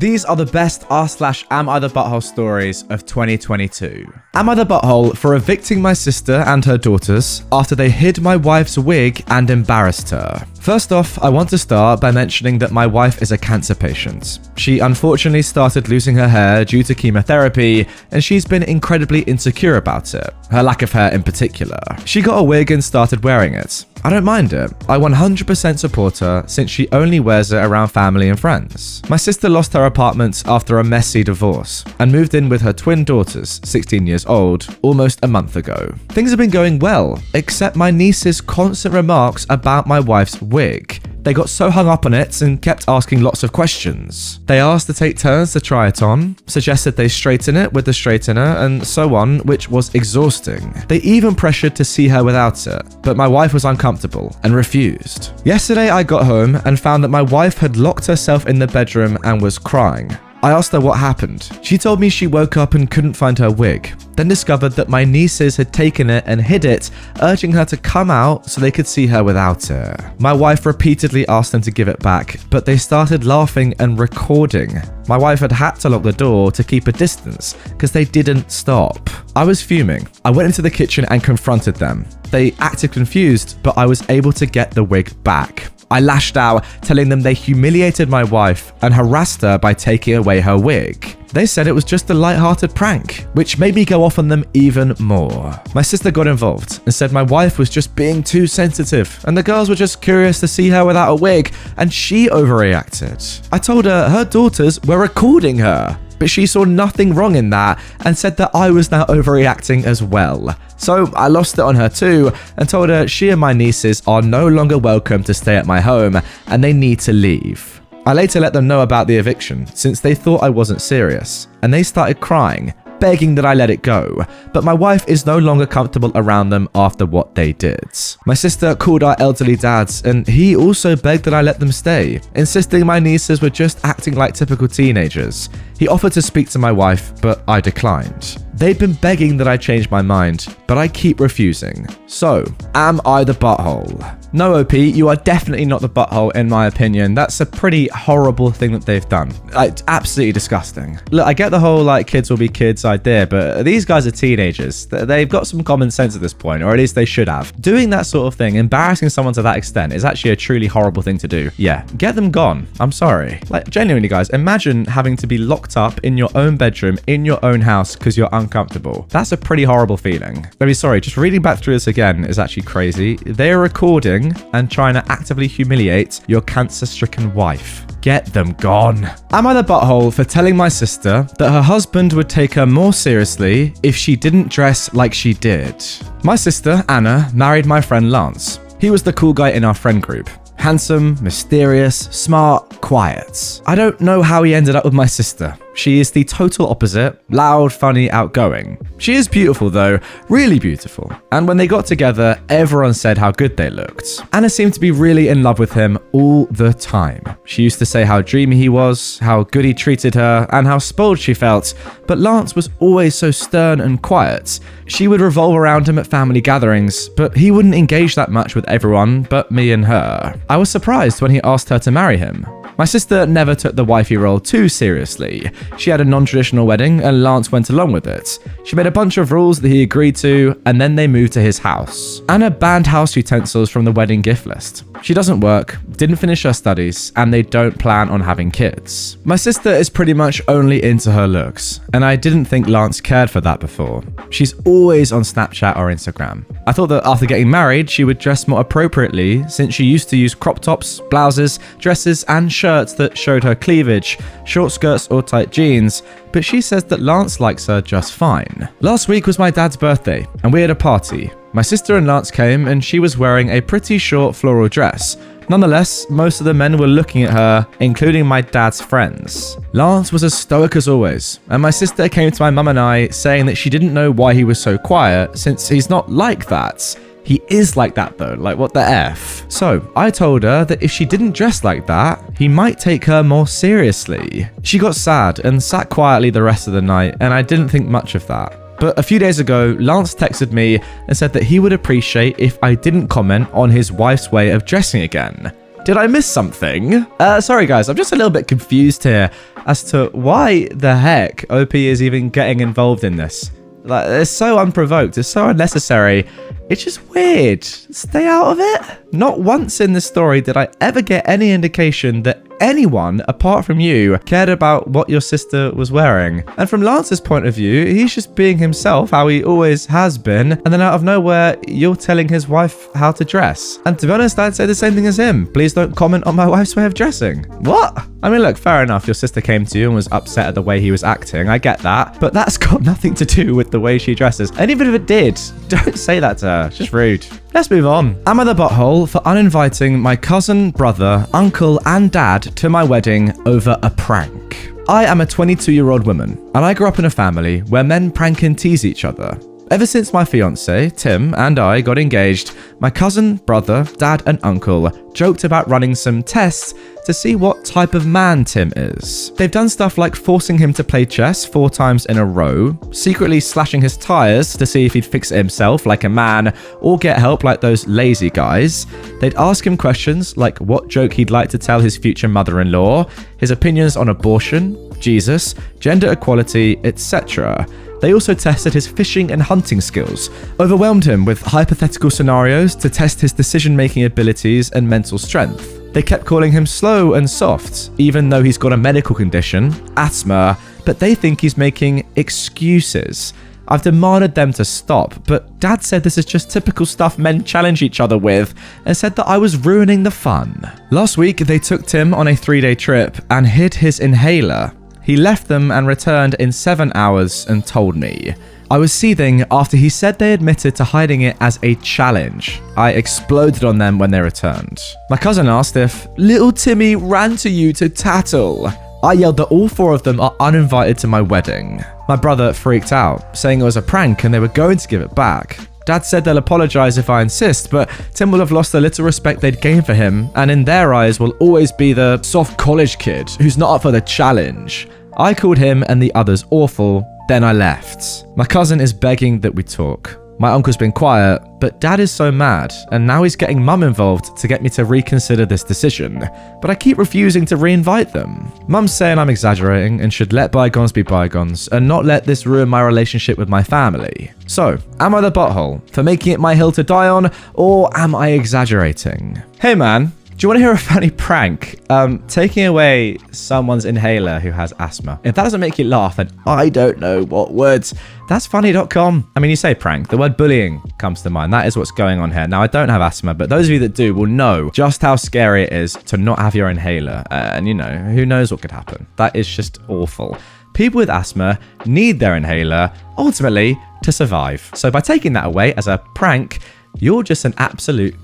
These are the best r/am I the butthole stories of 2022. Am I the butthole for evicting my sister and her daughters after they hid my wife's wig and embarrassed her? First off, I want to start by mentioning that my wife is a cancer patient. She unfortunately started losing her hair due to chemotherapy, and she's been incredibly insecure about it, her lack of hair in particular. She got a wig and started wearing it. I don't mind it. I 100% support her since she only wears it around family and friends. My sister lost her apartment after a messy divorce and moved in with her twin daughters, 16 years old, almost a month ago. Things have been going well, except my niece's constant remarks about my wife's wig. They got so hung up on it and kept asking lots of questions. They asked to take turns to try it on, suggested they straighten it with the straightener, and so on, which was exhausting. They even pressured to see her without it, but my wife was uncomfortable and refused. Yesterday I got home and found that my wife had locked herself in the bedroom and was crying. I asked her what happened. She told me she woke up and couldn't find her wig, then discovered that my nieces had taken it and hid it, urging her to come out so they could see her without it. My wife repeatedly asked them to give it back, but they started laughing and recording. My wife had to lock the door to keep a distance because they didn't stop. I was fuming. I went into the kitchen and confronted them. They acted confused, but I was able to get the wig back. I lashed out, telling them they humiliated my wife and harassed her by taking away her wig. They said it was just a light-hearted prank, which made me go off on them even more. My sister got involved and said my wife was just being too sensitive and the girls were just curious to see her without a wig and she overreacted. I told her her daughters were recording her, but she saw nothing wrong in that and said that I was now overreacting as well. So I lost it on her too and told her she and my nieces are no longer welcome to stay at my home and they need to leave. I later let them know about the eviction since they thought I wasn't serious, and they started crying, begging that I let it go, but my wife is no longer comfortable around them after what they did. My sister called our elderly dads and he also begged that I let them stay, insisting my nieces were just acting like typical teenagers. He offered to speak to my wife, but I declined. They'd been begging that I change my mind, but I keep refusing. So, am I the butthole? No, OP, you are definitely not the butthole in my opinion. That's a pretty horrible thing that they've done. It's absolutely disgusting. Look, I get the whole like kids will be kids idea, but these guys are teenagers. They've got some common sense at this point, or at least they should have. Doing that sort of thing, embarrassing someone to that extent, is actually a truly horrible thing to do. Yeah, get them gone. I'm sorry. Like, genuinely guys, imagine having to be locked up in your own bedroom, in your own house, because you're uncomfortable. That's a pretty horrible feeling. Very sorry, just reading back through this again is actually crazy. They're recording and trying to actively humiliate your cancer-stricken wife. Get them gone. Am I the butthole for telling my sister that her husband would take her more seriously if she didn't dress like she did? My sister, Anna, married my friend Lance. He was the cool guy in our friend group. Handsome, mysterious, smart, quiet. I don't know how he ended up with my sister. She is the total opposite, loud, funny, outgoing. She is beautiful though, really beautiful. And when they got together, everyone said how good they looked. Anna seemed to be really in love with him all the time. She used to say how dreamy he was, how good he treated her, and how spoiled she felt. But Lance was always so stern and quiet. She would revolve around him at family gatherings, but he wouldn't engage that much with everyone but me and her. I was surprised when he asked her to marry him. My sister never took the wifey role too seriously. She had a non-traditional wedding and Lance went along with it. She made a bunch of rules that he agreed to and then they moved to his house. Anna banned house utensils from the wedding gift list. She doesn't work, didn't finish her studies, and they don't plan on having kids. My sister is pretty much only into her looks, and I didn't think Lance cared for that before. She's always on Snapchat or Instagram. I thought that after getting married, she would dress more appropriately since she used to use crop tops, blouses, dresses, and shirts that showed her cleavage, short skirts or tight jeans, but she says that Lance likes her just fine. Last week was my dad's birthday, and we had a party. My sister and Lance came and she was wearing a pretty short floral dress. Nonetheless, most of the men were looking at her, including my dad's friends. Lance was as stoic as always, and my sister came to my mum and I saying that she didn't know why he was so quiet since he's not like that. He is like that though, like what the F? So I told her that if she didn't dress like that, he might take her more seriously. She got sad and sat quietly the rest of the night, and I didn't think much of that. But a few days ago, Lance texted me and said that he would appreciate if I didn't comment on his wife's way of dressing again. Did I miss something? Sorry guys, I'm just a little bit confused here as to why the heck OP is even getting involved in this. Like, it's so unprovoked, it's so unnecessary. It's just weird. Stay out of it. Not once in this story did I ever get any indication that anyone apart from you cared about what your sister was wearing. And from Lance's point of view, he's just being himself, how he always has been, and then out of nowhere, you're telling his wife how to dress. And to be honest, I'd say the same thing as him. Please don't comment on my wife's way of dressing. What? I mean, look, fair enough, your sister came to you and was upset at the way he was acting, I get that, but that's got nothing to do with the way she dresses. And even if it did, don't say that to her, it's just rude. Let's move on. Am I the butthole for uninviting my cousin, brother, uncle, and dad to my wedding over a prank? I am a 22-year-old woman, and I grew up in a family where men prank and tease each other. Ever since my fiance, Tim, and I got engaged, my cousin, brother, dad, and uncle joked about running some tests to see what type of man Tim is. They've done stuff like forcing him to play chess 4 times in a row, secretly slashing his tires to see if he'd fix it himself like a man, or get help like those lazy guys. They'd ask him questions like what joke he'd like to tell his future mother-in-law, his opinions on abortion, Jesus, gender equality, etc. They also tested his fishing and hunting skills, overwhelmed him with hypothetical scenarios to test his decision-making abilities and mental strength. They kept calling him slow and soft, even though he's got a medical condition, asthma, but they think he's making excuses. I've demanded them to stop, but Dad said this is just typical stuff men challenge each other with, and said that I was ruining the fun. Last week, they took Tim on a 3-day trip and hid his inhaler. He left them and returned in 7 hours and told me. I was seething after he said they admitted to hiding it as a challenge. I exploded on them when they returned. My cousin asked if little Timmy ran to you to tattle. I yelled that all 4 of them are uninvited to my wedding. My brother freaked out, saying it was a prank and they were going to give it back. Dad said they'll apologize if I insist, but Tim will have lost the little respect they'd gained for him, and in their eyes will always be the soft college kid who's not up for the challenge. I called him and the others awful, then I left. My cousin is begging that we talk. My uncle's been quiet, but Dad is so mad, and now he's getting Mum involved to get me to reconsider this decision, but I keep refusing to reinvite them. Mum's saying I'm exaggerating and should let bygones be bygones and not let this ruin my relationship with my family. So, am I the butthole for making it my hill to die on, or am I exaggerating? Hey man, do you want to hear a funny prank? Taking away someone's inhaler who has asthma. If that doesn't make you laugh, then I don't know what would. That's funny.com. I mean, you say prank, the word bullying comes to mind. That is what's going on here. Now, I don't have asthma, but those of you that do will know just how scary it is to not have your inhaler. And you know, who knows what could happen. That is just awful. People with asthma need their inhaler, ultimately, to survive. So by taking that away as a prank, you're just an absolute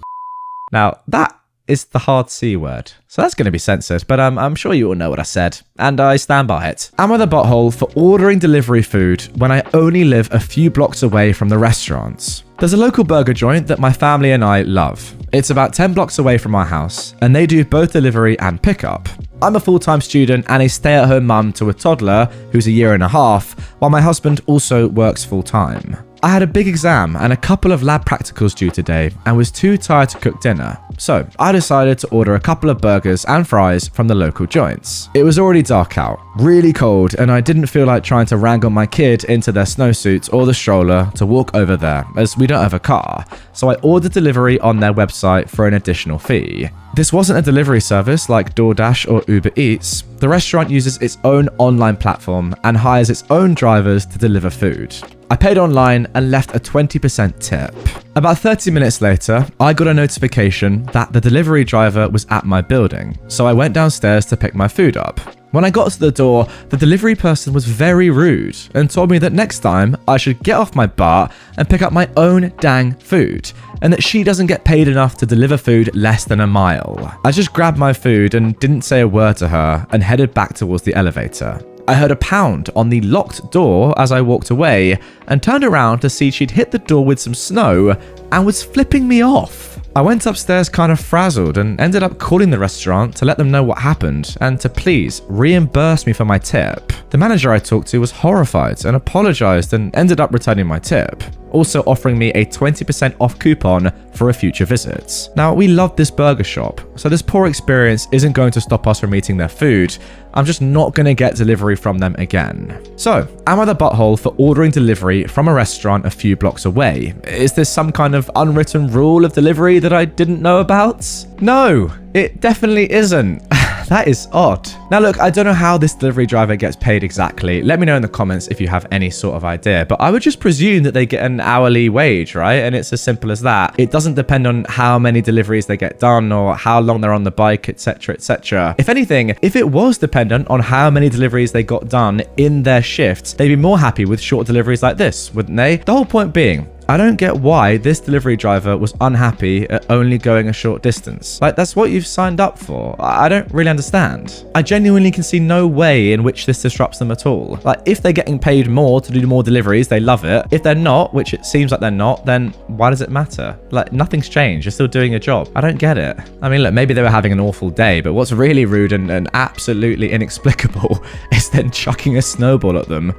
Now, that is the hard C word. So that's going to be censored, but I'm sure you all know what I said, and I stand by it. Am I the butthole for ordering delivery food when I only live a few blocks away from the restaurants? There's a local burger joint that my family and I love. It's about 10 blocks away from our house, and they do both delivery and pickup. I'm a full-time student and a stay-at-home mum to a toddler who's a year and a half, while my husband also works full-time. I had a big exam and a couple of lab practicals due today and was too tired to cook dinner. So I decided to order a couple of burgers and fries from the local joints. It was already dark out, really cold, and I didn't feel like trying to wrangle my kid into their snowsuits or the stroller to walk over there, as we don't have a car. So I ordered delivery on their website for an additional fee. This wasn't a delivery service like DoorDash or Uber Eats. The restaurant uses its own online platform and hires its own drivers to deliver food. I paid online and left a 20% tip. About 30 minutes later, I got a notification that the delivery driver was at my building, so I went downstairs to pick my food up. When I got to the door, the delivery person was very rude and told me that next time I should get off my butt and pick up my own dang food, and that she doesn't get paid enough to deliver food less than a mile. I just grabbed my food and didn't say a word to her and headed back towards the elevator. I heard a pound on the locked door as I walked away and turned around to see she'd hit the door with some snow and was flipping me off. I went upstairs kind of frazzled and ended up calling the restaurant to let them know what happened and to please reimburse me for my tip. The manager I talked to was horrified and apologized and ended up returning my tip, also offering me a 20% off coupon for a future visit. Now, we love this burger shop, so this poor experience isn't going to stop us from eating their food. I'm just not going to get delivery from them again. So, am I the butthole for ordering delivery from a restaurant a few blocks away? Is this some kind of unwritten rule of delivery that I didn't know about? No, it definitely isn't. That is odd. Now look, I don't know how this delivery driver gets paid exactly. Let me know in the comments if you have any sort of idea, but I would just presume that they get an hourly wage, right? And it's as simple as that. It doesn't depend on how many deliveries they get done or how long they're on the bike, etc, etc. If anything, if it was dependent on how many deliveries they got done in their shift, they'd be more happy with short deliveries like this, wouldn't they? The whole point being, I don't get why this delivery driver was unhappy at only going a short distance. Like, that's what you've signed up for. I don't really understand. I genuinely can see no way in which this disrupts them at all. Like, if they're getting paid more to do more deliveries, they love it. If they're not, which it seems like they're not, then why does it matter? Like, nothing's changed. You're still doing your job. I don't get it. I mean, look, maybe they were having an awful day, but what's really rude and absolutely inexplicable is then chucking a snowball at them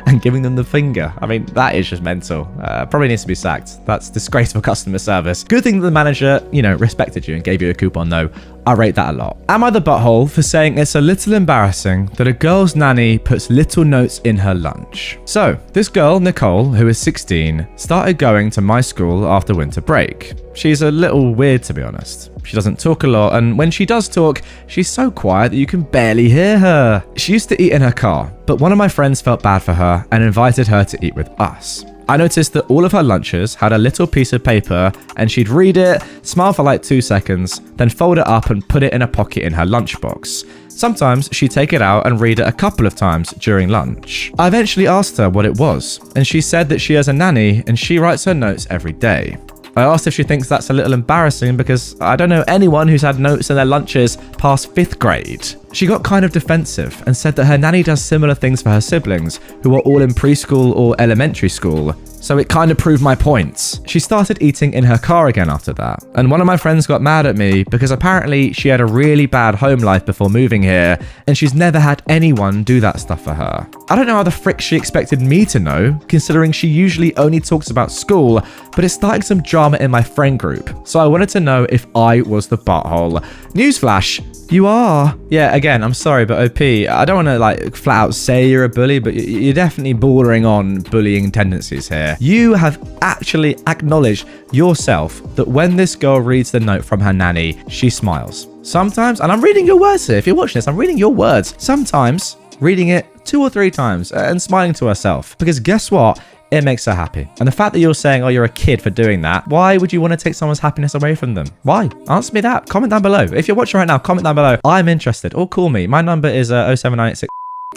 and giving them the finger. I mean, that is just mental. Probably needs to be sacked. That's disgraceful customer service. Good thing that the manager, respected you and gave you a coupon though. I rate that a lot. Am I the butthole for saying it's a little embarrassing that a girl's nanny puts little notes in her lunch? So, this girl, Nicole, who is 16, started going to my school after winter break. She's a little weird, to be honest. She doesn't talk a lot, and when she does talk, she's so quiet that you can barely hear her. She used to eat in her car, but one of my friends felt bad for her and invited her to eat with us. I noticed that all of her lunches had a little piece of paper and she'd read it, smile for like 2 seconds, then fold it up and put it in a pocket in her lunchbox. Sometimes she'd take it out and read it a couple of times during lunch. I eventually asked her what it was, and she said that she has a nanny and she writes her notes every day. I asked if she thinks that's a little embarrassing because I don't know anyone who's had notes in their lunches past 5th grade. She got kind of defensive and said that her nanny does similar things for her siblings who are all in preschool or elementary school. So it kind of proved my point. She started eating in her car again after that, and one of my friends got mad at me because apparently she had a really bad home life before moving here, and she's never had anyone do that stuff for her. I don't know how the frick she expected me to know, considering she usually only talks about school, but it's starting some drama in my friend group, so I wanted to know if I was the butthole. Newsflash, you are. Yeah, again, I'm sorry, but OP, I don't want to like flat out say you're a bully, but you're definitely bordering on bullying tendencies here. You have actually acknowledged yourself that when this girl reads the note from her nanny, she smiles. Sometimes, and I'm reading your words here, if you're watching this, I'm reading your words. Sometimes reading it 2 or 3 times and smiling to herself, because guess what? It makes her happy. And the fact that you're saying, oh, you're a kid for doing that, why would you want to take someone's happiness away from them? Why? Answer me that. Comment down below. If you're watching right now, comment down below. I'm interested. Or call me. My number is 07986.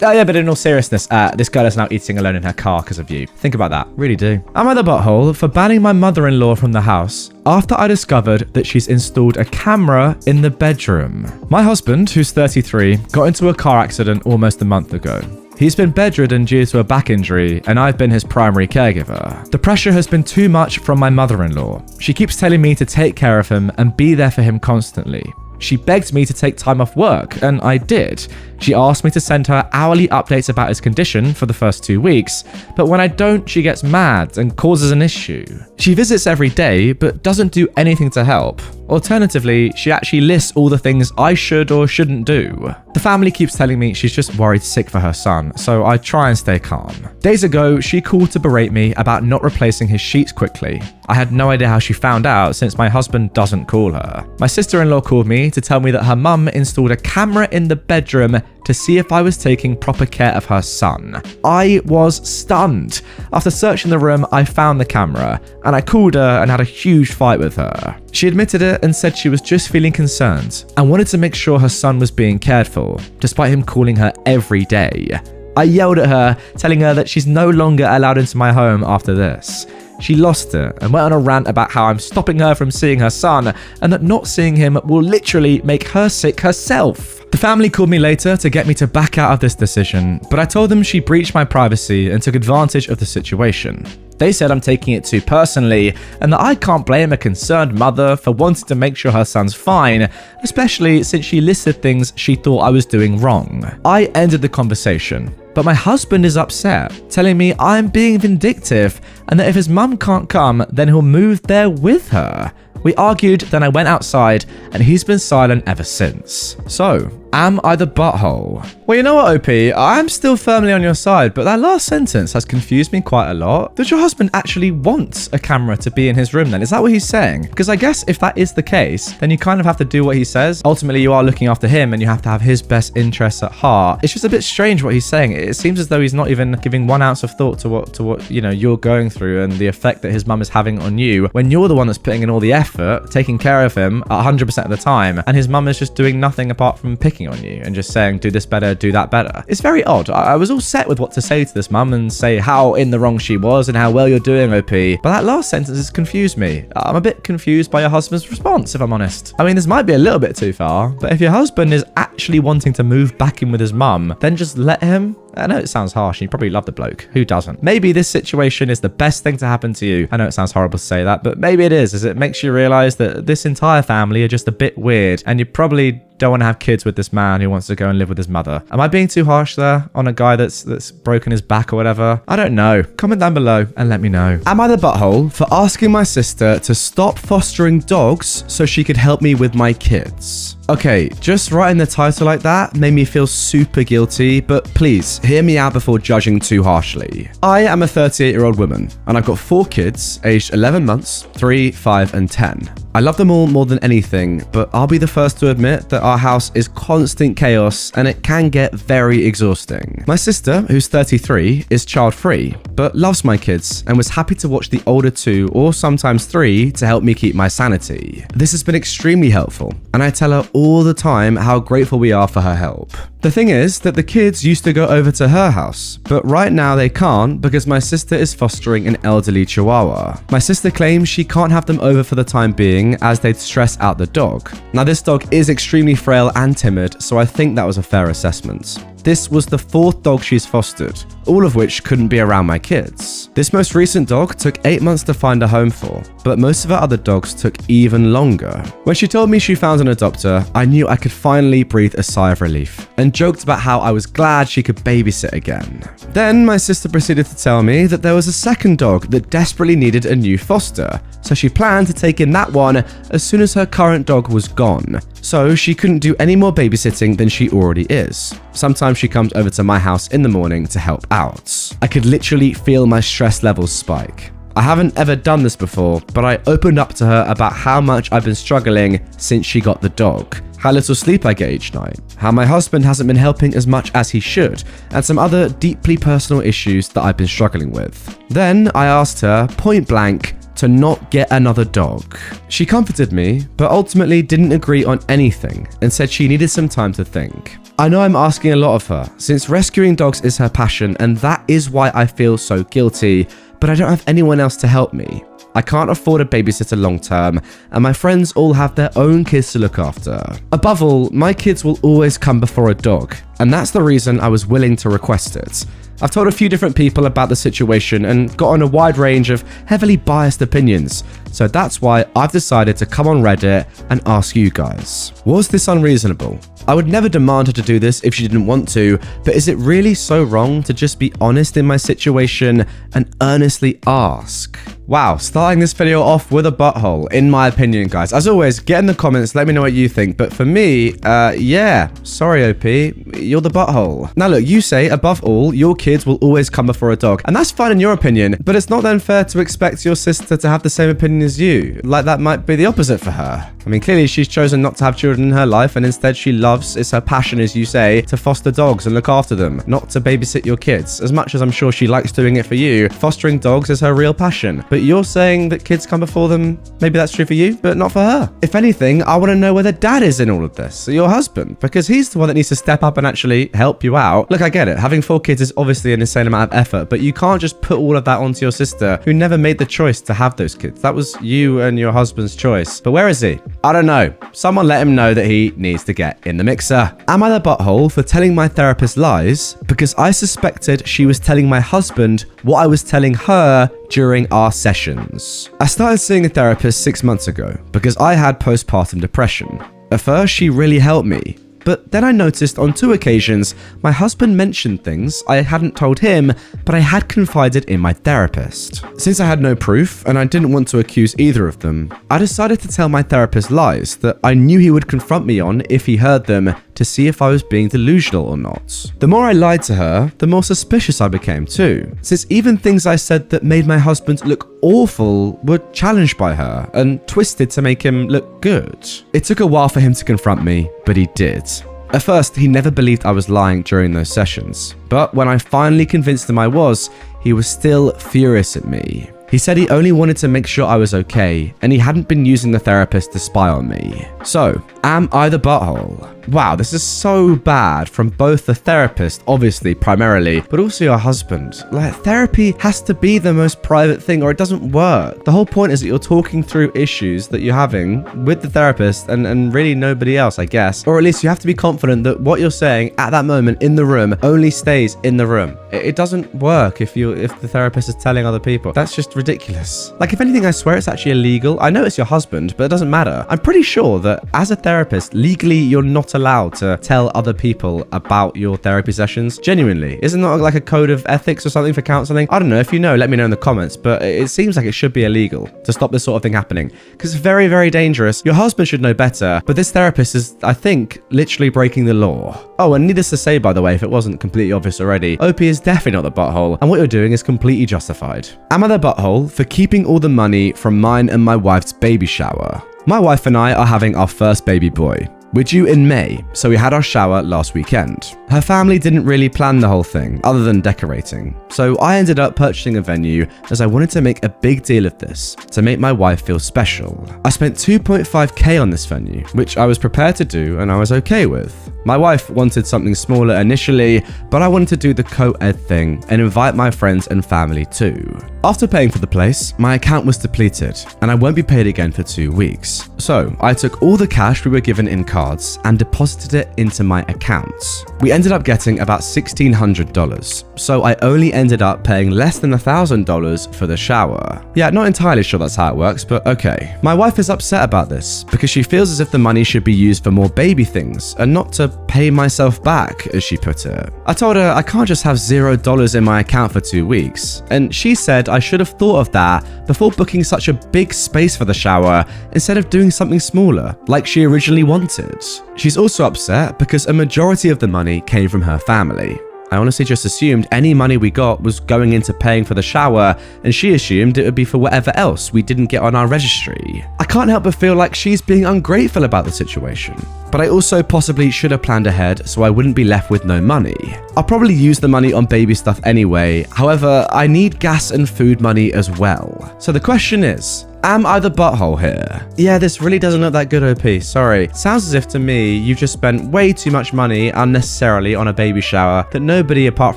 Oh yeah, but in all seriousness, this girl is now eating alone in her car because of you. Think about that. Really do. Am I the butthole for banning my mother-in-law from the house after I discovered that she's installed a camera in the bedroom? My husband, who's 33, got into a car accident almost a month ago. He's been bedridden due to a back injury, and I've been his primary caregiver. The pressure has been too much from my mother-in-law. She keeps telling me to take care of him and be there for him constantly. She begged me to take time off work, and I did. She asked me to send her hourly updates about his condition for the first 2 weeks, but when I don't, she gets mad and causes an issue. She visits every day, but doesn't do anything to help. Alternatively, she actually lists all the things I should or shouldn't do. The family keeps telling me she's just worried sick for her son, so I try and stay calm. Days ago, she called to berate me about not replacing his sheets quickly. I had no idea how she found out since my husband doesn't call her. My sister-in-law called me to tell me that her mum installed a camera in the bedroom to see if I was taking proper care of her son. I was stunned. After searching the room, I found the camera, and I called her and had a huge fight with her. She admitted it and said she was just feeling concerned and wanted to make sure her son was being cared for, despite him calling her every day. I yelled at her, telling her that she's no longer allowed into my home after this. She lost it and went on a rant about how I'm stopping her from seeing her son and that not seeing him will literally make her sick herself. The family called me later to get me to back out of this decision, but I told them she breached my privacy and took advantage of the situation. They said I'm taking it too personally and that I can't blame a concerned mother for wanting to make sure her son's fine, especially since she listed things she thought I was doing wrong. I ended the conversation, but my husband is upset, telling me I'm being vindictive and that if his mum can't come, then he'll move there with her. We argued, then I went outside, and he's been silent ever since. So, am I the butthole? Well, you know what, OP? I'm still firmly on your side, but that last sentence has confused me quite a lot. Does your husband actually want a camera to be in his room then? Is that what he's saying? Because I guess if that is the case, then you kind of have to do what he says. Ultimately, you are looking after him, and you have to have his best interests at heart. It's just a bit strange what he's saying. It seems as though he's not even giving 1 ounce of thought to what you know you're going through and the effect that his mum is having on you when you're the one that's putting in all the effort, taking care of him 100% of the time, and his mum is just doing nothing apart from picking on you and just saying, do this better, do that better. It's very odd. I was all set with what to say to this mum and say how in the wrong she was and how well you're doing, OP, but that last sentence has confused me. I'm a bit confused by your husband's response, if I'm honest. I mean, this might be a little bit too far, but if your husband is actually wanting to move back in with his mum, then just let him. I know it sounds harsh and you probably love the bloke. Who doesn't? Maybe this situation is the best thing to happen to you. I know it sounds horrible to say that, but maybe it is, as it makes you realize that this entire family are just a bit weird and you probably don't want to have kids with this man who wants to go and live with his mother. Am I being too harsh there on a guy that's broken his back or whatever? I don't know. Comment down below and let me know. Am I the butthole for asking my sister to stop fostering dogs so she could help me with my kids? Okay, just writing the title like that made me feel super guilty, but please hear me out before judging too harshly. I am a 38-year-old woman, and I've got 4 kids aged 11 months, 3, 5, and 10. I love them all more than anything, but I'll be the first to admit that our house is constant chaos and it can get very exhausting. My sister, who's 33, is child-free, but loves my kids and was happy to watch the older 2 or sometimes 3 to help me keep my sanity. This has been extremely helpful, and I tell her all the time how grateful we are for her help. The thing is that the kids used to go over to her house, but right now they can't because my sister is fostering an elderly chihuahua. My sister claims she can't have them over for the time being as they'd stress out the dog. Now this dog is extremely frail and timid, so I think that was a fair assessment. This was the 4th dog she's fostered, all of which couldn't be around my kids. This most recent dog took 8 months to find a home for, but most of her other dogs took even longer. When she told me she found an adopter, I knew I could finally breathe a sigh of relief, and joked about how I was glad she could babysit again. Then my sister proceeded to tell me that there was a second dog that desperately needed a new foster, so she planned to take in that one as soon as her current dog was gone. So she couldn't do any more babysitting than she already is. Sometimes she comes over to my house in the morning to help out. I could literally feel my stress levels spike. I haven't ever done this before, but I opened up to her about how much I've been struggling since she got the dog, how little sleep I get each night, how my husband hasn't been helping as much as he should, and some other deeply personal issues that I've been struggling with. Then I asked her point blank to not get another dog. She comforted me, but ultimately didn't agree on anything and said she needed some time to think. I know I'm asking a lot of her, since rescuing dogs is her passion, and that is why I feel so guilty, but I don't have anyone else to help me. I can't afford a babysitter long term, and my friends all have their own kids to look after. Above all, my kids will always come before a dog, and that's the reason I was willing to request it. I've told a few different people about the situation and gotten a wide range of heavily biased opinions, so that's why I've decided to come on Reddit and ask you guys. Was this unreasonable? I would never demand her to do this if she didn't want to, but is it really so wrong to just be honest in my situation and earnestly ask? Wow, starting this video off with a butthole, in my opinion, guys. As always, get in the comments, let me know what you think. But for me, yeah, sorry, OP, you're the butthole. Now look, you say, above all, your kids will always come before a dog. And that's fine in your opinion, but it's not then fair to expect your sister to have the same opinion as you. Like that might be the opposite for her. I mean, clearly she's chosen not to have children in her life, and instead she loves, it's her passion, as you say, to foster dogs and look after them, not to babysit your kids. As much as I'm sure she likes doing it for you, fostering dogs is her real passion. But you're saying that kids come before them. Maybe that's true for you, but not for her. If anything, I want to know where the dad is in all of this, your husband, because he's the one that needs to step up and actually help you out. Look, I get it. Having 4 kids is obviously an insane amount of effort, but you can't just put all of that onto your sister who never made the choice to have those kids. That was you and your husband's choice. But where is he? I don't know. Someone let him know that he needs to get in the mixer. Am I the butthole for telling my therapist lies because I suspected she was telling my husband what I was telling her during our sessions. I started seeing a therapist 6 months ago because I had postpartum depression. At first, she really helped me. But then I noticed on 2 occasions, my husband mentioned things I hadn't told him, but I had confided in my therapist. Since I had no proof, and I didn't want to accuse either of them, I decided to tell my therapist lies that I knew he would confront me on if he heard them to see if I was being delusional or not. The more I lied to her, the more suspicious I became too, since even things I said that made my husband look awful were challenged by her and twisted to make him look good. It took a while for him to confront me, but he did. At first, he never believed I was lying during those sessions, but when I finally convinced him I was, he was still furious at me. He said he only wanted to make sure I was okay, and he hadn't been using the therapist to spy on me. So, am I the butthole? Wow, this is so bad from both the therapist, obviously, primarily, but also your husband. Like, therapy has to be the most private thing or it doesn't work. The whole point is that you're talking through issues that you're having with the therapist and really nobody else, I guess. Or at least you have to be confident that what you're saying at that moment in the room only stays in the room. It doesn't work if the therapist is telling other people. That's just ridiculous. Like, if anything, I swear it's actually illegal. I know it's your husband, but it doesn't matter. I'm pretty sure that as a therapist, legally, you're not allowed to tell other people about your therapy sessions. Genuinely. Isn't that like a code of ethics or something for counseling? I don't know. If you know, let me know in the comments, but it seems like it should be illegal to stop this sort of thing happening because it's very, very dangerous. Your husband should know better, but this therapist is, I think, literally breaking the law. Oh, and needless to say, by the way, if it wasn't completely obvious already, OP is definitely not the butthole, and what you're doing is completely justified. Am I the butthole for keeping all the money from mine and my wife's baby shower? My wife and I are having our first baby boy. We're due in May, so we had our shower last weekend. Her family didn't really plan the whole thing, other than decorating. So I ended up purchasing a venue as I wanted to make a big deal of this, to make my wife feel special. I spent $2.5K on this venue, which I was prepared to do and I was okay with. My wife wanted something smaller initially, but I wanted to do the co-ed thing and invite my friends and family too. After paying for the place, my account was depleted and I won't be paid again for 2 weeks. So I took all the cash we were given in cards and deposited it into my accounts. We ended up getting about $1,600, so I only ended up paying less than $1,000 for the shower. Yeah, not entirely sure that's how it works, but okay. My wife is upset about this because she feels as if the money should be used for more baby things and not to pay myself back, as she put it. I told her I can't just have $0 in my account for 2 weeks, and she said I should have thought of that before booking such a big space for the shower instead of doing something smaller, like she originally wanted. She's also upset because a majority of the money came from her family. I honestly just assumed any money we got was going into paying for the shower, and she assumed it would be for whatever else we didn't get on our registry. I can't help but feel like she's being ungrateful about the situation. But I also possibly should have planned ahead so I wouldn't be left with no money. I'll probably use the money on baby stuff anyway, however, I need gas and food money as well. So the question is, am I the butthole here? Yeah, this really doesn't look that good, OP, sorry. Sounds as if to me, you've just spent way too much money unnecessarily on a baby shower that nobody apart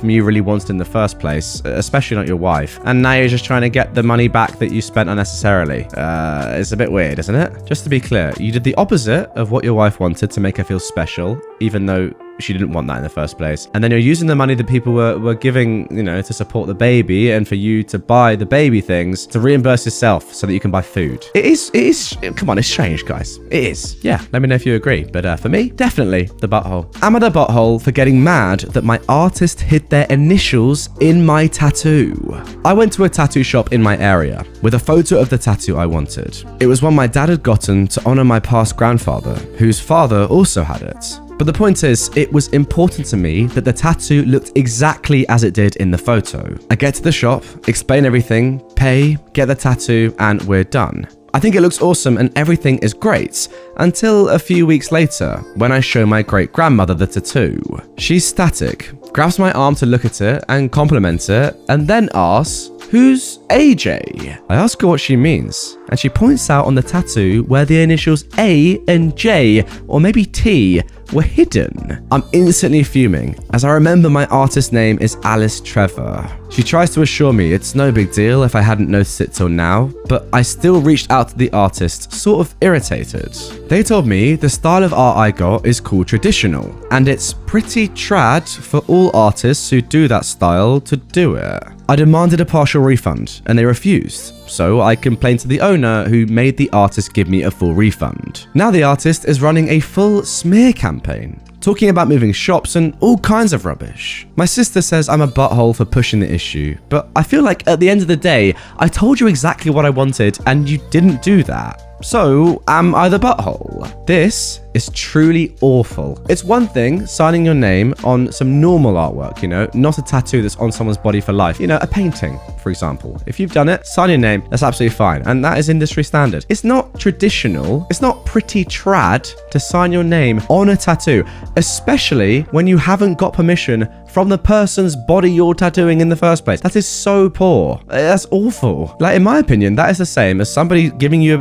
from you really wanted in the first place, especially not your wife. And now you're just trying to get the money back that you spent unnecessarily. It's a bit weird, isn't it? Just to be clear, you did the opposite of what your wife wanted to make her feel special, even though she didn't want that in the first place. And then you're using the money that people were giving, you know, to support the baby and for you to buy the baby things to reimburse yourself so that you can buy food. It is, come on, it's strange, guys. It is. Yeah, let me know if you agree. But for me, definitely the butthole. Am I the butthole for getting mad that my artist hid their initials in my tattoo? I went to a tattoo shop in my area with a photo of the tattoo I wanted. It was one my dad had gotten to honor my past grandfather, whose father also had it. But the point is, it was important to me that the tattoo looked exactly as it did in the photo. I get to the shop, explain everything, pay, get the tattoo, and we're done. I think it looks awesome and everything is great, until a few weeks later, when I show my great-grandmother the tattoo. She's static, grabs my arm to look at it and compliment it, and then asks, "Who's AJ?" I ask her what she means, and she points out on the tattoo where the initials A and J, or maybe T, were hidden. I'm instantly fuming, as I remember my artist's name is Alice Trevor. She tries to assure me it's no big deal if I hadn't noticed it till now, but I still reached out to the artist, sort of irritated. They told me the style of art I got is called traditional, and it's pretty trad for all artists who do that style to do it. I demanded a partial refund, and they refused. So I complained to the owner, who made the artist give me a full refund. Now the artist is running a full smear campaign, talking about moving shops and all kinds of rubbish. My sister says I'm a butthole for pushing the issue, but I feel like at the end of the day, I told you exactly what I wanted and you didn't do that. So, am I the butthole? This is truly awful. It's one thing signing your name on some normal artwork, not a tattoo that's on someone's body for life. A painting, for example. If you've done it, sign your name, that's absolutely fine. And that is industry standard. It's not traditional, it's not pretty trad to sign your name on a tattoo, especially when you haven't got permission from the person's body you're tattooing in the first place. That is so poor. That's awful. Like, in my opinion, that is the same as somebody giving you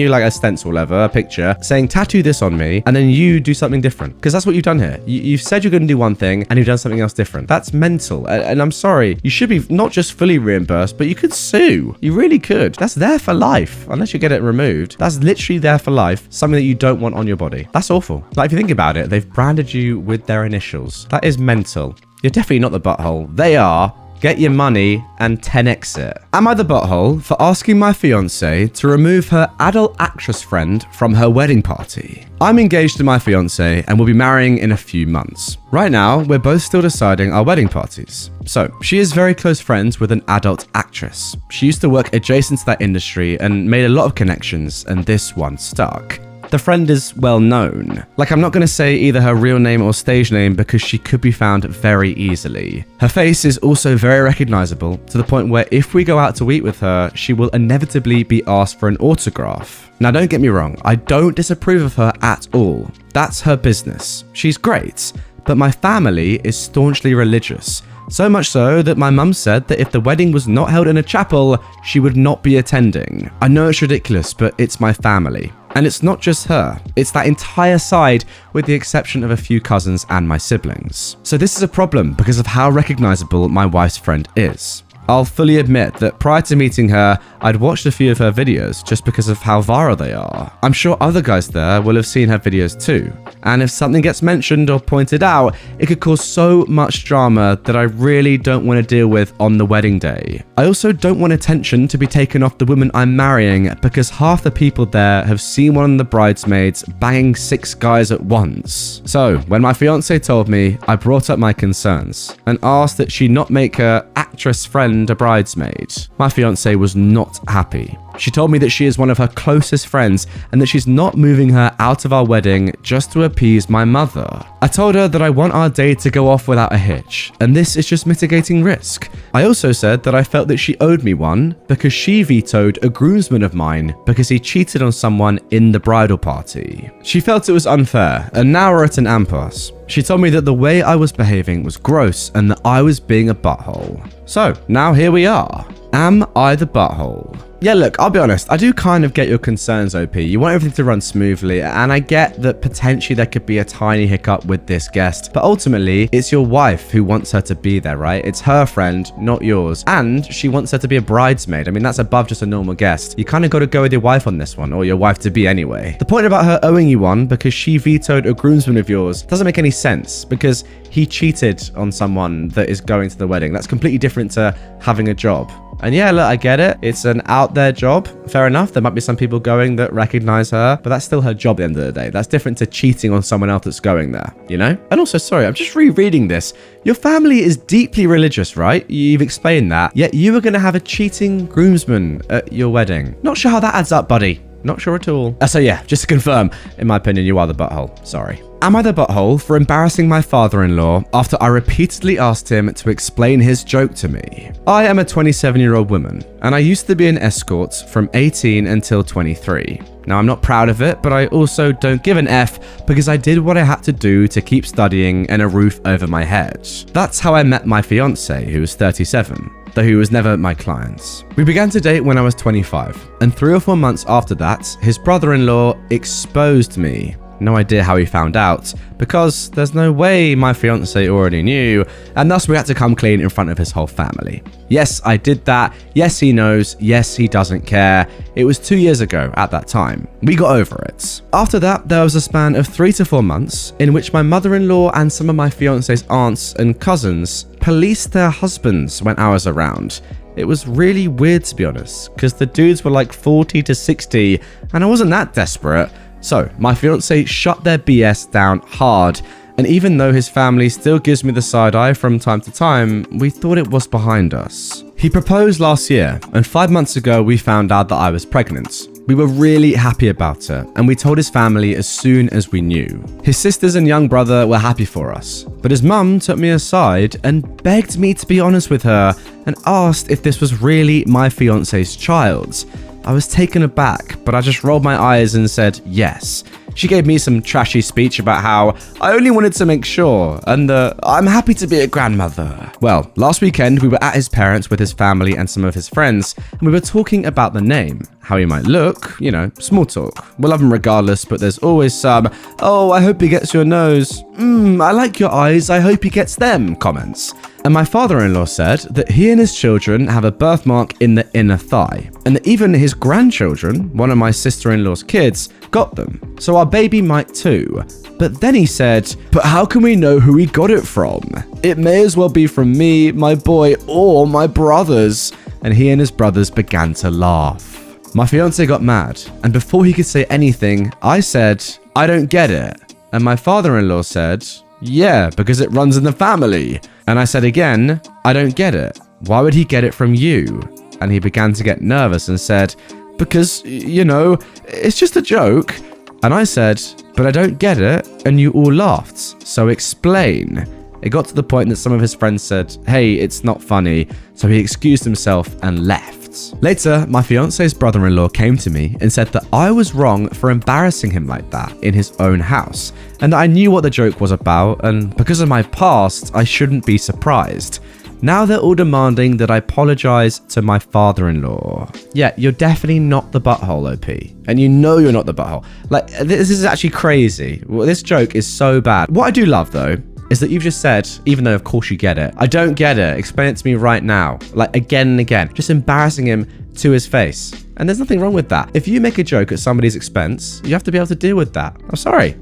like a stencil a picture, saying tattoo this on me, and then you do something different. Because that's what you've done here. You've said you're going to do one thing and you've done something else different. That's mental. And I'm sorry, you should be not just fully reimbursed, but you could sue. You really could. That's there for life, unless you get it removed. That's literally there for life. Something that you don't want on your body. That's awful. Like, if you think about it, they've branded you with their initials. That is mental. You're definitely not the butthole. They are. Get your money and 10x it. Am I the butthole for asking my fiance to remove her adult actress friend from her wedding party? I'm engaged to my fiance and will be marrying in a few months. Right now, we're both still deciding our wedding parties. So, she is very close friends with an adult actress. She used to work adjacent to that industry and made a lot of connections, and this one stuck. The friend is well known. Like, I'm not going to say either her real name or stage name because she could be found very easily. Her face is also very recognizable, to the point where if we go out to eat with her, she will inevitably be asked for an autograph. Now, don't get me wrong, I don't disapprove of her at all. That's her business. She's great, but my family is staunchly religious. So much so that my mum said that if the wedding was not held in a chapel, she would not be attending. I know it's ridiculous, but it's my family. And it's not just her, it's that entire side, with the exception of a few cousins and my siblings. So this is a problem because of how recognizable my wife's friend is. I'll fully admit that prior to meeting her, I'd watched a few of her videos just because of how viral they are. I'm sure other guys there will have seen her videos too. And if something gets mentioned or pointed out, it could cause so much drama that I really don't want to deal with on the wedding day. I also don't want attention to be taken off the woman I'm marrying because half the people there have seen one of the bridesmaids banging 6 guys at once. So when my fiance told me, I brought up my concerns and asked that she not make her actress friend a bridesmaid. My fiance was not happy. She told me that she is one of her closest friends and that she's not moving her out of our wedding just to appease my mother. I told her that I want our day to go off without a hitch, and this is just mitigating risk. I also said that I felt that she owed me one because she vetoed a groomsman of mine because he cheated on someone in the bridal party. She felt it was unfair, and now we're at an impasse. She told me that the way I was behaving was gross and that I was being a butthole. So, now here we are. Am I the butthole? Yeah, look, I'll be honest, I do kind of get your concerns, OP. You want everything to run smoothly, and I get that potentially there could be a tiny hiccup with this guest, but ultimately, it's your wife who wants her to be there, right? It's her friend, not yours, and she wants her to be a bridesmaid. I mean, that's above just a normal guest. You kind of got to go with your wife on this one, or your wife-to-be anyway. The point about her owing you one because she vetoed a groomsman of yours doesn't make any sense, because he cheated on someone that is going to the wedding. That's completely different to having a job. And yeah, look, I get it. It's an out there job. Fair enough. There might be some people going that recognize her, but that's still her job at the end of the day. That's different to cheating on someone else that's going there, you know? And also, sorry, I'm just rereading this. Your family is deeply religious, right? You've explained that. Yet you were going to have a cheating groomsman at your wedding. Not sure how that adds up, buddy. Not sure at all. So yeah, just to confirm, in my opinion, you are the butthole. Sorry. Am I the butthole for embarrassing my father-in-law after I repeatedly asked him to explain his joke to me? I am a 27-year-old woman, and I used to be an escort from 18 until 23. Now, I'm not proud of it, but I also don't give an F because I did what I had to do to keep studying and a roof over my head. That's how I met my fiance, who was 37. Though he was never my client. We began to date when I was 25, and 3 or 4 months after that, his brother-in-law exposed me. No idea how he found out, because there's no way my fiance already knew, and thus we had to come clean in front of his whole family. Yes, I did that. Yes, he knows. Yes, he doesn't care. It was 2 years ago at that time. We got over it. After that, there was a span of 3 to 4 months in which my mother-in-law and some of my fiance's aunts and cousins policed their husbands when I was around, It was really weird, to be honest, because the dudes were like 40 to 60 and I wasn't that desperate. So my fiance shut their BS down hard, and even though his family still gives me the side eye from time to time, we thought it was behind us. He proposed last year, and 5 months ago we found out that I was pregnant. We were really happy about it, and we told his family as soon as we knew. His sisters and young brother were happy for us, but his mum took me aside and begged me to be honest with her and asked if this was really my fiance's child. I was taken aback, but I just rolled my eyes and said yes. She gave me some trashy speech about how I only wanted to make sure, and I'm happy to be a grandmother. Well, last weekend we were at his parents with his family and some of his friends, and we were talking about the name, how he might look, small talk. We'll love him regardless, but there's always some, oh, I hope he gets your nose, I like your eyes, I hope he gets them comments. And my father-in-law said that he and his children have a birthmark in the inner thigh, and that even his grandchildren, one of my sister-in-law's kids, got them. So our baby might too. But then he said, but how can we know who he got it from? It may as well be from me, my boy, or my brothers. And he and his brothers began to laugh. My fiance got mad, and before he could say anything, I said, I don't get it. And my father-in-law said, yeah, because it runs in the family. And I said again, I don't get it. Why would he get it from you? And he began to get nervous and said, because, it's just a joke. And I said, but I don't get it. And you all laughed. So explain. It got to the point that some of his friends said, hey, it's not funny. So he excused himself and left. Later, my fiance's brother-in-law came to me and said that I was wrong for embarrassing him like that in his own house, and that I knew what the joke was about, and because of my past, I shouldn't be surprised. Now they're all demanding that I apologize to my father-in-law. Yeah, you're definitely not the butthole, OP. And you know you're not the butthole. Like, this is actually crazy. Well, this joke is so bad. What I do love, though, is that you've just said, even though of course you get it, I don't get it, explain it to me right now. Like, again and again, just embarrassing him to his face. And there's nothing wrong with that. If you make a joke at somebody's expense, you have to be able to deal with that. I'm sorry.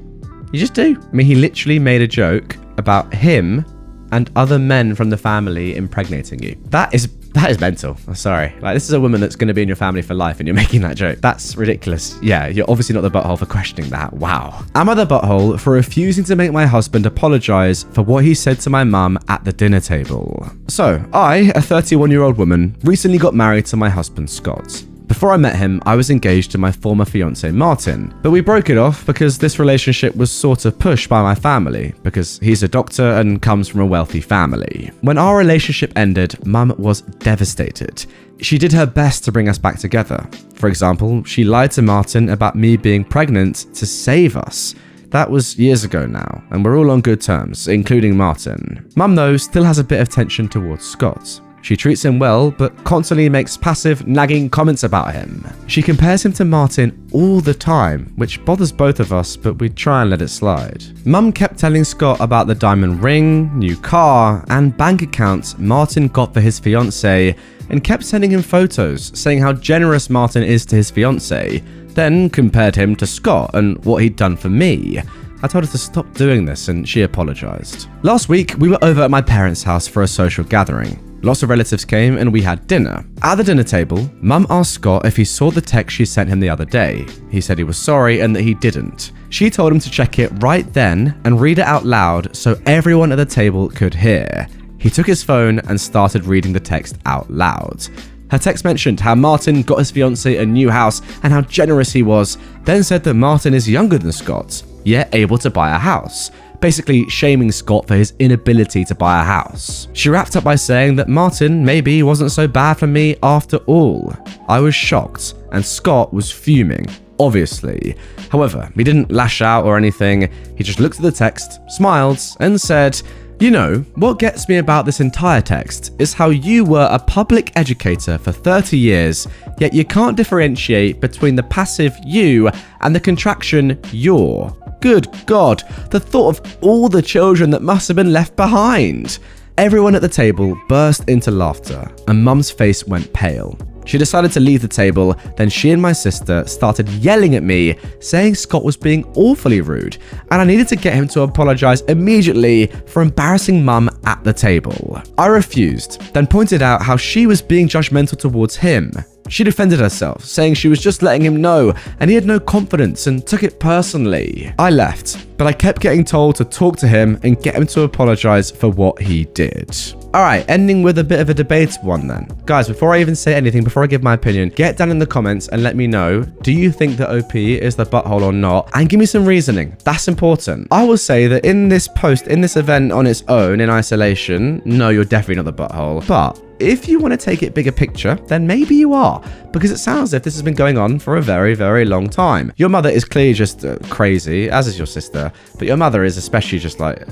You just do. I mean, he literally made a joke about him and other men from the family impregnating you. That is mental. I'm sorry. Like, this is a woman that's going to be in your family for life and you're making that joke. That's ridiculous. Yeah, you're obviously not the butthole for questioning that. Wow. Am I the butthole for refusing to make my husband apologize for what he said to my mum at the dinner table? So, I, a 31-year-old woman, recently got married to my husband, Scott. Before I met him, I was engaged to my former fiance, Martin, but we broke it off because this relationship was sort of pushed by my family, because he's a doctor and comes from a wealthy family. When our relationship ended, Mum was devastated. She did her best to bring us back together. For example, she lied to Martin about me being pregnant to save us. That was years ago now, and we're all on good terms, including Martin. Mum, though, still has a bit of tension towards Scott. She treats him well, but constantly makes passive, nagging comments about him. She compares him to Martin all the time, which bothers both of us, but we try and let it slide. Mum kept telling Scott about the diamond ring, new car, and bank accounts Martin got for his fiancée, and kept sending him photos, saying how generous Martin is to his fiancée, then compared him to Scott and what he'd done for me. I told her to stop doing this, and she apologized. Last week, we were over at my parents' house for a social gathering. Lots of relatives came and we had dinner. At the dinner table, Mum asked Scott if he saw the text she sent him the other day. He said he was sorry and that he didn't. She told him to check it right then and read it out loud so everyone at the table could hear. He took his phone and started reading the text out loud. Her text mentioned how Martin got his fiancée a new house and how generous he was, then said that Martin is younger than Scott, yet able to buy a house. Basically shaming Scott for his inability to buy a house. She wrapped up by saying that Martin maybe wasn't so bad for me after all. I was shocked, and Scott was fuming, obviously. However, he didn't lash out or anything. He just looked at the text, smiled, and said, you know, what gets me about this entire text is how you were a public educator for 30 years, yet you can't differentiate between the passive you and the contraction your. Good God, the thought of all the children that must have been left behind. Everyone at the table burst into laughter, and Mum's face went pale. She decided to leave the table, then she and my sister started yelling at me, saying Scott was being awfully rude, and I needed to get him to apologize immediately for embarrassing mum at the table. I refused, then pointed out how she was being judgmental towards him. She defended herself, saying she was just letting him know and he had no confidence and took it personally. I left, but I kept getting told to talk to him and get him to apologize for what he did. Alright, ending with a bit of a debatable one then. Guys, before I even say anything, before I give my opinion, get down in the comments and let me know, do you think that OP is the butthole or not? And give me some reasoning. That's important. I will say that in this post, in this event on its own, in isolation, no, you're definitely not the butthole. But if you want to take it bigger picture, then maybe you are, because it sounds as if this has been going on for a very, very long time. Your mother is clearly just crazy, as is your sister, but your mother is especially just like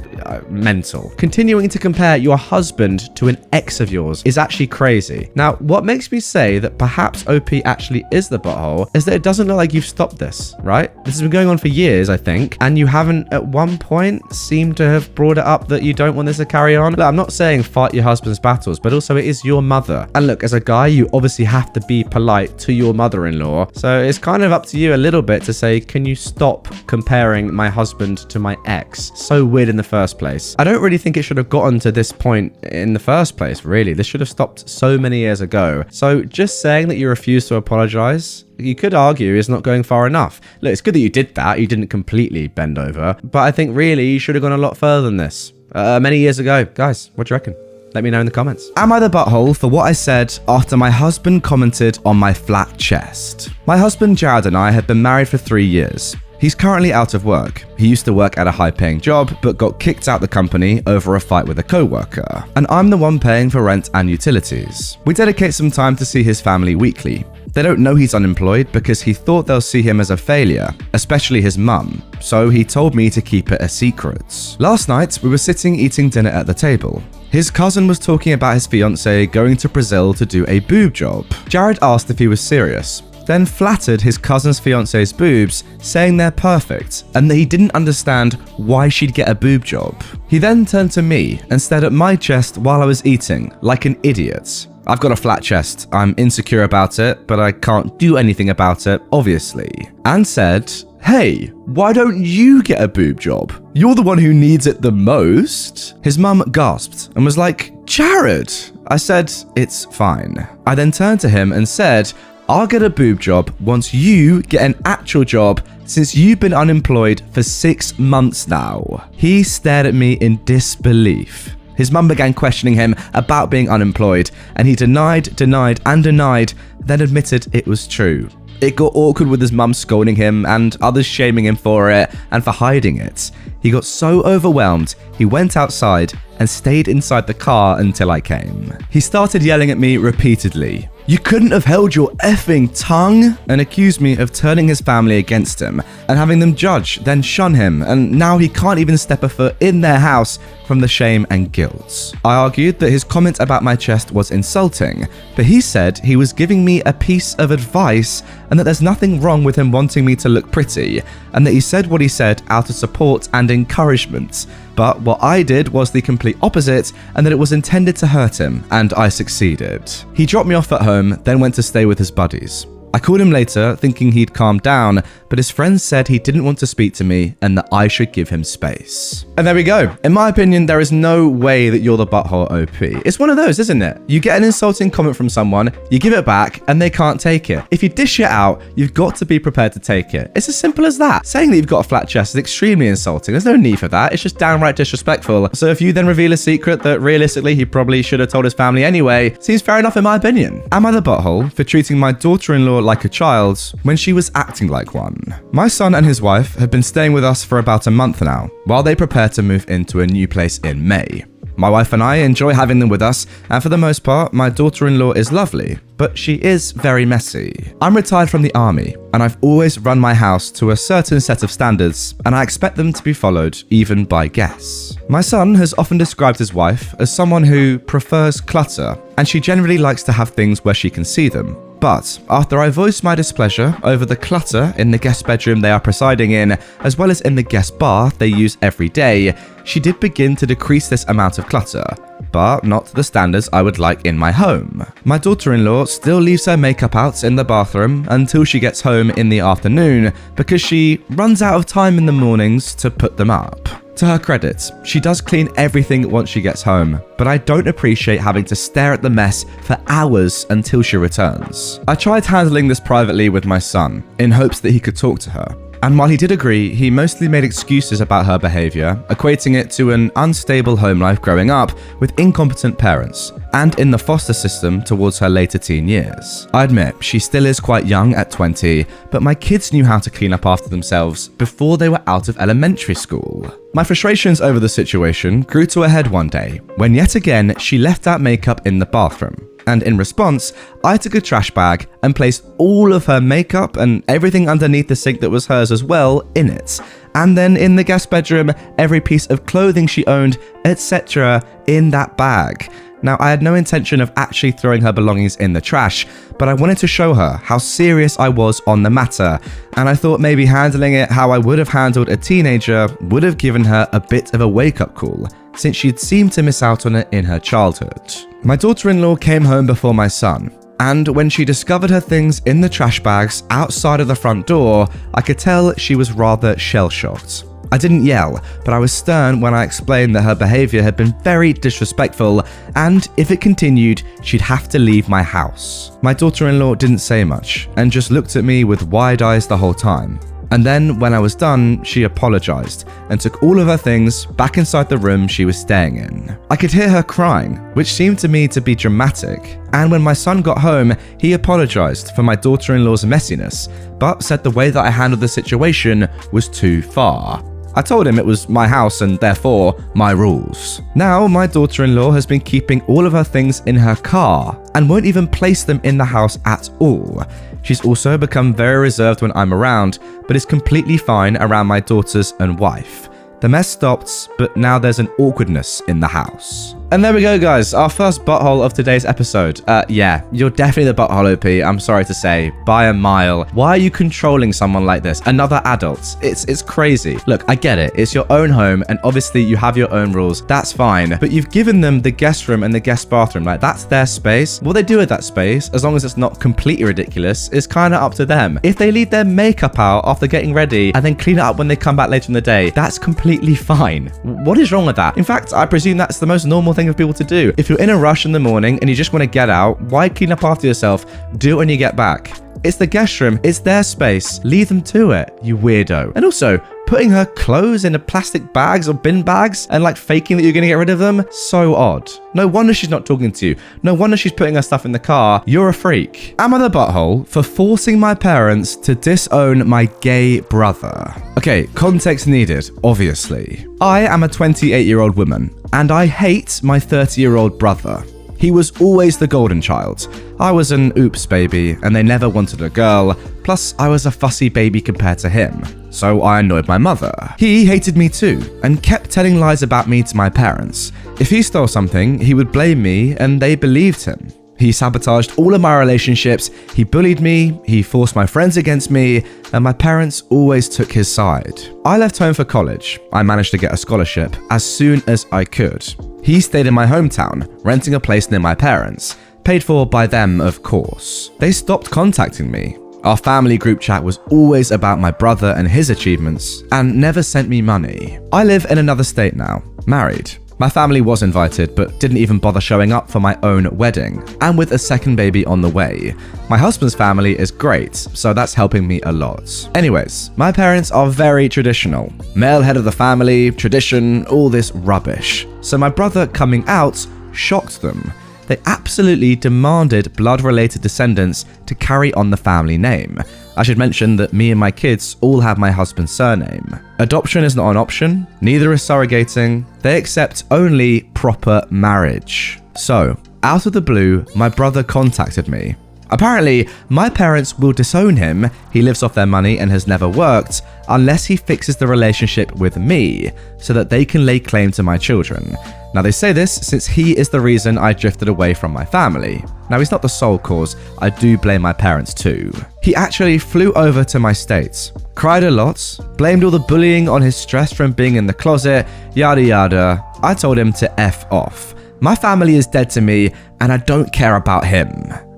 mental. Continuing to compare your husband to an ex of yours is actually crazy. Now, what makes me say that perhaps OP actually is the butthole is that it doesn't look like you've stopped this, right? This has been going on for years, I think, and you haven't at one point seemed to have brought it up that you don't want this to carry on. Look, I'm not saying fight your husband's battles, but also it is your mother. And look, as a guy, you obviously have to be polite to your mother-in-law. So it's kind of up to you a little bit to say, can you stop comparing my husband to my ex? So weird in the first place. I don't really think it should have gotten to this point in the first place, really. This should have stopped so many years ago. So just saying that you refuse to apologize, you could argue is not going far enough. Look, it's good that you did that. You didn't completely bend over. But I think really you should have gone a lot further than this. Many years ago. Guys, what do you reckon? Let me know in the comments. Am I the butthole for what I said after my husband commented on my flat chest? My husband Jared and I have been married for 3 years. He's currently out of work. He used to work at a high-paying job, but got kicked out the company over a fight with a co-worker. And I'm the one paying for rent and utilities. We dedicate some time to see his family weekly. They don't know he's unemployed because he thought they'll see him as a failure, especially his mum, so he told me to keep it a secret. Last night, we were sitting eating dinner at the table. His cousin was talking about his fiancée going to Brazil to do a boob job. Jared asked if he was serious, then flattered his cousin's fiancée's boobs, saying they're perfect and that he didn't understand why she'd get a boob job. He then turned to me and stared at my chest while I was eating, like an idiot. I've got a flat chest, I'm insecure about it, but I can't do anything about it, obviously. And said, "Hey, why don't you get a boob job? You're the one who needs it the most." His mum gasped and was like, "Jared." I said, "It's fine." I then turned to him and said, "I'll get a boob job once you get an actual job since you've been unemployed for 6 months now." He stared at me in disbelief. His mum began questioning him about being unemployed, and he denied, then admitted it was true. It got awkward with his mum scolding him and others shaming him for it and for hiding it. He got so overwhelmed, he went outside and stayed inside the car until I came. He started yelling at me repeatedly. "You couldn't have held your effing tongue," and accused me of turning his family against him and having them judge, then shun him, and now he can't even step a foot in their house from the shame and guilt. I argued that his comment about my chest was insulting, but he said he was giving me a piece of advice and that there's nothing wrong with him wanting me to look pretty, and that he said what he said out of support and encouragement. But what I did was the complete opposite, and that it was intended to hurt him, and I succeeded. He dropped me off at home, then went to stay with his buddies. I called him later, thinking he'd calmed down, but his friends said he didn't want to speak to me and that I should give him space. And there we go. In my opinion, there is no way that you're the butthole OP. It's one of those, isn't it? You get an insulting comment from someone, you give it back, and they can't take it. If you dish it out, you've got to be prepared to take it. It's as simple as that. Saying that you've got a flat chest is extremely insulting. There's no need for that. It's just downright disrespectful. So if you then reveal a secret that realistically he probably should have told his family anyway, seems fair enough in my opinion. Am I the butthole for treating my daughter-in-law like a child when she was acting like one? My son and his wife have been staying with us for about a month now, while they prepare to move into a new place in May. My wife and I enjoy having them with us, and for the most part, my daughter-in-law is lovely, but she is very messy. I'm retired from the army, and I've always run my house to a certain set of standards, and I expect them to be followed even by guests. My son has often described his wife as someone who prefers clutter, and she generally likes to have things where she can see them. But after I voiced my displeasure over the clutter in the guest bedroom they are presiding in, as well as in the guest bath they use every day, she did begin to decrease this amount of clutter. but not to the standards I would like in my home. My daughter-in-law still leaves her makeup out in the bathroom until she gets home in the afternoon because she runs out of time in the mornings to put them up. To her credit, she does clean everything once she gets home, but I don't appreciate having to stare at the mess for hours until she returns. I tried handling this privately with my son, in hopes that he could talk to her. And while he did agree, he mostly made excuses about her behaviour, equating it to an unstable home life growing up with incompetent parents, and in the foster system towards her later teen years. I admit, she still is quite young at 20, but my kids knew how to clean up after themselves before they were out of elementary school. My frustrations over the situation grew to a head one day, when yet again she left out makeup in the bathroom. And in response, I took a trash bag and placed all of her makeup and everything underneath the sink that was hers as well in it. And then in the guest bedroom, every piece of clothing she owned, etc. in that bag. Now, I had no intention of actually throwing her belongings in the trash, but I wanted to show her how serious I was on the matter, and I thought maybe handling it how I would have handled a teenager would have given her a bit of a wake-up call, since she'd seemed to miss out on it in her childhood. My daughter-in-law came home before my son, and when she discovered her things in the trash bags outside of the front door, I could tell she was rather shell-shocked. I didn't yell, but I was stern when I explained that her behaviour had been very disrespectful, and if it continued, she'd have to leave my house. My daughter-in-law didn't say much, and just looked at me with wide eyes the whole time. And then, when I was done, she apologised and took all of her things back inside the room she was staying in. I could hear her crying, which seemed to me to be dramatic. And when my son got home, he apologised for my daughter-in-law's messiness, but said the way that I handled the situation was too far. I told him it was my house and therefore my rules. Now, my daughter-in-law has been keeping all of her things in her car and won't even place them in the house at all. She's also become very reserved when I'm around, but is completely fine around my daughters and wife. The mess stopped, but now there's an awkwardness in the house. And there we go, guys. Our first butthole of today's episode. Yeah, you're definitely the butthole, OP. I'm sorry to say, by a mile. Why are you controlling someone like this? Another adult. It's crazy. Look, I get it. It's your own home, and obviously you have your own rules. That's fine. But you've given them the guest room and the guest bathroom. Like, that's their space. What they do with that space, as long as it's not completely ridiculous, is kind of up to them. If they leave their makeup out after getting ready and then clean it up when they come back later in the day, that's completely fine. What is wrong with that? In fact, I presume that's the most normal thing for people to do. If you're in a rush in the morning and you just want to get out, why clean up after yourself? Do it when you get back. It's the guest room. It's their space. Leave them to it, you weirdo. And also, putting her clothes in plastic bags or bin bags and like faking that you're going to get rid of them? So odd. No wonder she's not talking to you. No wonder she's putting her stuff in the car. You're a freak. Am I the butthole for forcing my parents to disown my gay brother? Okay, context needed, obviously. I am a 28-year-old woman, and I hate my 30-year-old brother. He was always the golden child. I was an oops baby, and they never wanted a girl, plus I was a fussy baby compared to him. So I annoyed my mother. He hated me too, and kept telling lies about me to my parents. If he stole something, he would blame me, and they believed him. He sabotaged all of my relationships, he bullied me, he forced my friends against me, and my parents always took his side. I left home for college. I managed to get a scholarship as soon as I could. He stayed in my hometown, renting a place near my parents, paid for by them, of course. They stopped contacting me. Our family group chat was always about my brother and his achievements, and never sent me money. I live in another state now, married. My family was invited, but didn't even bother showing up for my own wedding, and with a second baby on the way. My husband's family is great, so that's helping me a lot. Anyways, my parents are very traditional. Male head of the family, tradition, all this rubbish. So my brother coming out shocked them. They absolutely demanded blood-related descendants to carry on the family name. I should mention that me and my kids all have my husband's surname. Adoption is not an option, neither is surrogating. They accept only proper marriage. So, out of the blue, my brother contacted me. Apparently, my parents will disown him, he lives off their money and has never worked, unless he fixes the relationship with me, so that they can lay claim to my children. Now they say this since he is the reason I drifted away from my family. Now he's not the sole cause, I do blame my parents too. He actually flew over to my state, cried a lot, blamed all the bullying on his stress from being in the closet, yada yada. I told him to F off. My family is dead to me, and I don't care about him.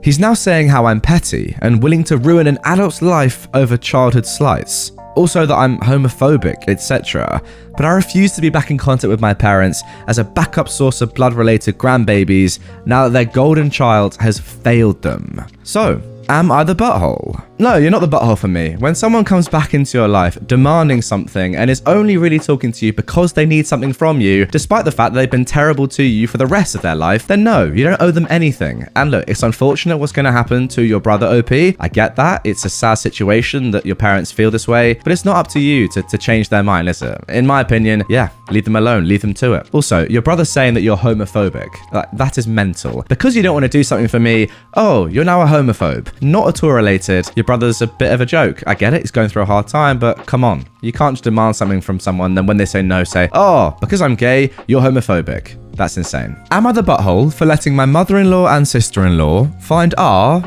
He's now saying how I'm petty and willing to ruin an adult's life over childhood slights. Also that I'm homophobic, etc. But I refuse to be back in contact with my parents as a backup source of blood-related grandbabies now that their golden child has failed them. So, am I the butthole? No, you're not the butthole for me. When someone comes back into your life demanding something and is only really talking to you because they need something from you, despite the fact that they've been terrible to you for the rest of their life, then no, you don't owe them anything. And look, it's unfortunate what's going to happen to your brother OP. I get that. It's a sad situation that your parents feel this way, but it's not up to you to change their mind, is it? In my opinion, yeah, leave them alone, leave them to it. Also, your brother's saying that you're homophobic. That is mental. Because you don't want to do something for me, oh, you're now a homophobe. Not at all related. Your brother's a bit of a joke. I get it, he's going through a hard time, but come on. You can't just demand something from someone, then when they say no, say, oh, because I'm gay, you're homophobic. That's insane. Am I the butthole for letting my mother-in-law and sister-in-law find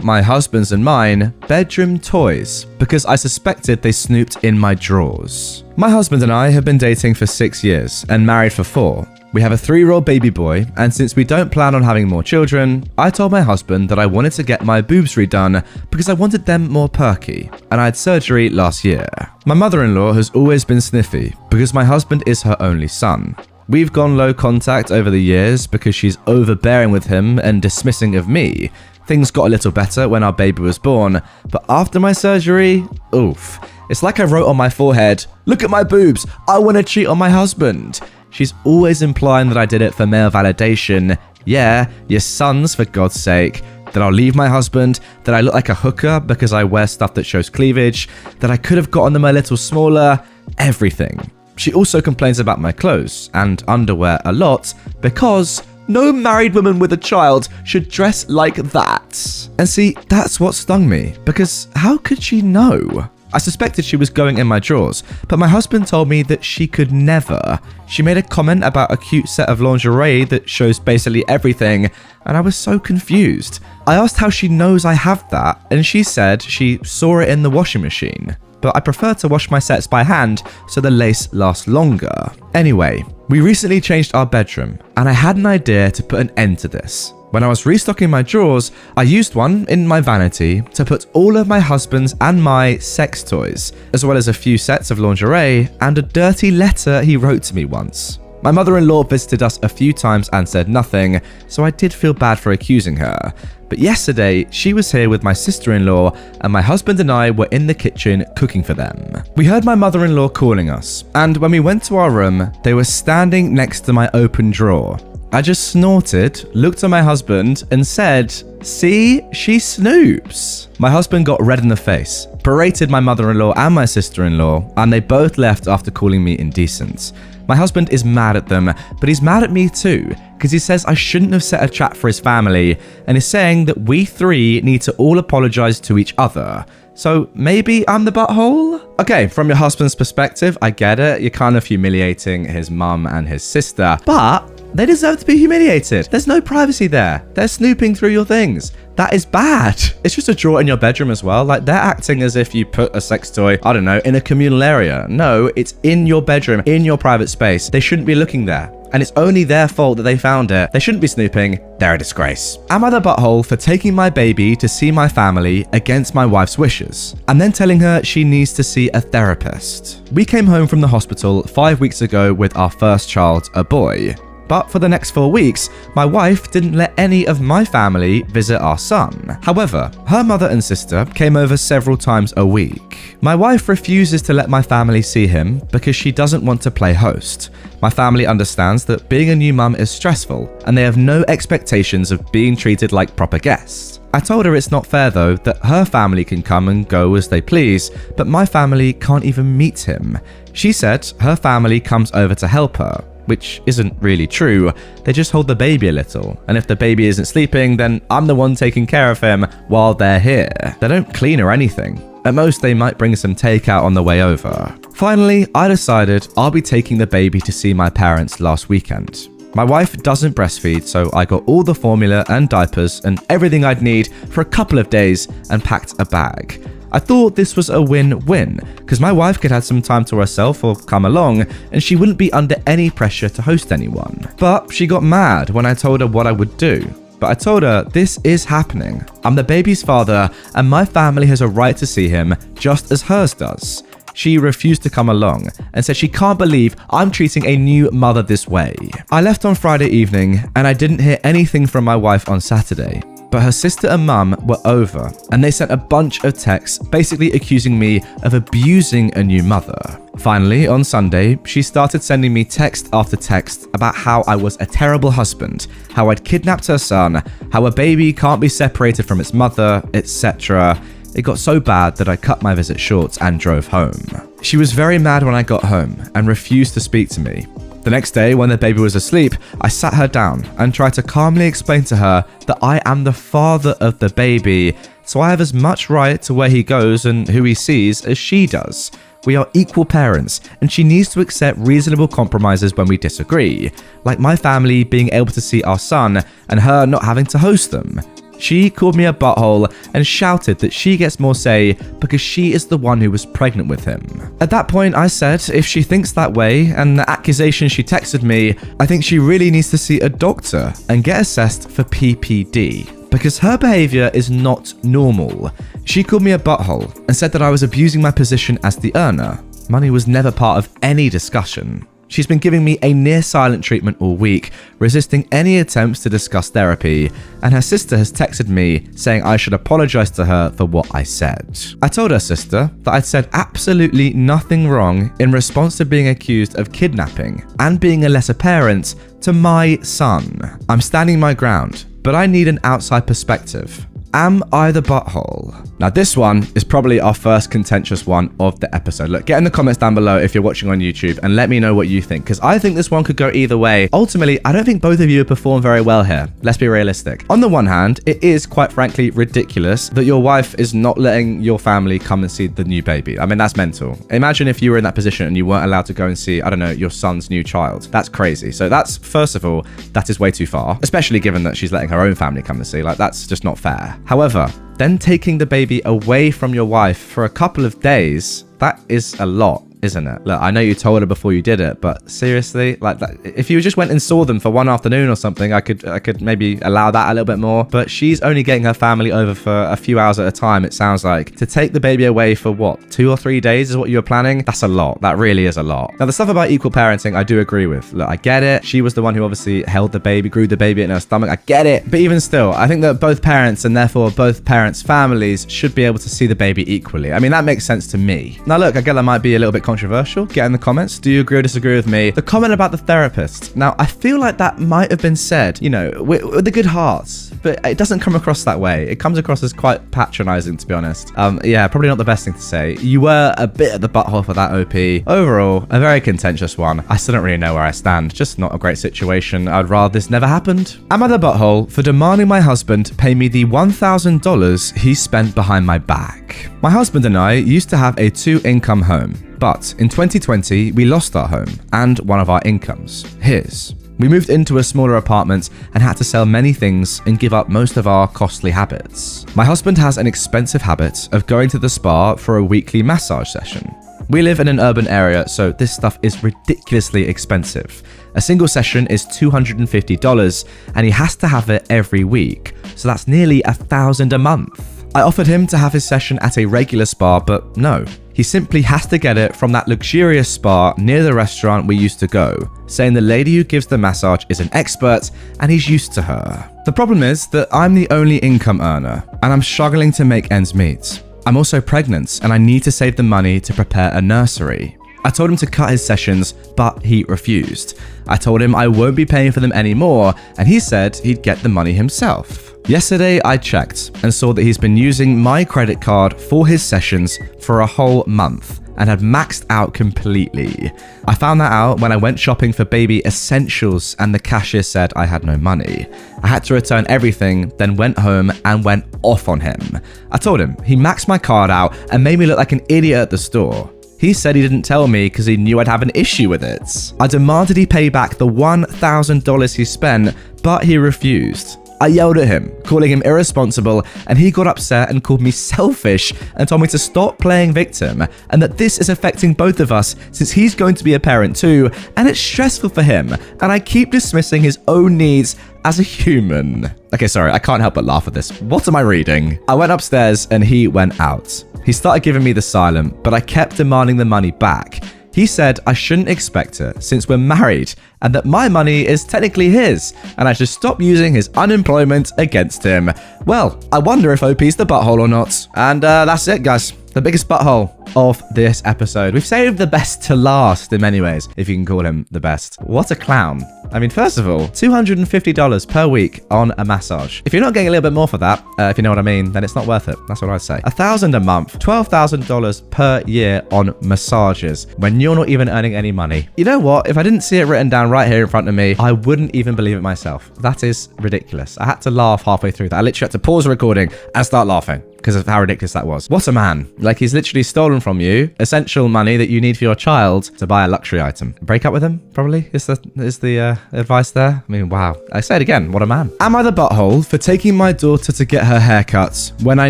my husband's and mine, bedroom toys because I suspected they snooped in my drawers? My husband and I have been dating for 6 years and married for 4. We have a 3-year-old baby boy, and since we don't plan on having more children, I told my husband that I wanted to get my boobs redone because I wanted them more perky, and I had surgery last year. My mother-in-law has always been sniffy because my husband is her only son. We've gone low contact over the years because she's overbearing with him and dismissing of me. Things got a little better when our baby was born, but after my surgery, oof. It's like I wrote on my forehead, look at my boobs, I want to cheat on my husband. She's always implying that I did it for male validation. Yeah, your sons, for God's sake. That I'll leave my husband, that I look like a hooker because I wear stuff that shows cleavage, that I could have gotten them a little smaller, everything. She also complains about my clothes and underwear a lot because no married woman with a child should dress like that. And see, that's what stung me, because how could she know? I suspected she was going in my drawers, but my husband told me that she could never. She made a comment about a cute set of lingerie that shows basically everything, and I was so confused. I asked how she knows I have that, and she said she saw it in the washing machine. But I prefer to wash my sets by hand so the lace lasts longer. Anyway, we recently changed our bedroom, and I had an idea to put an end to this. When I was restocking my drawers, I used one in my vanity to put all of my husband's and my sex toys, as well as a few sets of lingerie and a dirty letter he wrote to me once. My mother-in-law visited us a few times and said nothing, so I did feel bad for accusing her. But yesterday, she was here with my sister-in-law, and my husband and I were in the kitchen cooking for them. We heard my mother-in-law calling us, and when we went to our room, they were standing next to my open drawer. I just snorted, looked at my husband, and said, "See, she snoops." My husband got red in the face, berated my mother-in-law and my sister-in-law, and they both left after calling me indecent. My husband is mad at them, but he's mad at me too, because he says I shouldn't have set a trap for his family, and is saying that we 3 need to all apologize to each other. So maybe I'm the butthole? Okay, from your husband's perspective, I get it. You're kind of humiliating his mum and his sister, but they deserve to be humiliated. There's no privacy there. They're snooping through your things. That is bad. It's just a drawer in your bedroom as well. Like, they're acting as if you put a sex toy, I don't know, in a communal area. No, it's in your bedroom, in your private space. They shouldn't be looking there. And it's only their fault that they found it. They shouldn't be snooping. They're a disgrace. Am I the butthole for taking my baby to see my family against my wife's wishes, and then telling her she needs to see a therapist? We came home from the hospital 5 weeks ago with our first child, a boy. But for the next 4 weeks, my wife didn't let any of my family visit our son. However, her mother and sister came over several times a week. My wife refuses to let my family see him because she doesn't want to play host. My family understands that being a new mum is stressful, and they have no expectations of being treated like proper guests. I told her it's not fair though, that her family can come and go as they please, but my family can't even meet him. She said her family comes over to help her, which isn't really true. They just hold the baby a little, and if the baby isn't sleeping, then I'm the one taking care of him while they're here. They don't clean or anything. At most, they might bring some takeout on the way over. Finally, I decided I'll be taking the baby to see my parents last weekend. My wife doesn't breastfeed, so I got all the formula and diapers and everything I'd need for a couple of days and packed a bag. I thought this was a win-win, because my wife could have some time to herself or come along, and she wouldn't be under any pressure to host anyone. But she got mad when I told her what I would do. But I told her, this is happening. I'm the baby's father, and my family has a right to see him, just as hers does. She refused to come along and said she can't believe I'm treating a new mother this way. I left on Friday evening, and I didn't hear anything from my wife on Saturday. But her sister and mum were over, and they sent a bunch of texts basically accusing me of abusing a new mother. Finally, on Sunday, she started sending me text after text about how I was a terrible husband, how I'd kidnapped her son, how a baby can't be separated from its mother, etc. It got so bad that I cut my visit short and drove home. She was very mad when I got home and refused to speak to me. The next day, when the baby was asleep, I sat her down and tried to calmly explain to her that I am the father of the baby, so I have as much right to where he goes and who he sees as she does. We are equal parents, and she needs to accept reasonable compromises when we disagree, like my family being able to see our son and her not having to host them. She called me a butthole and shouted that she gets more say because she is the one who was pregnant with him. At that point, I said if she thinks that way and the accusation she texted me, I think she really needs to see a doctor and get assessed for PPD because her behavior is not normal. She called me a butthole and said that I was abusing my position as the earner. Money was never part of any discussion. She's been giving me a near-silent treatment all week, resisting any attempts to discuss therapy, and her sister has texted me saying I should apologize to her for what I said. I told her sister that I'd said absolutely nothing wrong in response to being accused of kidnapping and being a lesser parent to my son. I'm standing my ground, but I need an outside perspective. Am I the butthole? Now this one is probably our first contentious one of the episode. Look, get in the comments down below if you're watching on YouTube and let me know what you think, because I think this one could go either way. Ultimately, I don't think both of you have performed very well here. Let's be realistic. On the one hand, it is quite frankly ridiculous that your wife is not letting your family come and see the new baby. I mean, that's mental. Imagine if you were in that position and you weren't allowed to go and see, I don't know, your son's new child. That's crazy. So that's, first of all, that is way too far, especially given that she's letting her own family come and see. Like, that's just not fair. However, then taking the baby away from your wife for a couple of days, that is a lot, isn't it? Look, I know you told her before you did it, but seriously, like that, if you just went and saw them for one afternoon or something, I could maybe allow that a little bit more. But she's only getting her family over for a few hours at a time, it sounds like. To take the baby away for what, 2 or 3 days is what you were planning? That's a lot. That really is a lot. Now, the stuff about equal parenting, I do agree with. Look, I get it. She was the one who obviously held the baby, grew the baby in her stomach. I get it. But even still, I think that both parents and therefore both parents' families should be able to see the baby equally. I mean, that makes sense to me. Now, look, I get that might be a little bit controversial. Get in the comments. Do you agree or disagree with me? The comment about the therapist. Now, I feel like that might have been said, you know, with a good heart, but it doesn't come across that way. It comes across as quite patronizing, to be honest. Yeah, probably not the best thing to say. You were a bit of the butthole for that, OP. Overall, a very contentious one. I still don't really know where I stand. Just not a great situation. I'd rather this never happened. Am I the butthole for demanding my husband pay me the $1,000 he spent behind my back? My husband and I used to have a 2-income home. But in 2020, we lost our home and one of our incomes, his. We moved into a smaller apartment and had to sell many things and give up most of our costly habits. My husband has an expensive habit of going to the spa for a weekly massage session. We live in an urban area, so this stuff is ridiculously expensive. A single session is $250 and he has to have it every week, so that's nearly $1,000 a month. I offered him to have his session at a regular spa, but no. He simply has to get it from that luxurious spa near the restaurant we used to go, saying the lady who gives the massage is an expert and he's used to her. The problem is that I'm the only income earner and I'm struggling to make ends meet. I'm also pregnant and I need to save the money to prepare a nursery. I told him to cut his sessions, but he refused. I told him I won't be paying for them anymore, and he said he'd get the money himself. Yesterday, I checked and saw that he's been using my credit card for his sessions for a whole month and had maxed out completely. I found that out when I went shopping for baby essentials and the cashier said I had no money. I had to return everything, then went home and went off on him. I told him he maxed my card out and made me look like an idiot at the store. He said he didn't tell me because he knew I'd have an issue with it. I demanded he pay back the $1,000 he spent, but he refused. I yelled at him, calling him irresponsible, and he got upset and called me selfish and told me to stop playing victim and that this is affecting both of us since he's going to be a parent too, and it's stressful for him, and I keep dismissing his own needs as a human. Okay, sorry, I can't help but laugh at this. What am I reading? I went upstairs and he went out. He started giving me the silent, but I kept demanding the money back. He said I shouldn't expect it since we're married and that my money is technically his and I should stop using his unemployment against him. Well, I wonder if OP's the butthole or not. And that's it, guys. The biggest butthole of this episode. We've saved the best to last in many ways, if you can call him the best. What a clown. I mean, first of all, $250 per week on a massage. If you're not getting a little bit more for that, if you know what I mean, then it's not worth it. That's what I'd say. $1,000 a month, $12,000 per year on massages when you're not even earning any money. You know what? If I didn't see it written down right here in front of me, I wouldn't even believe it myself. That is ridiculous. I had to laugh halfway through that. I literally had to pause the recording and start laughing because of how ridiculous that was. What a man. Like, he's literally stolen from you essential money that you need for your child to buy a luxury item. Break up with him, probably, is the advice there. I mean, wow. I say it again, what a man. Am I the butthole for taking my daughter to get her haircut when I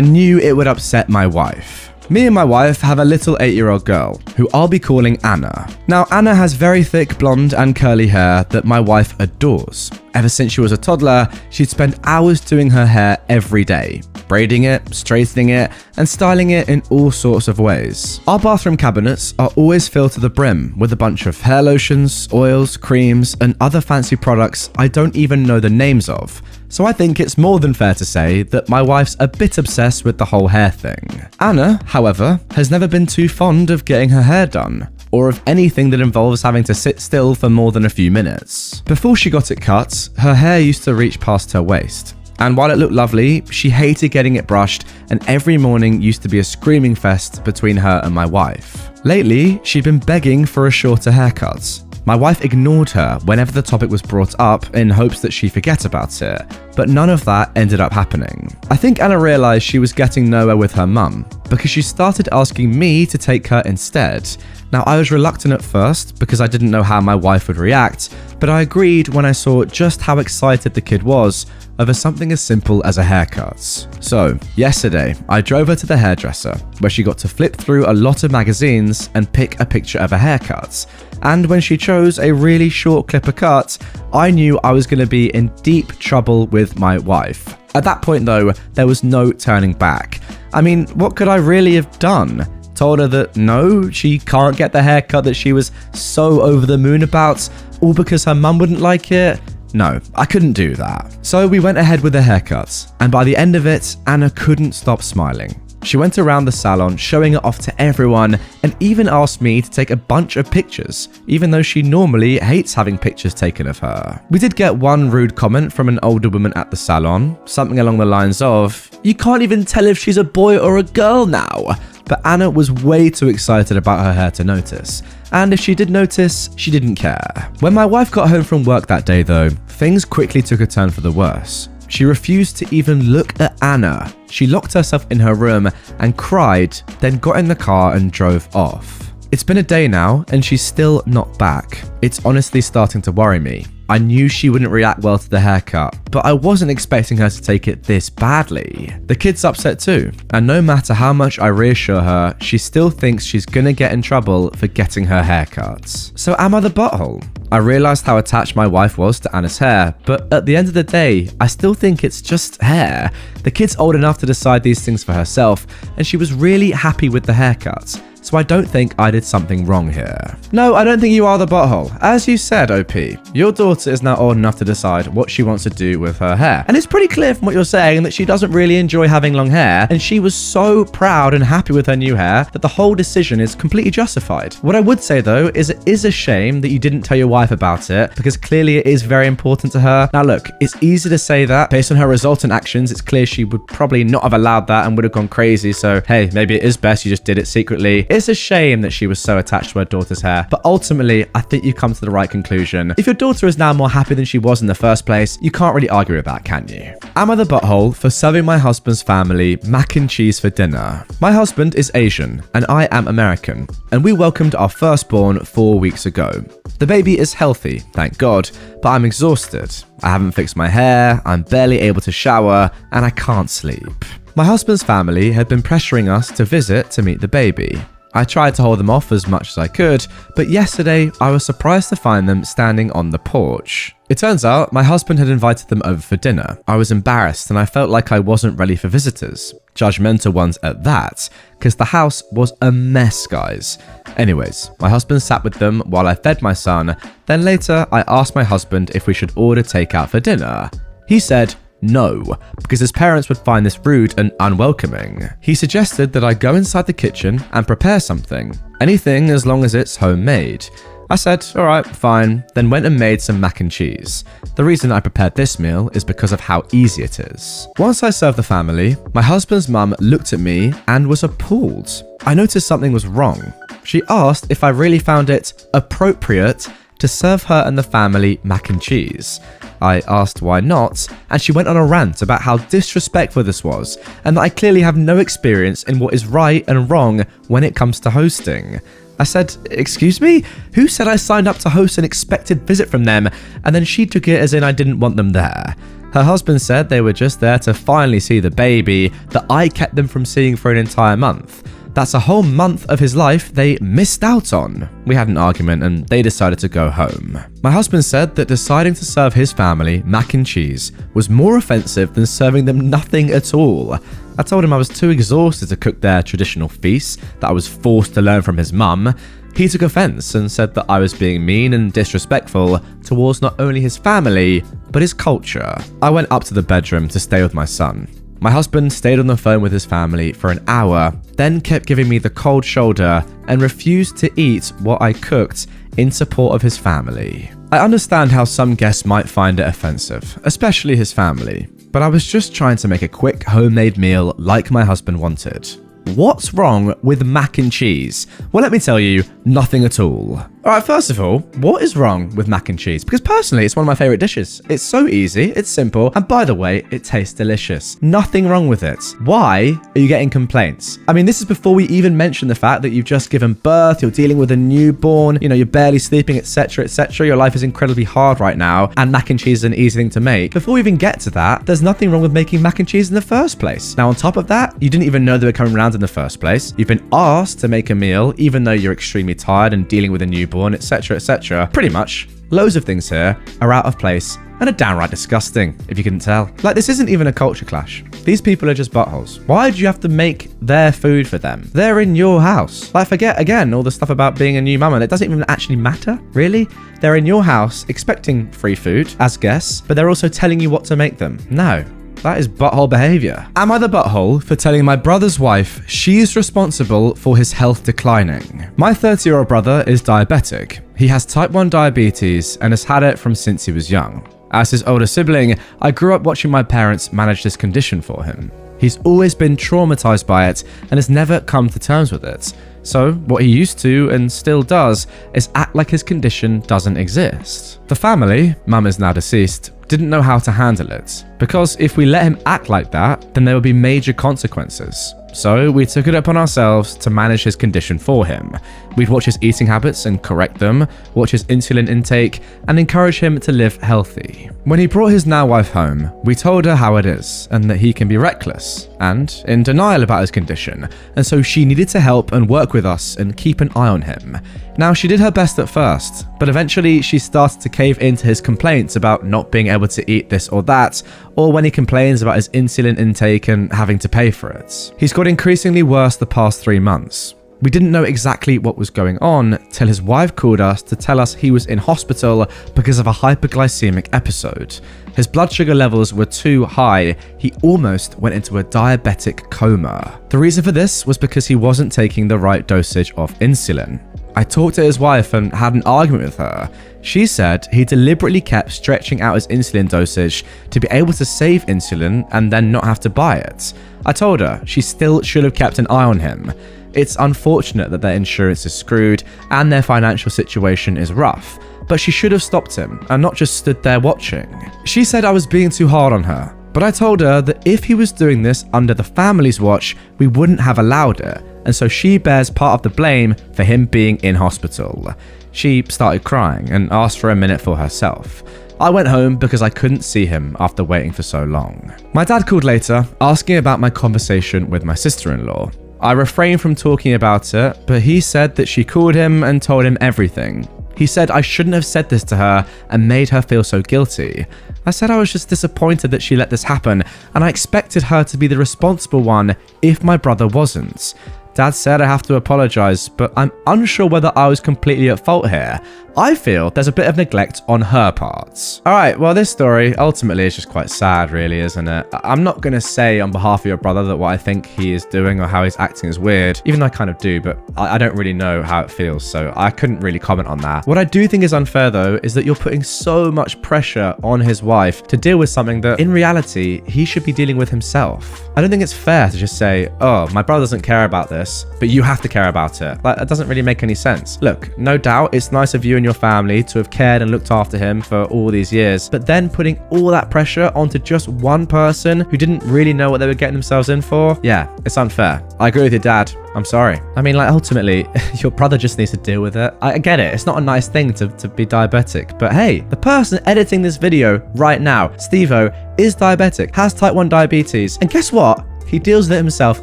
knew it would upset my wife? Me and my wife have a little 8-year-old girl, who I'll be calling Anna. Now, Anna has very thick blonde and curly hair that my wife adores. Ever since she was a toddler, she'd spend hours doing her hair every day, braiding it, straightening it, and styling it in all sorts of ways. Our bathroom cabinets are always filled to the brim with a bunch of hair lotions, oils, creams, and other fancy products I don't even know the names of. So I think it's more than fair to say that my wife's a bit obsessed with the whole hair thing. Anna, however, has never been too fond of getting her hair done, or of anything that involves having to sit still for more than a few minutes. Before she got it cut, her hair used to reach past her waist. And while it looked lovely, she hated getting it brushed, and every morning used to be a screaming fest between her and my wife. Lately, she'd been begging for a shorter haircut. My wife ignored her whenever the topic was brought up in hopes that she'd forget about it, but none of that ended up happening. I think Anna realized she was getting nowhere with her mum because she started asking me to take her instead. Now, I was reluctant at first because I didn't know how my wife would react, but I agreed when I saw just how excited the kid was over something as simple as a haircut. So, yesterday, I drove her to the hairdresser, where she got to flip through a lot of magazines and pick a picture of a haircut. And when she chose a really short clipper cut, I knew I was going to be in deep trouble with my wife. At that point though, there was no turning back. I mean, what could I really have done? Told her that no, she can't get the haircut that she was so over the moon about, all because her mum wouldn't like it? No, I couldn't do that. So we went ahead with the haircut, and by the end of it, Anna couldn't stop smiling. She went around the salon showing it off to everyone and even asked me to take a bunch of pictures, even though she normally hates having pictures taken of her. We did get one rude comment from an older woman at the salon, something along the lines of, "You can't even tell if she's a boy or a girl now." But Anna was way too excited about her hair to notice. And if she did notice, she didn't care. When my wife got home from work that day though, things quickly took a turn for the worse. She refused to even look at Anna. She locked herself in her room and cried, then got in the car and drove off. It's been a day now and she's still not back. It's honestly starting to worry me. I knew she wouldn't react well to the haircut, but I wasn't expecting her to take it this badly. The kid's upset too, and no matter how much I reassure her, she still thinks she's gonna get in trouble for getting her haircuts. So am I the butthole? I realized how attached my wife was to Anna's hair, but at the end of the day, I still think it's just hair. The kid's old enough to decide these things for herself, and she was really happy with the haircut. So I don't think I did something wrong here. No, I don't think you are the butthole. As you said, OP, your daughter is now old enough to decide what she wants to do with her hair. And it's pretty clear from what you're saying that she doesn't really enjoy having long hair, and she was so proud and happy with her new hair that the whole decision is completely justified. What I would say though is it is a shame that you didn't tell your wife about it, because clearly it is very important to her. Now look, it's easy to say that. Based on her resultant actions, it's clear she would probably not have allowed that and would have gone crazy, so hey, maybe it is best you just did it secretly. It's a shame that she was so attached to her daughter's hair, but ultimately, I think you've come to the right conclusion. If your daughter is now more happy than she was in the first place, you can't really argue with that, can you? Am I the butthole for serving my husband's family mac and cheese for dinner? My husband is Asian, and I am American, and we welcomed our firstborn 4 weeks ago. The baby is healthy, thank God, but I'm exhausted. I haven't fixed my hair, I'm barely able to shower, and I can't sleep. My husband's family had been pressuring us to visit to meet the baby. I tried to hold them off as much as I could, but yesterday I was surprised to find them standing on the porch. It turns out my husband had invited them over for dinner. I was embarrassed and I felt like I wasn't ready for visitors. Judgmental ones at that, because the house was a mess, guys. Anyways, my husband sat with them while I fed my son. Then later I asked my husband if we should order takeout for dinner. He said no, because his parents would find this rude and unwelcoming. He suggested that I go inside the kitchen and prepare something. Anything as long as it's homemade. I said, alright, fine, then went and made some mac and cheese. The reason I prepared this meal is because of how easy it is. Once I served the family, my husband's mum looked at me and was appalled. I noticed something was wrong. She asked if I really found it appropriate to serve her and the family mac and cheese. I asked why not, and she went on a rant about how disrespectful this was, and that I clearly have no experience in what is right and wrong when it comes to hosting. I said, excuse me? Who said I signed up to host an expected visit from them? And then she took it as in I didn't want them there. Her husband said they were just there to finally see the baby that I kept them from seeing for an entire month. That's a whole month of his life they missed out on. We had an argument and they decided to go home. My husband said that deciding to serve his family mac and cheese was more offensive than serving them nothing at all. I told him I was too exhausted to cook their traditional feast that I was forced to learn from his mum. He took offense and said that I was being mean and disrespectful towards not only his family, but his culture. I went up to the bedroom to stay with my son. My husband stayed on the phone with his family for an hour, then kept giving me the cold shoulder and refused to eat what I cooked in support of his family. I understand how some guests might find it offensive, especially his family, but I was just trying to make a quick homemade meal like my husband wanted. What's wrong with mac and cheese? Well, let me tell you, nothing at all. Alright, first of all, what is wrong with mac and cheese? Because personally, it's one of my favorite dishes. It's so easy, it's simple, and by the way, it tastes delicious. Nothing wrong with it. Why are you getting complaints? I mean, this is before we even mention the fact that you've just given birth, you're dealing with a newborn, you're barely sleeping, etc, etc. Your life is incredibly hard right now, and mac and cheese is an easy thing to make. Before we even get to that, there's nothing wrong with making mac and cheese in the first place. Now, on top of that, you didn't even know they were coming around in the first place. You've been asked to make a meal, even though you're extremely tired and dealing with a newborn, etc, etc. Pretty much, loads of things here are out of place and are downright disgusting, if you couldn't tell. Like, this isn't even a culture clash. These people are just buttholes. Why do you have to make their food for them? They're in your house. Like, forget, again, all the stuff about being a new mum, and it doesn't even actually matter, really. They're in your house expecting free food as guests, but they're also telling you what to make them. No. That is butthole behavior. Am I the butthole for telling my brother's wife she's responsible for his health declining? My 30-year-old brother is diabetic. He has type 1 diabetes and has had it from since he was young. As his older sibling, I grew up watching my parents manage this condition for him. He's always been traumatized by it and has never come to terms with it. So what he used to and still does is act like his condition doesn't exist. The family, mum is now deceased, didn't know how to handle it, because if we let him act like that, then there would be major consequences. So we took it upon ourselves to manage his condition for him. We'd watch his eating habits and correct them, watch his insulin intake, and encourage him to live healthy. When he brought his now wife home, we told her how it is, and that he can be reckless, and in denial about his condition, and so she needed to help and work with us and keep an eye on him. Now, she did her best at first, but eventually she started to cave into his complaints about not being able to eat this or that, or when he complains about his insulin intake and having to pay for it. He's got increasingly worse the past 3 months. We didn't know exactly what was going on till his wife called us to tell us he was in hospital because of a hyperglycemic episode. His blood sugar levels were too high, he almost went into a diabetic coma. The reason for this was because he wasn't taking the right dosage of insulin. I talked to his wife and had an argument with her. She said he deliberately kept stretching out his insulin dosage to be able to save insulin and then not have to buy it. I told her she still should have kept an eye on him. It's unfortunate that their insurance is screwed and their financial situation is rough, but she should have stopped him and not just stood there watching. She said I was being too hard on her, but I told her that if he was doing this under the family's watch, we wouldn't have allowed it, and so she bears part of the blame for him being in hospital. She started crying and asked for a minute for herself. I went home because I couldn't see him after waiting for so long. My dad called later, asking about my conversation with my sister-in-law. I refrained from talking about it, but he said that she called him and told him everything. He said I shouldn't have said this to her and made her feel so guilty. I said I was just disappointed that she let this happen, and I expected her to be the responsible one if my brother wasn't. Dad said I have to apologize, but I'm unsure whether I was completely at fault here. I feel there's a bit of neglect on her part. Alright, well this story ultimately is just quite sad really, isn't it? I'm not going to say on behalf of your brother that what I think he is doing or how he's acting is weird, even though I kind of do, but I don't really know how it feels, so I couldn't really comment on that. What I do think is unfair though is that you're putting so much pressure on his wife to deal with something that in reality he should be dealing with himself. I don't think it's fair to just say, oh, my brother doesn't care about this, but you have to care about it. Like, that doesn't really make any sense. Look, no doubt it's nice of you and your family to have cared and looked after him for all these years, but then putting all that pressure onto just one person who didn't really know what they were getting themselves in for, yeah, it's unfair. I agree with your dad. I'm sorry. I mean, like, ultimately, your brother just needs to deal with it. I get it. It's not a nice thing to be diabetic, but hey, the person editing this video right now, Steve-O, is diabetic, has type 1 diabetes, and guess what? He deals with it himself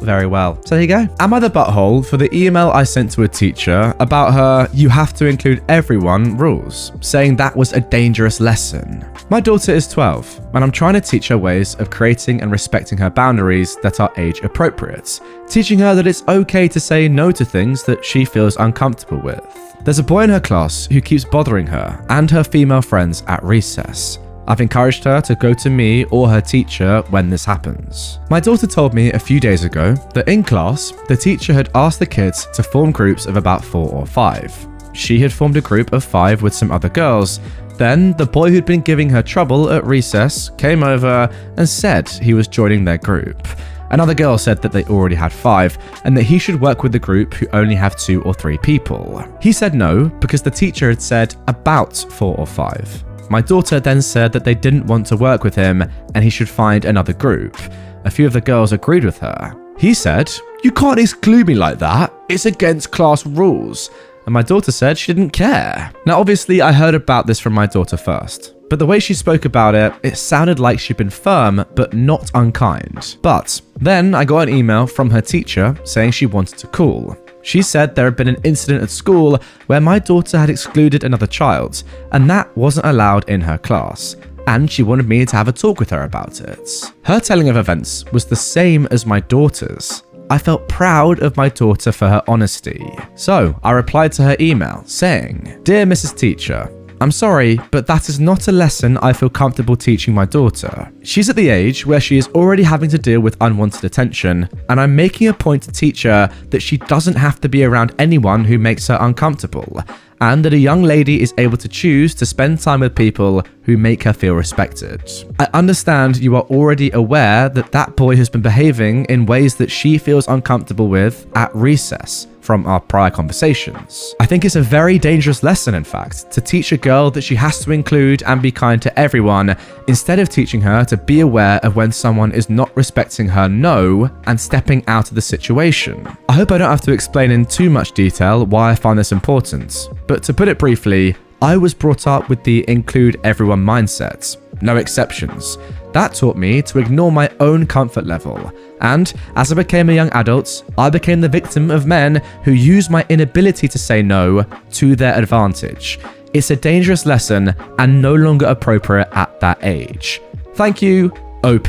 very well. So there you go. Am I the butthole for the email I sent to a teacher about her "you have to include everyone" rules, saying that was a dangerous lesson? My daughter is 12, and I'm trying to teach her ways of creating and respecting her boundaries that are age appropriate, teaching her that it's okay to say no to things that she feels uncomfortable with. There's a boy in her class who keeps bothering her and her female friends at recess. I've encouraged her to go to me or her teacher when this happens. My daughter told me a few days ago that in class, the teacher had asked the kids to form groups of about 4 or 5. She had formed a group of 5 with some other girls. Then the boy who'd been giving her trouble at recess came over and said he was joining their group. Another girl said that they already had 5 and that he should work with the group who only have 2 or 3 people. He said no because the teacher had said about 4 or 5. My daughter then said that they didn't want to work with him and he should find another group. A few of the girls agreed with her. He said, "You can't exclude me like that. It's against class rules." And my daughter said she didn't care. Now obviously I heard about this from my daughter first, but the way she spoke about it, it sounded like she'd been firm but not unkind. But then I got an email from her teacher saying she wanted to call. She said there had been an incident at school where my daughter had excluded another child, and that wasn't allowed in her class, and she wanted me to have a talk with her about it. Her telling of events was the same as my daughter's. I felt proud of my daughter for her honesty. So I replied to her email saying, "Dear Mrs. Teacher, I'm sorry, but that is not a lesson I feel comfortable teaching my daughter. She's at the age where she is already having to deal with unwanted attention, and I'm making a point to teach her that she doesn't have to be around anyone who makes her uncomfortable, and that a young lady is able to choose to spend time with people who make her feel respected. I understand you are already aware that that boy has been behaving in ways that she feels uncomfortable with at recess from our prior conversations. I think it's a very dangerous lesson, in fact, to teach a girl that she has to include and be kind to everyone, instead of teaching her to be aware of when someone is not respecting her no and stepping out of the situation. I hope I don't have to explain in too much detail why I find this important, but to put it briefly, I was brought up with the include everyone mindset, no exceptions. That taught me to ignore my own comfort level, and as I became a young adult, I became the victim of men who use my inability to say no to their advantage. It's a dangerous lesson and no longer appropriate at that age. Thank you, OP."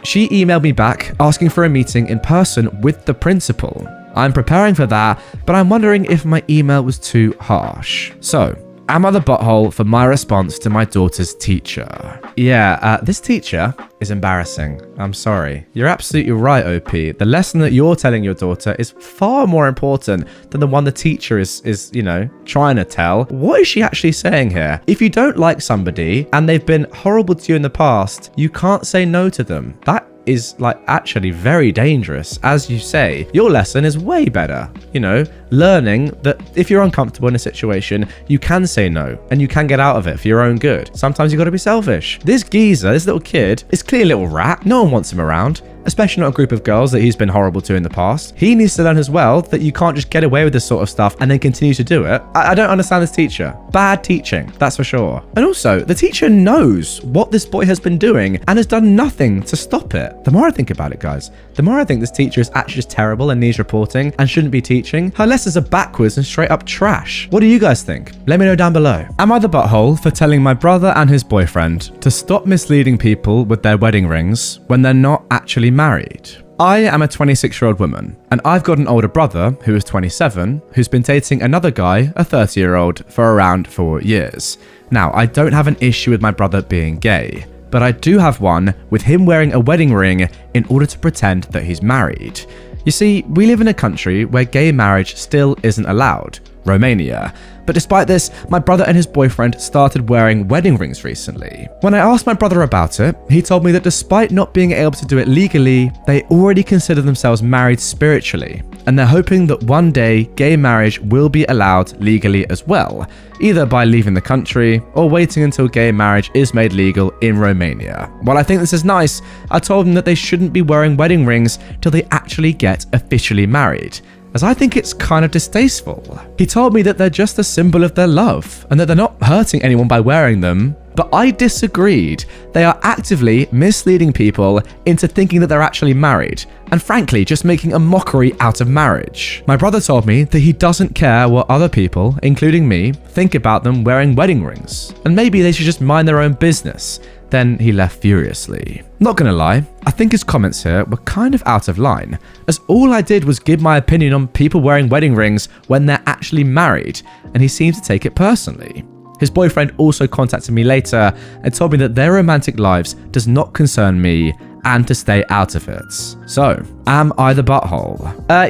She emailed me back asking for a meeting in person with the principal. I'm preparing for that, but I'm wondering if my email was too harsh. So, am I the butthole for my response to my daughter's teacher? Yeah, this teacher is embarrassing. I'm sorry. You're absolutely right, OP. The lesson that you're telling your daughter is far more important than the one the teacher is trying to tell. What is she actually saying here? If you don't like somebody and they've been horrible to you in the past, you can't say no to them. That is like actually very dangerous. As you say, your lesson is way better. You know, learning that if you're uncomfortable in a situation, you can say no and you can get out of it for your own good. Sometimes you got to be selfish. This geezer, this little kid, is clearly a little rat. No one wants him around, especially not a group of girls that he's been horrible to in the past. He needs to learn as well that you can't just get away with this sort of stuff and then continue to do it. I don't understand this teacher. Bad teaching, that's for sure. And also, the teacher knows what this boy has been doing and has done nothing to stop it. The more I think about it, guys, the more I think this teacher is actually just terrible and needs reporting and shouldn't be teaching. Her lessons are backwards and straight up trash. What do you guys think? Let me know down below. Am I the butthole for telling my brother and his boyfriend to stop misleading people with their wedding rings when they're not actually married? I am a 26-year-old woman, and I've got an older brother who is 27, who's been dating another guy, a 30-year-old, for around 4 years. Now, I don't have an issue with my brother being gay, but I do have one with him wearing a wedding ring in order to pretend that he's married. You see, we live in a country where gay marriage still isn't allowed, Romania. But despite this, my brother and his boyfriend started wearing wedding rings recently. When I asked my brother about it, he told me that despite not being able to do it legally, they already consider themselves married spiritually, and they're hoping that one day gay marriage will be allowed legally as well, either by leaving the country or waiting until gay marriage is made legal in Romania. While I think this is nice, I told them that they shouldn't be wearing wedding rings till they actually get officially married, as I think it's kind of distasteful. He told me that they're just a symbol of their love and that they're not hurting anyone by wearing them, but I disagreed. They are actively misleading people into thinking that they're actually married, and frankly, just making a mockery out of marriage. My brother told me that he doesn't care what other people, including me, think about them wearing wedding rings, and maybe they should just mind their own business. Then he left furiously. Not gonna lie, I think his comments here were kind of out of line, as all I did was give my opinion on people wearing wedding rings when they're actually married, and he seemed to take it personally. His boyfriend also contacted me later and told me that their romantic lives does not concern me and to stay out of it. So, am I the butthole?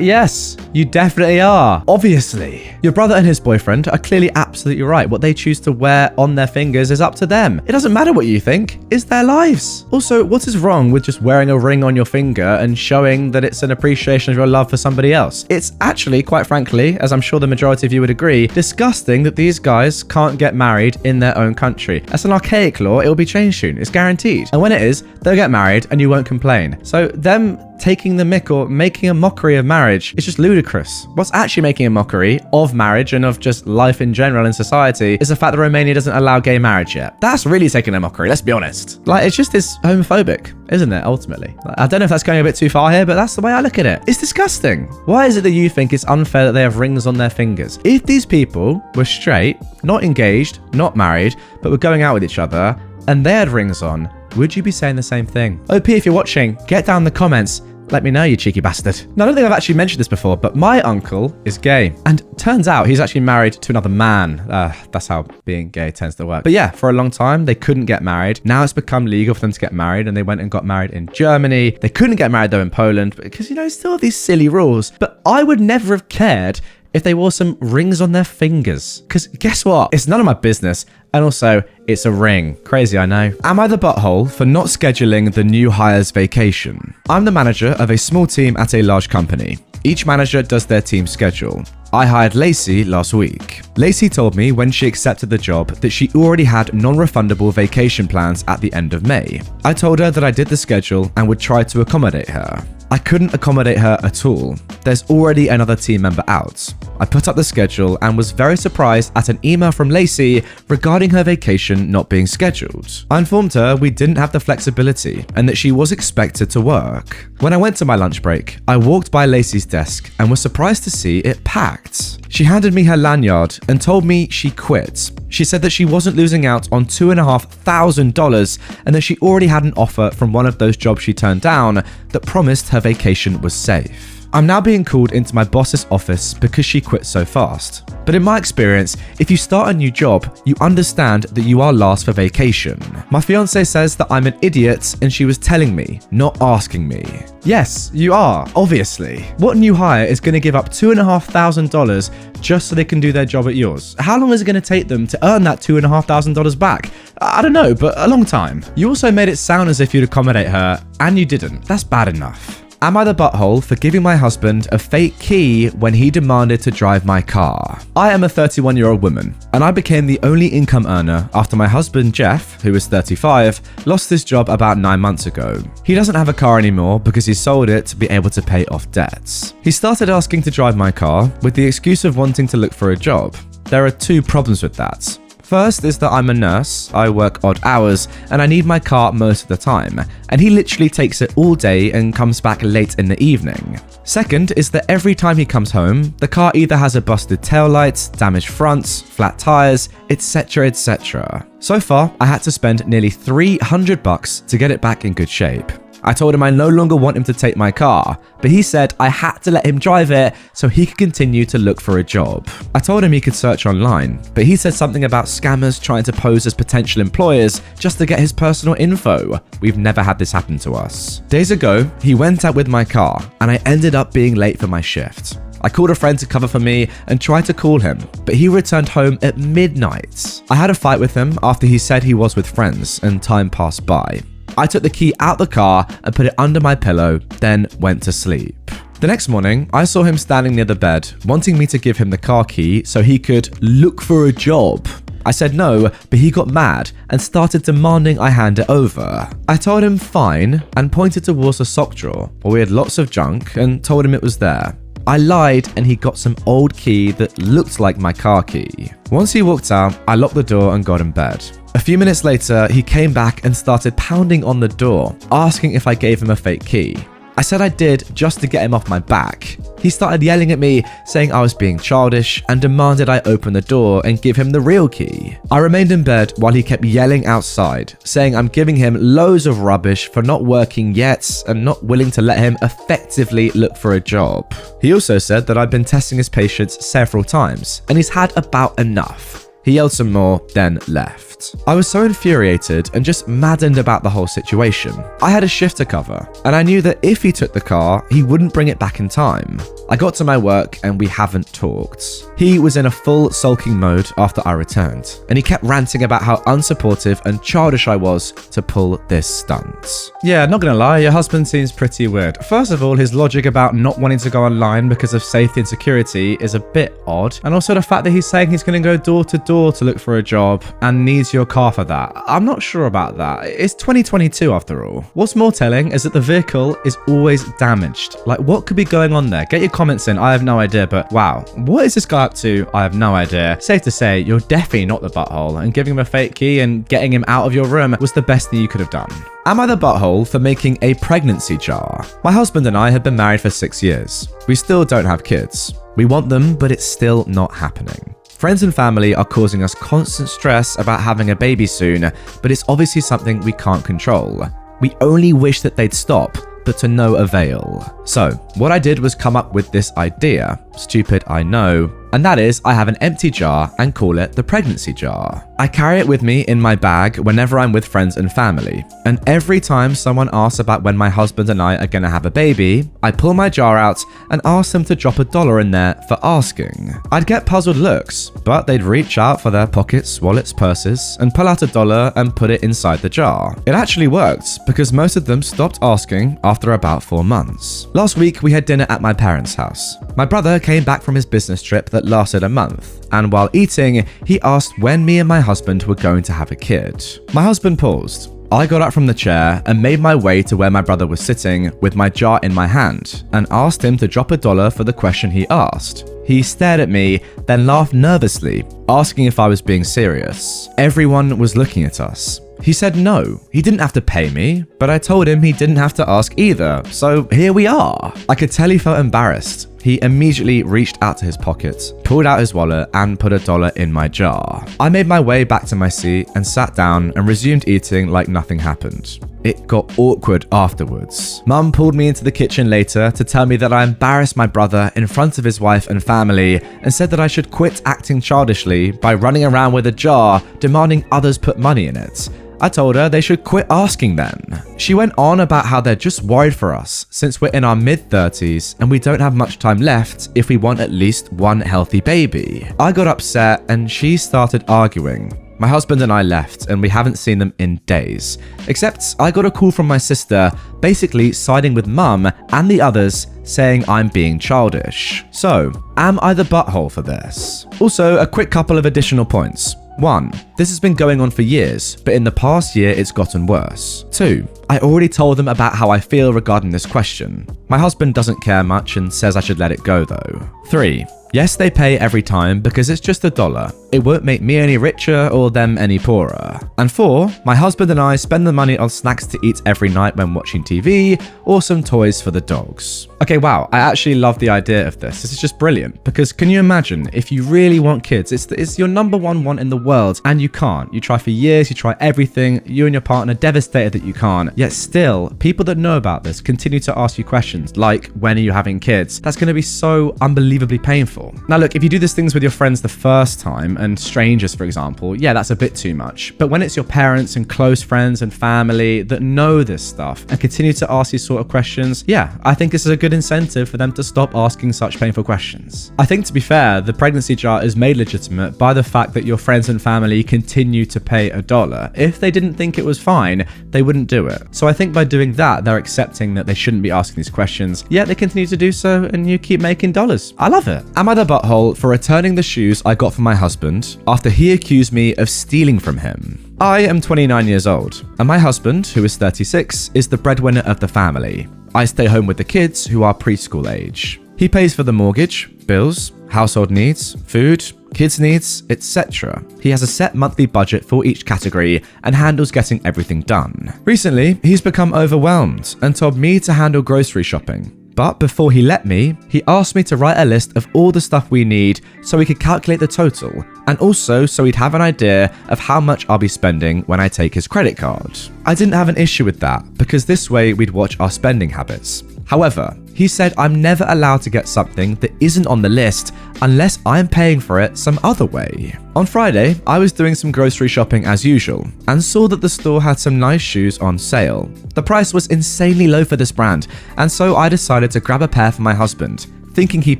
Yes, you definitely are. Obviously. Your brother and his boyfriend are clearly absolutely right. What they choose to wear on their fingers is up to them. It doesn't matter what you think. It's their lives. Also, what is wrong with just wearing a ring on your finger and showing that it's an appreciation of your love for somebody else? It's actually, quite frankly, as I'm sure the majority of you would agree, disgusting that these guys can't get married in their own country. That's an archaic law. It will be changed soon. It's guaranteed. And when it is, they'll get married and you won't complain. So them taking the mick or making a mockery of marriage is just ludicrous. What's actually making a mockery of marriage and of just life in general in society is the fact that Romania doesn't allow gay marriage yet. That's really taking a mockery, let's be honest. Like, it's just this homophobic, isn't it, ultimately? I don't know if that's going a bit too far here, but that's the way I look at it. It's disgusting. Why is it that you think it's unfair that they have rings on their fingers? If these people were straight, not engaged, not married, but were going out with each other, and they had rings on, would you be saying the same thing? OP, if you're watching, get down in the comments. Let me know, you cheeky bastard. Now, I don't think I've actually mentioned this before, but my uncle is gay. And turns out he's actually married to another man. That's how being gay tends to work. But yeah, for a long time, they couldn't get married. Now it's become legal for them to get married, and they went and got married in Germany. They couldn't get married, though, in Poland, because, you know, still have these silly rules. But I would never have cared if they wore some rings on their fingers. Because guess what? It's none of my business. And also, it's a ring. Crazy, I know. Am I the butthole for not scheduling the new hire's vacation? I'm the manager of a small team at a large company. Each manager does their team's schedule. I hired Lacey last week. Lacey told me when she accepted the job that she already had non-refundable vacation plans at the end of May. I told her that I did the schedule and would try to accommodate her. I couldn't accommodate her at all. There's already another team member out. I put up the schedule and was very surprised at an email from Lacey regarding her vacation not being scheduled. I informed her we didn't have the flexibility and that she was expected to work. When I went to my lunch break, I walked by Lacey's desk and was surprised to see it packed. She handed me her lanyard and told me she quit. She said that she wasn't losing out on $2,500 and that she already had an offer from one of those jobs she turned down that promised her vacation was safe. I'm now being called into my boss's office because she quit so fast. But in my experience, if you start a new job, you understand that you are last for vacation. My fiance says that I'm an idiot and she was telling me, not asking me. Yes, you are, obviously. What new hire is going to give up $2,500 just so they can do their job at yours? How long is it going to take them to earn that $2,500 back? I don't know, but a long time. You also made it sound as if you'd accommodate her, and you didn't. That's bad enough. Am I the butthole for giving my husband a fake key when he demanded to drive my car? I am a 31-year-old woman, and I became the only income earner after my husband Jeff, who is 35, lost his job about 9 months ago. He doesn't have a car anymore because he sold it to be able to pay off debts. He started asking to drive my car with the excuse of wanting to look for a job. There are two problems with that. First is that I'm a nurse, I work odd hours, and I need my car most of the time, and he literally takes it all day and comes back late in the evening. Second is that every time he comes home, the car either has a busted taillight, damaged fronts, flat tires, etc, etc. So far, I had to spend nearly $300 to get it back in good shape. I told him I no longer want him to take my car, but he said I had to let him drive it so he could continue to look for a job. I told him he could search online, but he said something about scammers trying to pose as potential employers just to get his personal info. We've never had this happen to us. Days ago, he went out with my car, and I ended up being late for my shift. I called a friend to cover for me and tried to call him, but he returned home at midnight. I had a fight with him after he said he was with friends and time passed by. I took the key out the car and put it under my pillow, then went to sleep. The next morning, I saw him standing near the bed, wanting me to give him the car key so he could look for a job. I said no, but he got mad and started demanding I hand it over. I told him fine and pointed towards the sock drawer where we had lots of junk and told him it was there. I lied and he got some old key that looked like my car key. Once he walked out, I locked the door and got in bed. A few minutes later, he came back and started pounding on the door, asking if I gave him a fake key. I said I did just to get him off my back. He started yelling at me, saying I was being childish, and demanded I open the door and give him the real key. I remained in bed while he kept yelling outside, saying I'm giving him loads of rubbish for not working yet and not willing to let him effectively look for a job. He also said that I'd been testing his patience several times, and he's had about enough. He yelled some more, then left. I was so infuriated and just maddened about the whole situation. I had a shift to cover, and I knew that if he took the car, he wouldn't bring it back in time. I got to my work and we haven't talked. He was in a full sulking mode after I returned, and he kept ranting about how unsupportive and childish I was to pull this stunt. Yeah, not gonna lie, your husband seems pretty weird. First of all, his logic about not wanting to go online because of safety and security is a bit odd, and also the fact that he's saying he's gonna go door to door to look for a job and needs your car for that. I'm not sure about that. It's 2022 after all. What's more telling is that the vehicle is always damaged. Like, what could be going on there? Get your comments in. I have no idea, but wow, what is this guy up to? I have no idea. Safe to say, you're definitely not the butthole, and giving him a fake key and getting him out of your room was the best thing you could have done. Am I the butthole for making a pregnancy jar? My husband and I have been married for 6 years. We still don't have kids. We want them, but it's still not happening. Friends and family are causing us constant stress about having a baby soon, but it's obviously something we can't control. We only wish that they'd stop, but to no avail. So, what I did was come up with this idea. Stupid, I know. And that is, I have an empty jar and call it the pregnancy jar. I carry it with me in my bag whenever I'm with friends and family. And every time someone asks about when my husband and I are gonna have a baby, I pull my jar out and ask them to drop $1 in there for asking. I'd get puzzled looks, but they'd reach out for their pockets, wallets, purses, and pull out $1 and put it inside the jar. It actually worked, because most of them stopped asking after about 4 months. Last week, we had dinner at my parents' house. My brother came back from his business trip that lasted a month, and while eating, he asked when me and my husband were going to have a kid. My husband paused. I got up from the chair and made my way to where my brother was sitting with my jar in my hand and asked him to drop $1 for the question he asked. He stared at me, then laughed nervously, asking if I was being serious. Everyone was looking at us. He said no, he didn't have to pay me, but I told him he didn't have to ask either, so here we are. I could tell he felt embarrassed, he immediately reached out to his pocket, pulled out his wallet, and put $1 in my jar. I made my way back to my seat and sat down and resumed eating like nothing happened. It got awkward afterwards. Mum pulled me into the kitchen later to tell me that I embarrassed my brother in front of his wife and family and said that I should quit acting childishly by running around with a jar demanding others put money in it. I told her they should quit asking then. She went on about how they're just worried for us since we're in our mid-30s and we don't have much time left if we want at least one healthy baby. I got upset and she started arguing. My husband and I left and we haven't seen them in days. Except I got a call from my sister basically siding with mum and the others saying I'm being childish. So, am I the butthole for this? Also, a quick couple of additional points. 1. This has been going on for years, but in the past year it's gotten worse. 2. I already told them about how I feel regarding this question. My husband doesn't care much and says I should let it go though. 3. Yes, they pay every time because it's just $1. It won't make me any richer or them any poorer. And 4, my husband and I spend the money on snacks to eat every night when watching TV or some toys for the dogs. Okay, wow, I actually love the idea of this. This is just brilliant because can you imagine if you really want kids, it's your number one want in the world and you can't. You try for years, you try everything, you and your partner devastated that you can't, yet still, people that know about this continue to ask you questions like, when are you having kids? That's going to be so unbelievably painful. Now look, if you do these things with your friends the first time and strangers, for example, yeah, that's a bit too much. But when it's your parents and close friends and family that know this stuff and continue to ask these sort of questions, yeah, I think this is a good incentive for them to stop asking such painful questions. I think to be fair, the pregnancy jar is made legitimate by the fact that your friends and family continue to pay $1. If they didn't think it was fine, they wouldn't do it. So I think by doing that, they're accepting that they shouldn't be asking these questions, yet they continue to do so and you keep making dollars. I love it. Am I the butthole for returning the shoes I got from my husband after he accused me of stealing from him? I am 29 years old, and my husband, who is 36, is the breadwinner of the family. I stay home with the kids, who are preschool age. He pays for the mortgage, bills, household needs, food, kids' needs, etc. He has a set monthly budget for each category and handles getting everything done. Recently, he's become overwhelmed and told me to handle grocery shopping. But before he let me, he asked me to write a list of all the stuff we need so we could calculate the total, and also so he'd have an idea of how much I'll be spending when I take his credit card. I didn't have an issue with that because this way we'd watch our spending habits. However, he said I'm never allowed to get something that isn't on the list unless I'm paying for it some other way. On Friday, I was doing some grocery shopping as usual and saw that the store had some nice shoes on sale. The price was insanely low for this brand, and so I decided to grab a pair for my husband, thinking he'd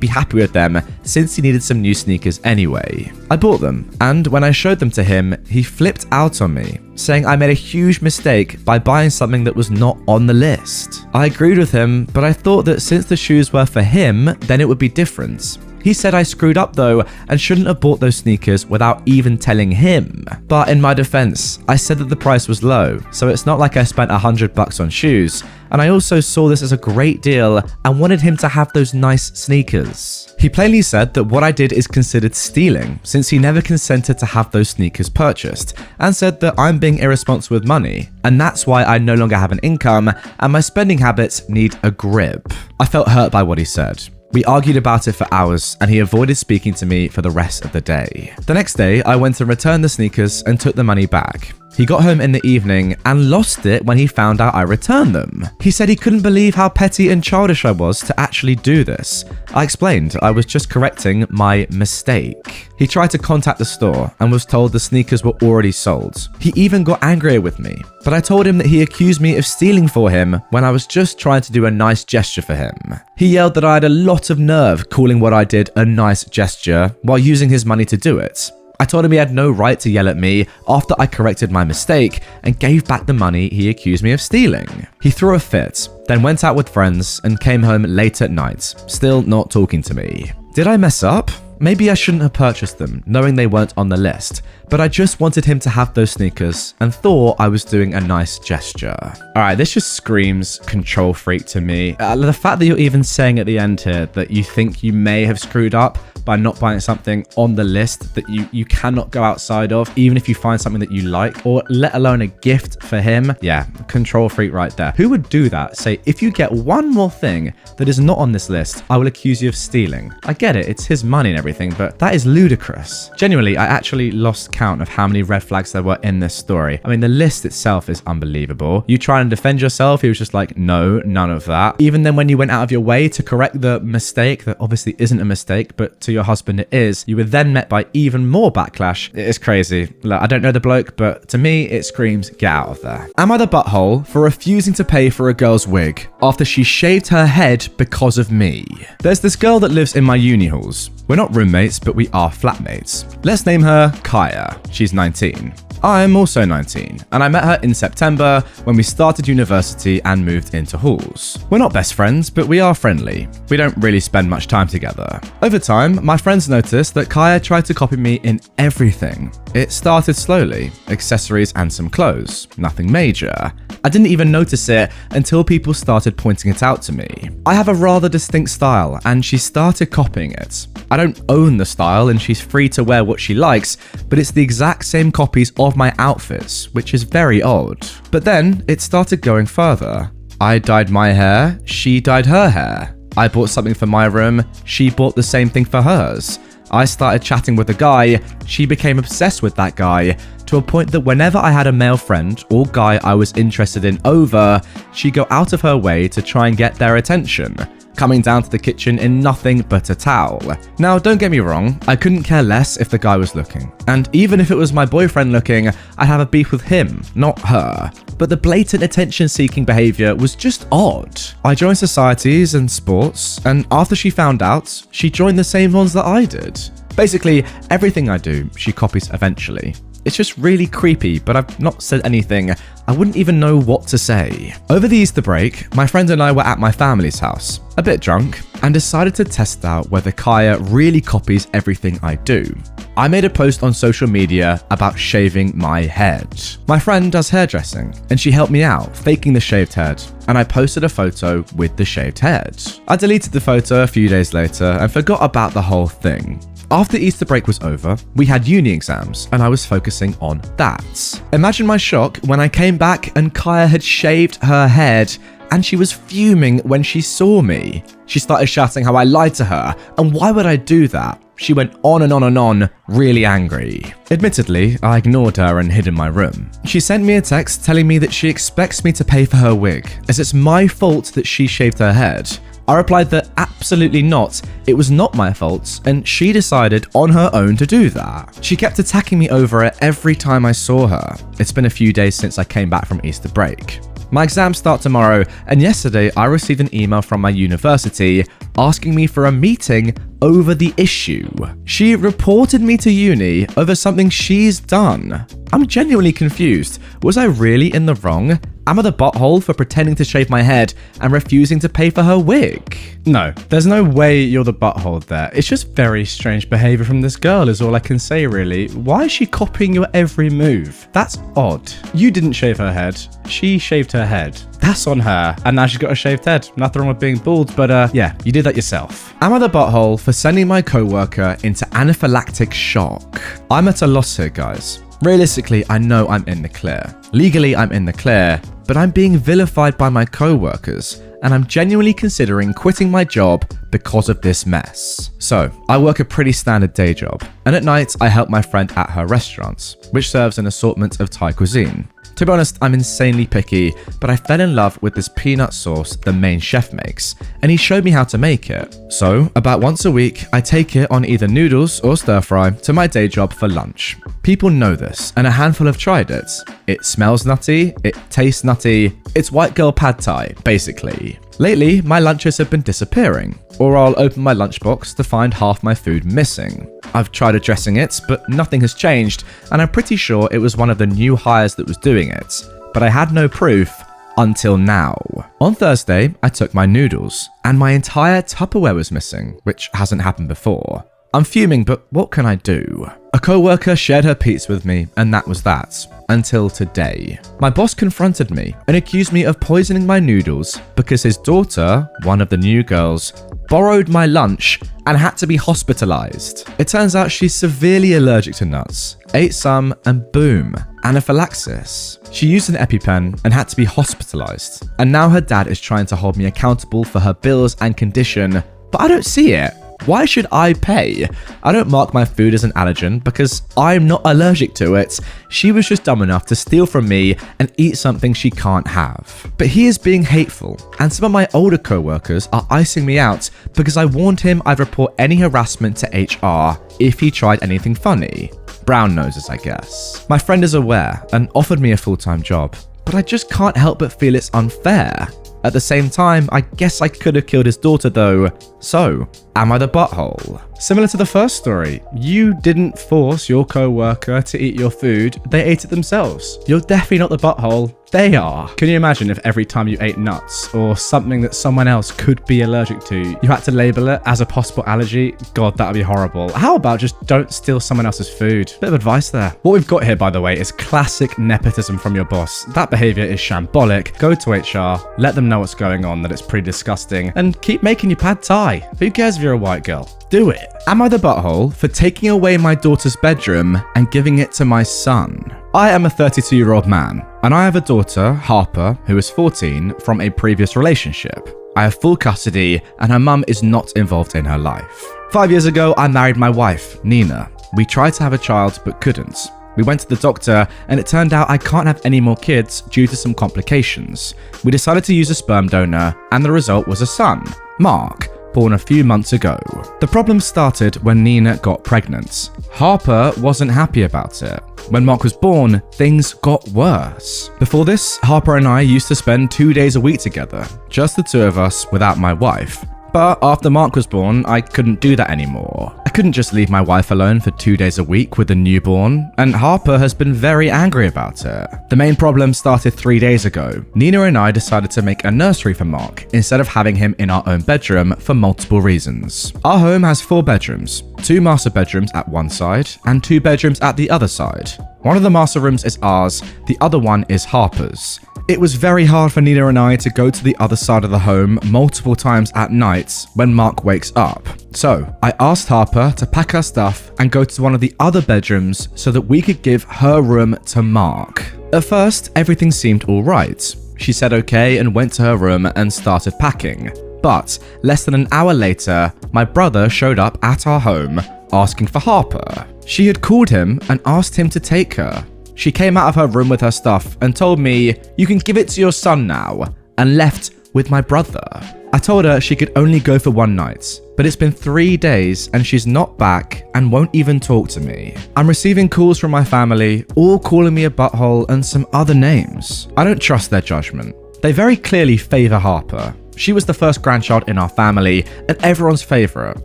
be happy with them since he needed some new sneakers anyway. I bought them, and when I showed them to him, he flipped out on me, saying I made a huge mistake by buying something that was not on the list. I agreed with him, but I thought that since the shoes were for him, then it would be different. He said I screwed up though and shouldn't have bought those sneakers without even telling him. But in my defense, I said that the price was low, so it's not like I spent $100 on shoes, and I also saw this as a great deal and wanted him to have those nice sneakers. He plainly said that what I did is considered stealing since he never consented to have those sneakers purchased, and said that I'm being irresponsible with money, and that's why I no longer have an income and my spending habits need a grip. I felt hurt by what he said. We argued about it for hours and he avoided speaking to me for the rest of the day. The next day, I went and returned the sneakers and took the money back. He got home in the evening and lost it when he found out I returned them. He said he couldn't believe how petty and childish I was to actually do this. I explained I was just correcting my mistake. He tried to contact the store and was told the sneakers were already sold. He even got angrier with me, but I told him that he accused me of stealing for him when I was just trying to do a nice gesture for him. He yelled that I had a lot of nerve calling what I did a nice gesture while using his money to do it. I told him he had no right to yell at me after I corrected my mistake and gave back the money he accused me of stealing. He threw a fit, then went out with friends and came home late at night, still not talking to me. Did I mess up? Maybe I shouldn't have purchased them, knowing they weren't on the list, but I just wanted him to have those sneakers and thought I was doing a nice gesture. Alright, this just screams control freak to me. The fact that you're even saying at the end here that you think you may have screwed up by not buying something on the list that you cannot go outside of, even if you find something that you like, or let alone a gift for him. Yeah, control freak right there. Who would do that? Say, if you get one more thing that is not on this list, I will accuse you of stealing. I get it, it's his money and everything, but that is ludicrous. Genuinely, I actually lost count of how many red flags there were in this story. I mean, the list itself is unbelievable. You try and defend yourself, he was just like, no, none of that. Even then when you went out of your way to correct the mistake, that obviously isn't a mistake, but to your husband it is, you were then met by even more backlash. It is crazy. Look, I don't know the bloke, but to me it screams, get out of there. Am I the butthole for refusing to pay for a girl's wig after she shaved her head because of me? There's this girl that lives in my uni halls. We're not roommates, but we are flatmates. Let's name her Kaya. She's 19. I'm also 19, and I met her in September when we started university and moved into halls. We're not best friends, but we are friendly. We don't really spend much time together. Over time, my friends noticed that Kaya tried to copy me in everything. It started slowly, accessories and some clothes, nothing major. I didn't even notice it until people started pointing it out to me. I have a rather distinct style, and she started copying it. I don't own the style and she's free to wear what she likes, but it's the exact same copies of my outfits, which is very odd. But then it started going further. I dyed my hair, she dyed her hair. I bought something for my room, she bought the same thing for hers. I started chatting with a guy, she became obsessed with that guy, to a point that whenever I had a male friend or guy I was interested in over, she'd go out of her way to try and get their attention, coming down to the kitchen in nothing but a towel. Now, don't get me wrong, I couldn't care less if the guy was looking. And even if it was my boyfriend looking, I'd have a beef with him, not her. But the blatant attention-seeking behavior was just odd. I joined societies and sports, and after she found out, she joined the same ones that I did. Basically, everything I do, she copies eventually. It's just really creepy, but I've not said anything. I wouldn't even know what to say. Over the Easter break, my friend and I were at my family's house, a bit drunk, and decided to test out whether Kaya really copies everything I do. I made a post on social media about shaving my head. My friend does hairdressing, and she helped me out, faking the shaved head, and I posted a photo with the shaved head. I deleted the photo a few days later and forgot about the whole thing. After Easter break was over, we had uni exams and I was focusing on that. Imagine my shock when I came back and Kaya had shaved her head and she was fuming when she saw me. She started shouting how I lied to her and why would I do that? She went on and on and on, really angry. Admittedly, I ignored her and hid in my room. She sent me a text telling me that she expects me to pay for her wig, as it's my fault that she shaved her head. I replied that absolutely not, it was not my fault, and she decided on her own to do that. She kept attacking me over it every time I saw her. It's been a few days since I came back from Easter break. My exams start tomorrow, and yesterday I received an email from my university asking me for a meeting over the issue. She reported me to uni over something she's done. I'm genuinely confused. Was I really in the wrong? Am I the butthole for pretending to shave my head and refusing to pay for her wig? No, there's no way you're the butthole there. It's just very strange behavior from this girl is all I can say really. Why is she copying your every move? That's odd. You didn't shave her head. She shaved her head. That's on her. And now she's got a shaved head. Nothing wrong with being bald, but yeah, you did that yourself. Am I the butthole for sending my coworker into anaphylactic shock? I'm at a loss here, guys. Realistically, I know I'm in the clear. Legally, I'm in the clear, but I'm being vilified by my co-workers, and I'm genuinely considering quitting my job because of this mess. So, I work a pretty standard day job, and at night, I help my friend at her restaurant, which serves an assortment of Thai cuisine. To be honest, I'm insanely picky, but I fell in love with this peanut sauce the main chef makes, and he showed me how to make it. So, about once a week, I take it on either noodles or stir fry to my day job for lunch. People know this, and a handful have tried it. It smells nutty, it tastes nutty, it's white girl pad thai, basically. Lately, my lunches have been disappearing, or I'll open my lunchbox to find half my food missing. I've tried addressing it, but nothing has changed, and I'm pretty sure it was one of the new hires that was doing it, but I had no proof until now. On Thursday, I took my noodles, and my entire Tupperware was missing, which hasn't happened before. I'm fuming, but what can I do? A co-worker shared her pizza with me, and that was that. Until today. My boss confronted me and accused me of poisoning my noodles because his daughter, one of the new girls, borrowed my lunch and had to be hospitalized. It turns out she's severely allergic to nuts, ate some, and boom, anaphylaxis. She used an EpiPen and had to be hospitalized. And now her dad is trying to hold me accountable for her bills and condition, but I don't see it. Why should I pay? I don't mark my food as an allergen because I'm not allergic to it. She was just dumb enough to steal from me and eat something she can't have. But he is being hateful, and some of my older co-workers are icing me out because I warned him I'd report any harassment to HR if he tried anything funny. Brown noses, I guess. My friend is aware and offered me a full-time job, but I just can't help but feel it's unfair. At the same time, I guess I could have killed his daughter though. So, am I the butthole? Similar to the first story, you didn't force your co-worker to eat your food, they ate it themselves. You're definitely not the butthole, they are. Can you imagine if every time you ate nuts or something that someone else could be allergic to, you had to label it as a possible allergy? God, that would be horrible. How about just don't steal someone else's food? Bit of advice there. What we've got here, by the way, is classic nepotism from your boss. That behavior is shambolic. Go to HR, let them know what's going on, that it's pretty disgusting, and keep making your pad thai. Who cares if you're a white girl? Do it. Am I the butthole for taking away my daughter's bedroom and giving it to my son? I am a 32-year-old man, and I have a daughter, Harper, who is 14, from a previous relationship. I have full custody, and her mum is not involved in her life. 5 years ago, I married my wife, Nina. We tried to have a child, but couldn't. We went to the doctor, and it turned out I can't have any more kids due to some complications. We decided to use a sperm donor, and the result was a son, Mark, born a few months ago. The problem started when Nina got pregnant. Harper wasn't happy about it. When Mark was born, things got worse. Before this, Harper and I used to spend 2 days a week together, just the two of us without my wife. But after Mark was born, I couldn't do that anymore. I couldn't just leave my wife alone for 2 days a week with a newborn, and Harper has been very angry about it. The main problem started 3 days ago. Nina and I decided to make a nursery for Mark instead of having him in our own bedroom for multiple reasons. Our home has 4 bedrooms, 2 master bedrooms at one side and 2 bedrooms at the other side. One of the master rooms is ours, the other one is Harper's. It was very hard for Nina and I to go to the other side of the home multiple times at night when Mark wakes up. So, I asked Harper to pack her stuff and go to one of the other bedrooms so that we could give her room to Mark. At first, everything seemed alright. She said okay and went to her room and started packing. But, less than an hour later, my brother showed up at our home asking for Harper. She had called him and asked him to take her. She came out of her room with her stuff and told me, "You can give it to your son now," and left with my brother. I told her she could only go for one night, but it's been 3 days and she's not back and won't even talk to me. I'm receiving calls from my family, all calling me a butthole and some other names. I don't trust their judgment. They very clearly favor Harper. She was the first grandchild in our family and everyone's favorite.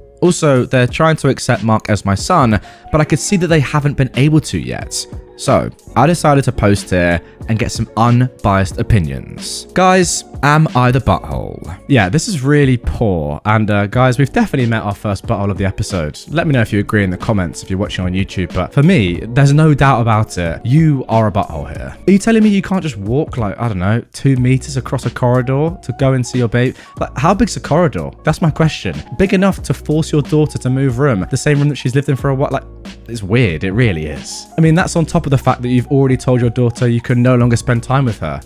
Also, they're trying to accept Mark as my son, but I could see that they haven't been able to yet. So, I decided to post here and get some unbiased opinions. Guys, am I the butthole? Yeah, this is really poor. And guys, we've definitely met our first butthole of the episode. Let me know if you agree in the comments if you're watching on YouTube. But for me, there's no doubt about it. You are a butthole here. Are you telling me you can't just walk like, I don't know, 2 meters across a corridor to go and see your baby? Like, how big's a corridor? That's my question. Big enough to force your daughter to move room? The same room that she's lived in for a while? Like, it's weird. It really is. I mean, that's on top of the fact that you've already told your daughter you can no longer spend time with her.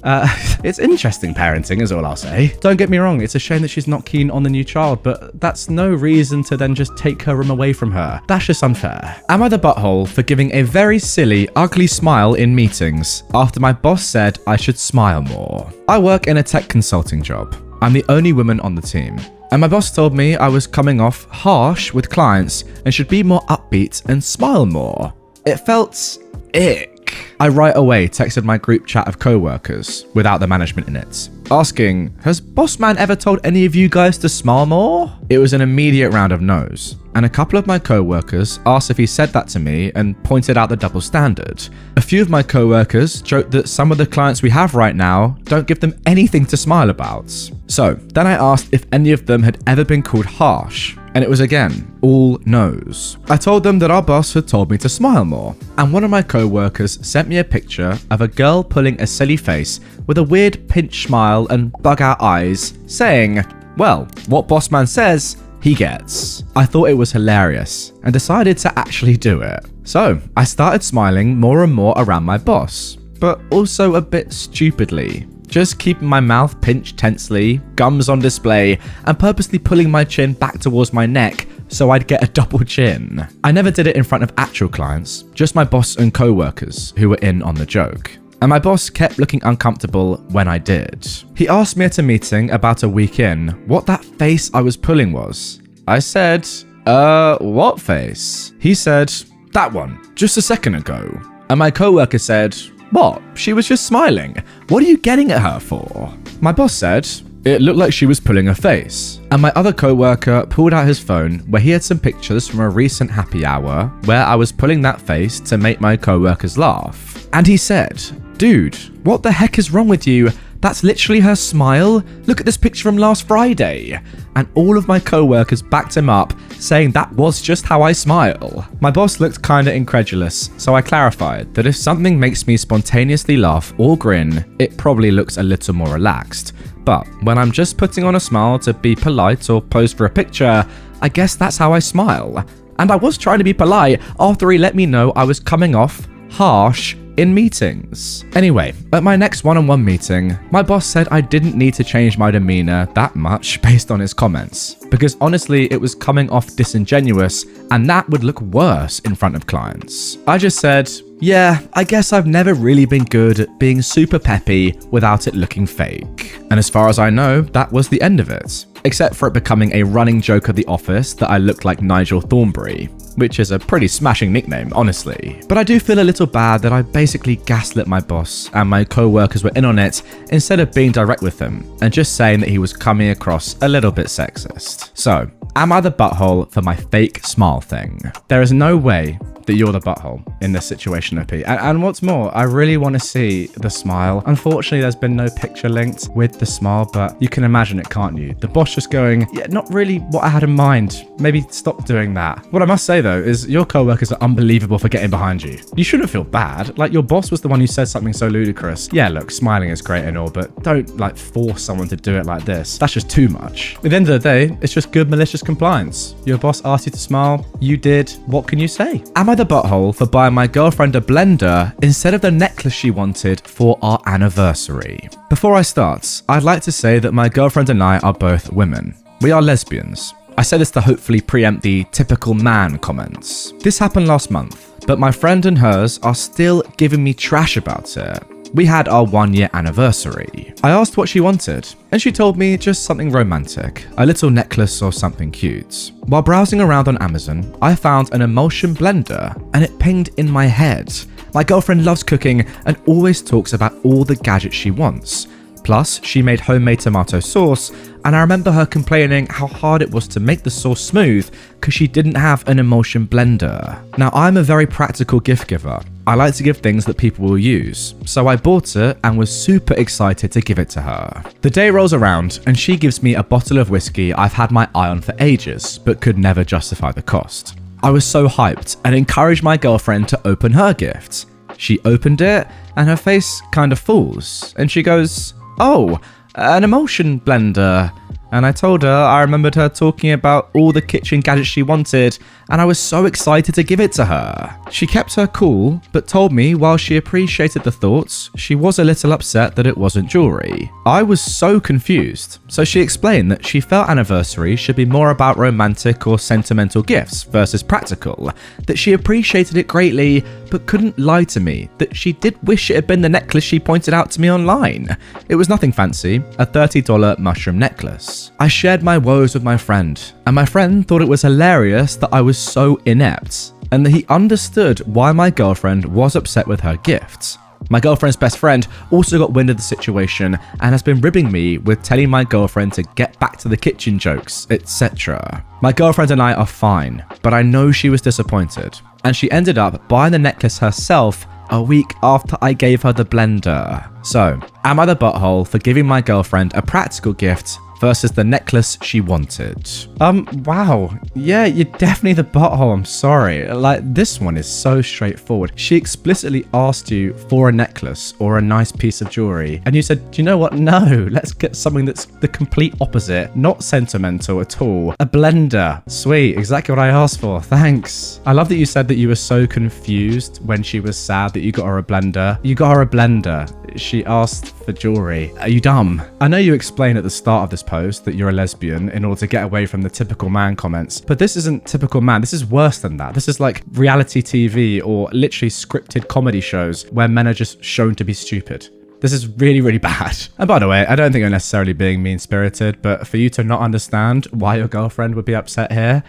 It's interesting parenting is all I'll say. Don't get me wrong, it's a shame that she's not keen on the new child, but that's no reason to then just take her room away from her. That's just unfair. Am I the butthole for giving a very silly, ugly smile in meetings after my boss said I should smile more? I work in a tech consulting job. I'm the only woman on the team. And my boss told me I was coming off harsh with clients and should be more upbeat and smile more. It felt ick. I right away texted my group chat of co-workers, without the management in it, asking, "Has boss man ever told any of you guys to smile more?" It was an immediate round of no's, and a couple of my co-workers asked if he said that to me and pointed out the double standard. A few of my co-workers joked that some of the clients we have right now don't give them anything to smile about. So, then I asked if any of them had ever been called harsh, And it was again, all no's. I told them that our boss had told me to smile more. And one of my co-workers sent me a picture of a girl pulling a silly face with a weird pinch smile and bug out eyes, saying, well, what boss man says, he gets. I thought it was hilarious and decided to actually do it. So I started smiling more and more around my boss, but also a bit stupidly. Just keeping my mouth pinched tensely, gums on display, and purposely pulling my chin back towards my neck so I'd get a double chin. I never did it in front of actual clients, just my boss and co-workers who were in on the joke. And my boss kept looking uncomfortable when I did. He asked me at a meeting about a week in what that face I was pulling was. I said, what face? He said, that one, just a second ago. And my co-worker said, what? She was just smiling. What are you getting at her for? My boss said, it looked like she was pulling a face. And my other co-worker pulled out his phone where he had some pictures from a recent happy hour where I was pulling that face to make my co-workers laugh. And he said, dude, what the heck is wrong with you? That's literally her smile. Look at this picture from last Friday. And all of my co-workers backed him up, saying that was just how I smile. My boss looked kinda incredulous, so I clarified that if something makes me spontaneously laugh or grin, it probably looks a little more relaxed. But when I'm just putting on a smile to be polite or pose for a picture, I guess that's how I smile. And I was trying to be polite after he let me know I was coming off harsh in meetings. Anyway, at my next one-on-one meeting, my boss said I didn't need to change my demeanor that much based on his comments, because honestly, it was coming off disingenuous and that would look worse in front of clients. I just said, yeah, I guess I've never really been good at being super peppy without it looking fake. And as far as I know, that was the end of it. Except for it becoming a running joke at the office that I looked like Nigel Thornberry, which is a pretty smashing nickname, honestly. But I do feel a little bad that I basically gaslit my boss and my co-workers were in on it instead of being direct with him and just saying that he was coming across a little bit sexist. So, am I the butthole for my fake smile thing? There is no way that you're the butthole in this situation, OP. And what's more, I really want to see the smile. Unfortunately, there's been no picture linked with the smile, but you can imagine it, can't you? The boss just going, yeah, not really what I had in mind. Maybe stop doing that. What I must say though is your co-workers are unbelievable for getting behind you. You shouldn't feel bad. Like, your boss was the one who said something so ludicrous. Yeah, look, smiling is great and all, but don't like force someone to do it like this. That's just too much. At the end of the day, it's just good malicious compliance. Your boss asked you to smile, you did. What can you say? Am I the butthole for buying my girlfriend a blender instead of the necklace she wanted for our anniversary? Before I start, I'd like to say that my girlfriend and I are both women. We are lesbians. I say this to hopefully preempt the typical man comments. This happened last month, but my friend and hers are still giving me trash about it. We had our 1-year anniversary. I asked what she wanted, and she told me just something romantic, a little necklace or something cute. While browsing around on Amazon, I found an emulsion blender, and it pinged in my head. My girlfriend loves cooking and always talks about all the gadgets she wants. Plus, she made homemade tomato sauce, and I remember her complaining how hard it was to make the sauce smooth because she didn't have an emulsion blender. Now, I'm a very practical gift giver. I like to give things that people will use, so I bought it and was super excited to give it to her. The day rolls around and she gives me a bottle of whiskey I've had my eye on for ages, but could never justify the cost. I was so hyped and encouraged my girlfriend to open her gift. She opened it and her face kind of falls, and she goes, "Oh, an emulsion blender." And I told her I remembered her talking about all the kitchen gadgets she wanted, and I was so excited to give it to her. She kept her cool, but told me while she appreciated the thoughts, she was a little upset that it wasn't jewelry. I was so confused, so she explained that she felt anniversaries should be more about romantic or sentimental gifts versus practical, that she appreciated it greatly, but couldn't lie to me, that she did wish it had been the necklace she pointed out to me online. It was nothing fancy, a $30 mushroom necklace. I shared my woes with my friend, and my friend thought it was hilarious that I was so inept, and that he understood why my girlfriend was upset with her gifts. My girlfriend's best friend also got wind of the situation and has been ribbing me with telling my girlfriend to get back to the kitchen jokes, etc. My girlfriend and I are fine, but I know she was disappointed, and she ended up buying the necklace herself a week after I gave her the blender. So, am I the butthole for giving my girlfriend a practical gift versus the necklace she wanted. Wow. Yeah, you're definitely the butthole. I'm sorry. Like, this one is so straightforward. She explicitly asked you for a necklace or a nice piece of jewelry, and you said, do you know what? No, let's get something that's the complete opposite. Not sentimental at all. A blender. Sweet. Exactly what I asked for. Thanks. I love that you said that you were so confused when she was sad that you got her a blender. You got her a blender. She asked for jewelry. Are you dumb? I know you explained at the start of this post that you're a lesbian in order to get away from the typical man comments, but this isn't typical man. This is worse than that. This is like reality TV or literally scripted comedy shows where men are just shown to be stupid. This is really, really bad. And by the way, I don't think you're necessarily being mean-spirited, but for you to not understand why your girlfriend would be upset here,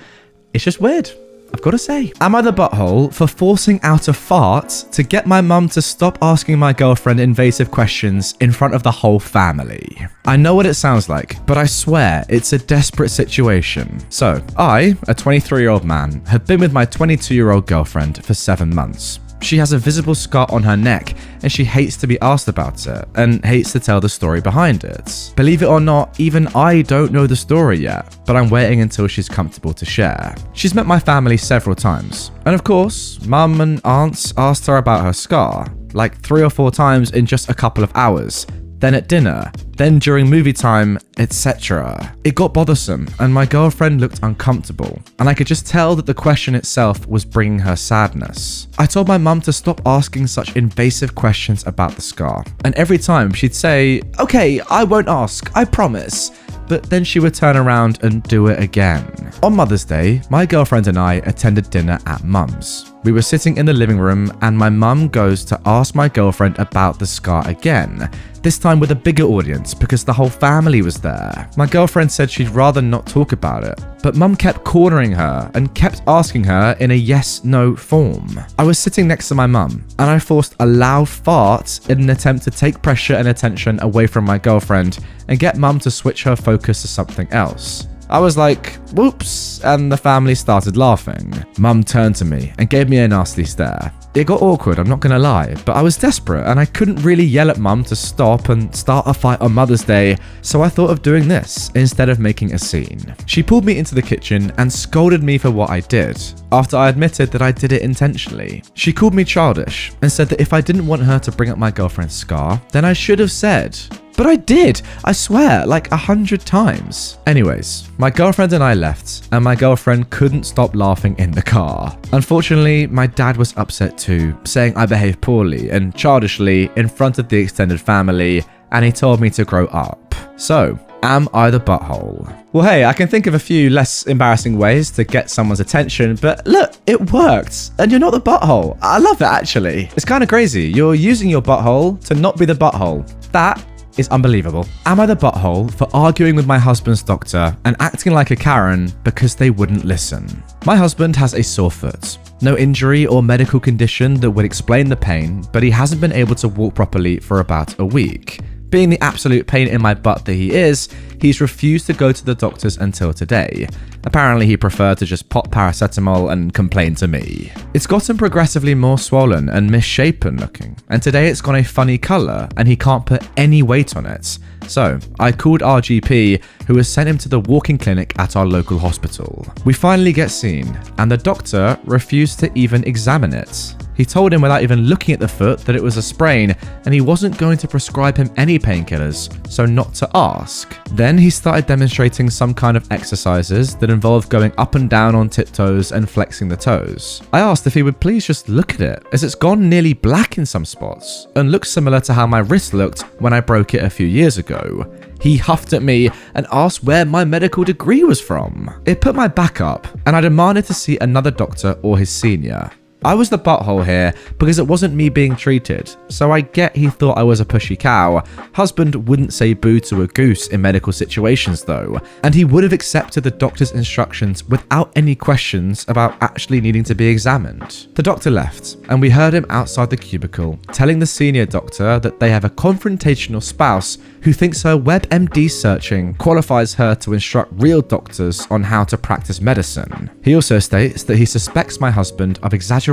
it's just weird. I've got to say. Am I the butthole for forcing out a fart to get my mum to stop asking my girlfriend invasive questions in front of the whole family? I know what it sounds like, but I swear it's a desperate situation. So, I, a 23-year-old man, have been with my 22-year-old girlfriend for 7 months. She has a visible scar on her neck and she hates to be asked about it and hates to tell the story behind it. Believe it or not, even I don't know the story yet, but I'm waiting until she's comfortable to share. She's met my family several times, and of course, mum and aunts asked her about her scar, like 3 or 4 times in just a couple of hours. Then at dinner, then during movie time, etc. It got bothersome and my girlfriend looked uncomfortable, and I could just tell that the question itself was bringing her sadness. I told my mum to stop asking such invasive questions about the scar, and every time she'd say, okay, I won't ask, I promise. But then she would turn around and do it again. On Mother's Day, my girlfriend and I attended dinner at mum's. We were sitting in the living room and my mum goes to ask my girlfriend about the scar again, this time with a bigger audience because the whole family was there. My girlfriend said she'd rather not talk about it, but mum kept cornering her and kept asking her in a yes-no form. I was sitting next to my mum and I forced a loud fart in an attempt to take pressure and attention away from my girlfriend and get mum to switch her focus to something else. I was like, whoops, and the family started laughing. Mum turned to me and gave me a nasty stare. It got awkward, I'm not gonna lie, but I was desperate and I couldn't really yell at mum to stop and start a fight on Mother's Day, so I thought of doing this instead of making a scene. She pulled me into the kitchen and scolded me for what I did, after I admitted that I did it intentionally. She called me childish and said that if I didn't want her to bring up my girlfriend's scar, then I should have said. But I did, I swear, like 100 times. Anyways, my girlfriend and I left, and my girlfriend couldn't stop laughing in the car. Unfortunately, my dad was upset too, saying I behaved poorly and childishly in front of the extended family, and he told me to grow up. So, am I the butthole? Well, hey, I can think of a few less embarrassing ways to get someone's attention, but look, it worked, and you're not the butthole. I love it, actually. It's kind of crazy. You're using your butthole to not be the butthole. That is unbelievable. Am I the butthole for arguing with my husband's doctor and acting like a Karen because they wouldn't listen? My husband has a sore foot. No injury or medical condition that would explain the pain, but he hasn't been able to walk properly for about a week. Being the absolute pain in my butt that he is, he's refused to go to the doctors until today. Apparently he preferred to just pop paracetamol and complain to me. It's gotten progressively more swollen and misshapen looking, and today it's gone a funny colour and he can't put any weight on it. So I called our GP, who has sent him to the walking clinic at our local hospital. We finally get seen, and the doctor refused to even examine it. He told him without even looking at the foot that it was a sprain and he wasn't going to prescribe him any painkillers, so not to ask. Then he started demonstrating some kind of exercises that involved going up and down on tiptoes and flexing the toes. I asked if he would please just look at it, as it's gone nearly black in some spots and looks similar to how my wrist looked when I broke it a few years ago. He huffed at me and asked where my medical degree was from. It put my back up and I demanded to see another doctor or his senior. I was the butthole here because it wasn't me being treated, so I get he thought I was a pushy cow. Husband wouldn't say boo to a goose in medical situations though, and he would have accepted the doctor's instructions without any questions about actually needing to be examined. The doctor left, and we heard him outside the cubicle telling the senior doctor that they have a confrontational spouse who thinks her WebMD searching qualifies her to instruct real doctors on how to practice medicine. He also states that he suspects my husband of exaggeration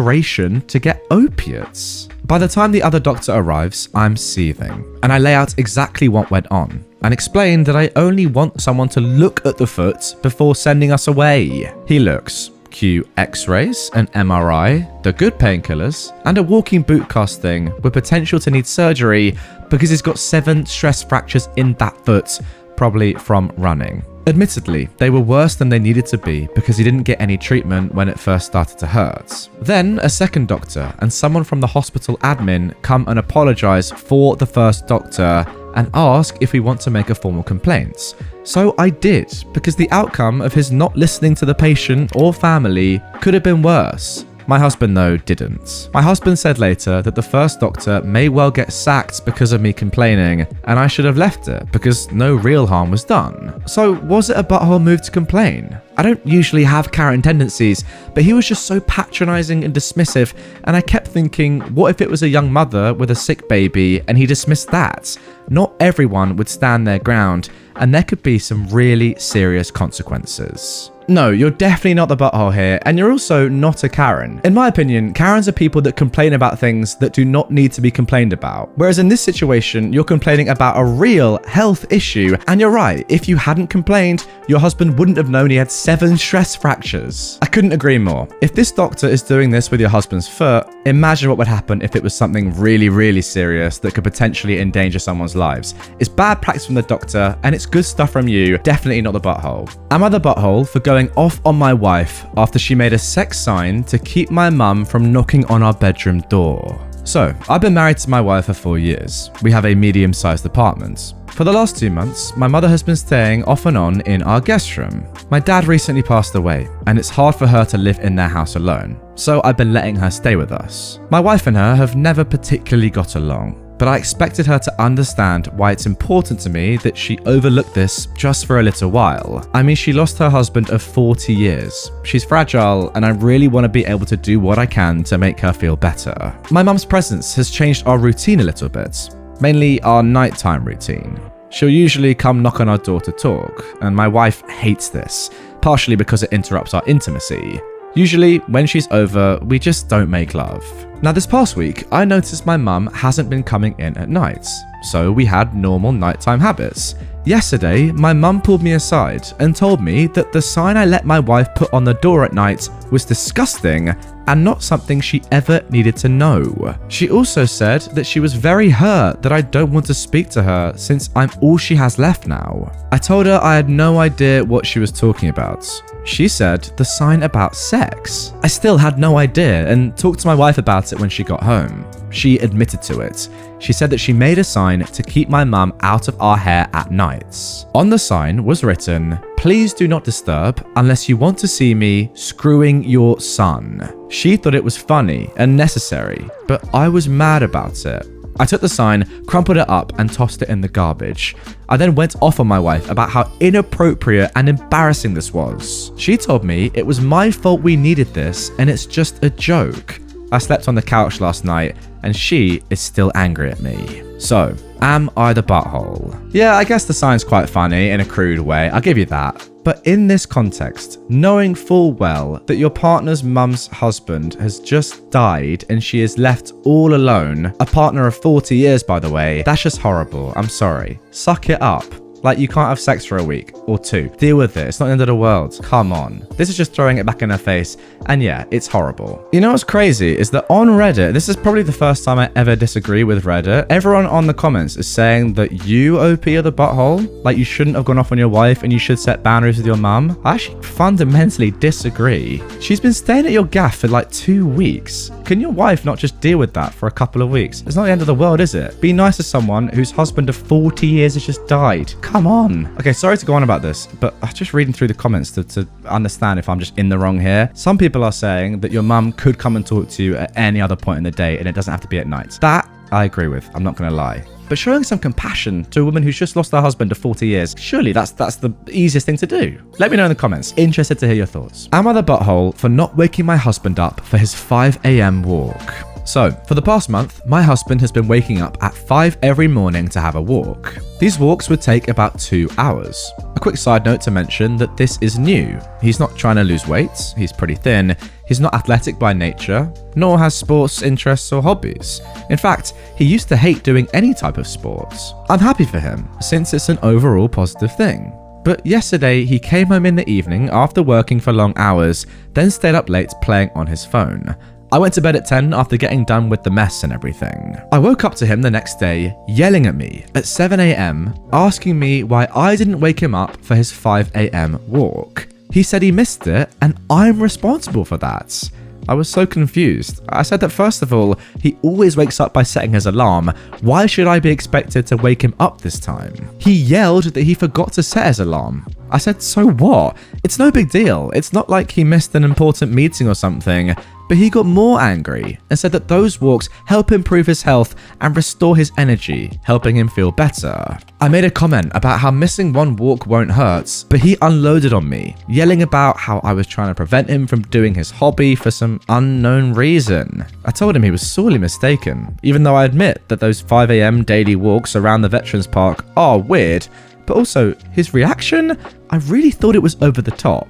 to get opiates. By the time the other doctor arrives, I'm seething, and I lay out exactly what went on. and explained that I only want someone to look at the foot before sending us away. He looks. Cue x-rays, an MRI, the good painkillers, and a walking boot casting with potential to need surgery because he's got 7 stress fractures in that foot, probably from running. Admittedly, they were worse than they needed to be because he didn't get any treatment when it first started to hurt. Then a second doctor and someone from the hospital admin come and apologize for the first doctor and ask if we want to make a formal complaint. So I did, because the outcome of his not listening to the patient or family could have been worse. My husband, though, didn't. My husband said later that the first doctor may well get sacked because of me complaining, and I should have left it because no real harm was done. So was it a butthole move to complain? I don't usually have Karen tendencies, but he was just so patronizing and dismissive, and I kept thinking, what if it was a young mother with a sick baby and he dismissed that? Not everyone would stand their ground, and there could be some really serious consequences. No, you're definitely not the butthole here, and you're also not a Karen. In my opinion, Karens are people that complain about things that do not need to be complained about. Whereas in this situation, you're complaining about a real health issue, and you're right, if you hadn't complained, your husband wouldn't have known he had 7 stress fractures. I couldn't agree more. If this doctor is doing this with your husband's foot, imagine what would happen if it was something really, really serious that could potentially endanger someone's lives. It's bad practice from the doctor, and it's good stuff from you, definitely not the butthole. Am I the butthole for going off on my wife after she made a sex sign to keep my mum from knocking on our bedroom door? So, I've been married to my wife for 4 years. We have a medium-sized apartment. For the last 2 months, my mother has been staying off and on in our guest room. My dad recently passed away, and it's hard for her to live in their house alone, so I've been letting her stay with us. My wife and her have never particularly got along, but I expected her to understand why it's important to me that she overlooked this just for a little while. I mean, she lost her husband of 40 years. She's fragile, and I really want to be able to do what I can to make her feel better. My mum's presence has changed our routine a little bit, mainly our nighttime routine. She'll usually come knock on our door to talk, and my wife hates this, partially because it interrupts our intimacy. Usually, when she's over, we just don't make love. Now, this past week, I noticed my mum hasn't been coming in at night, so we had normal nighttime habits. Yesterday, my mum pulled me aside and told me that the sign I let my wife put on the door at night was disgusting and not something she ever needed to know. She also said that she was very hurt that I don't want to speak to her since I'm all she has left now. I told her I had no idea what she was talking about. She said the sign about sex. I still had no idea and talked to my wife about it when she got home. She admitted to it. She said that she made a sign to keep my mum out of our hair at nights. On the sign was written, "Please do not disturb unless you want to see me screwing your son." She thought it was funny and necessary, but I was mad about it. I took the sign, crumpled it up, and tossed it in the garbage. I then went off on my wife about how inappropriate and embarrassing this was. She told me it was my fault we needed this, and it's just a joke. I slept on the couch last night, and she is still angry at me. So, am I the butthole? Yeah, I guess the sign's quite funny in a crude way, I'll give you that. But in this context, knowing full well that your partner's mum's husband has just died and she is left all alone, a partner of 40 years by the way, that's just horrible, I'm sorry. Suck it up. Like, you can't have sex for a week or 2. Deal with it. It's not the end of the world. Come on. This is just throwing it back in her face. And yeah, it's horrible. You know what's crazy is that on Reddit, this is probably the first time I ever disagree with Reddit. Everyone on the comments is saying that you, OP, are the butthole. Like, you shouldn't have gone off on your wife and you should set boundaries with your mum. I actually fundamentally disagree. She's been staying at your gaff for like 2 weeks. Can your wife not just deal with that for a couple of weeks? It's not the end of the world, is it? Be nice to someone whose husband of 40 years has just died. Come on. Okay, sorry to go on about this, but I'm just reading through the comments to understand if I'm just in the wrong here. Some people are saying that your mum could come and talk to you at any other point in the day and it doesn't have to be at night. That I agree with. I'm not going to lie. But showing some compassion to a woman who's just lost her husband of 40 years, surely that's the easiest thing to do. Let me know in the comments. Interested to hear your thoughts. Am I the butthole for not waking my husband up for his 5 a.m. walk? So, for the past month, my husband has been waking up at 5 every morning to have a walk. These walks would take about 2 hours. A quick side note to mention that this is new. He's not trying to lose weight, he's pretty thin, he's not athletic by nature, nor has sports interests or hobbies. In fact, he used to hate doing any type of sports. I'm happy for him, since it's an overall positive thing. But yesterday, he came home in the evening after working for long hours, then stayed up late playing on his phone. I went to bed at 10 after getting done with the mess and everything. I woke up to him the next day, yelling at me at 7 AM, asking me why I didn't wake him up for his 5 AM walk. He said he missed it, and I'm responsible for that. I was so confused. I said that first of all, he always wakes up by setting his alarm. Why should I be expected to wake him up this time? He yelled that he forgot to set his alarm. I said, so what? It's no big deal. It's not like he missed an important meeting or something. But he got more angry and said that those walks help improve his health and restore his energy, helping him feel better. I made a comment about how missing one walk won't hurt, but he unloaded on me, yelling about how I was trying to prevent him from doing his hobby for some unknown reason. I told him he was sorely mistaken, even though I admit that those 5 AM daily walks around the Veterans Park are weird, but also his reaction? I really thought it was over the top.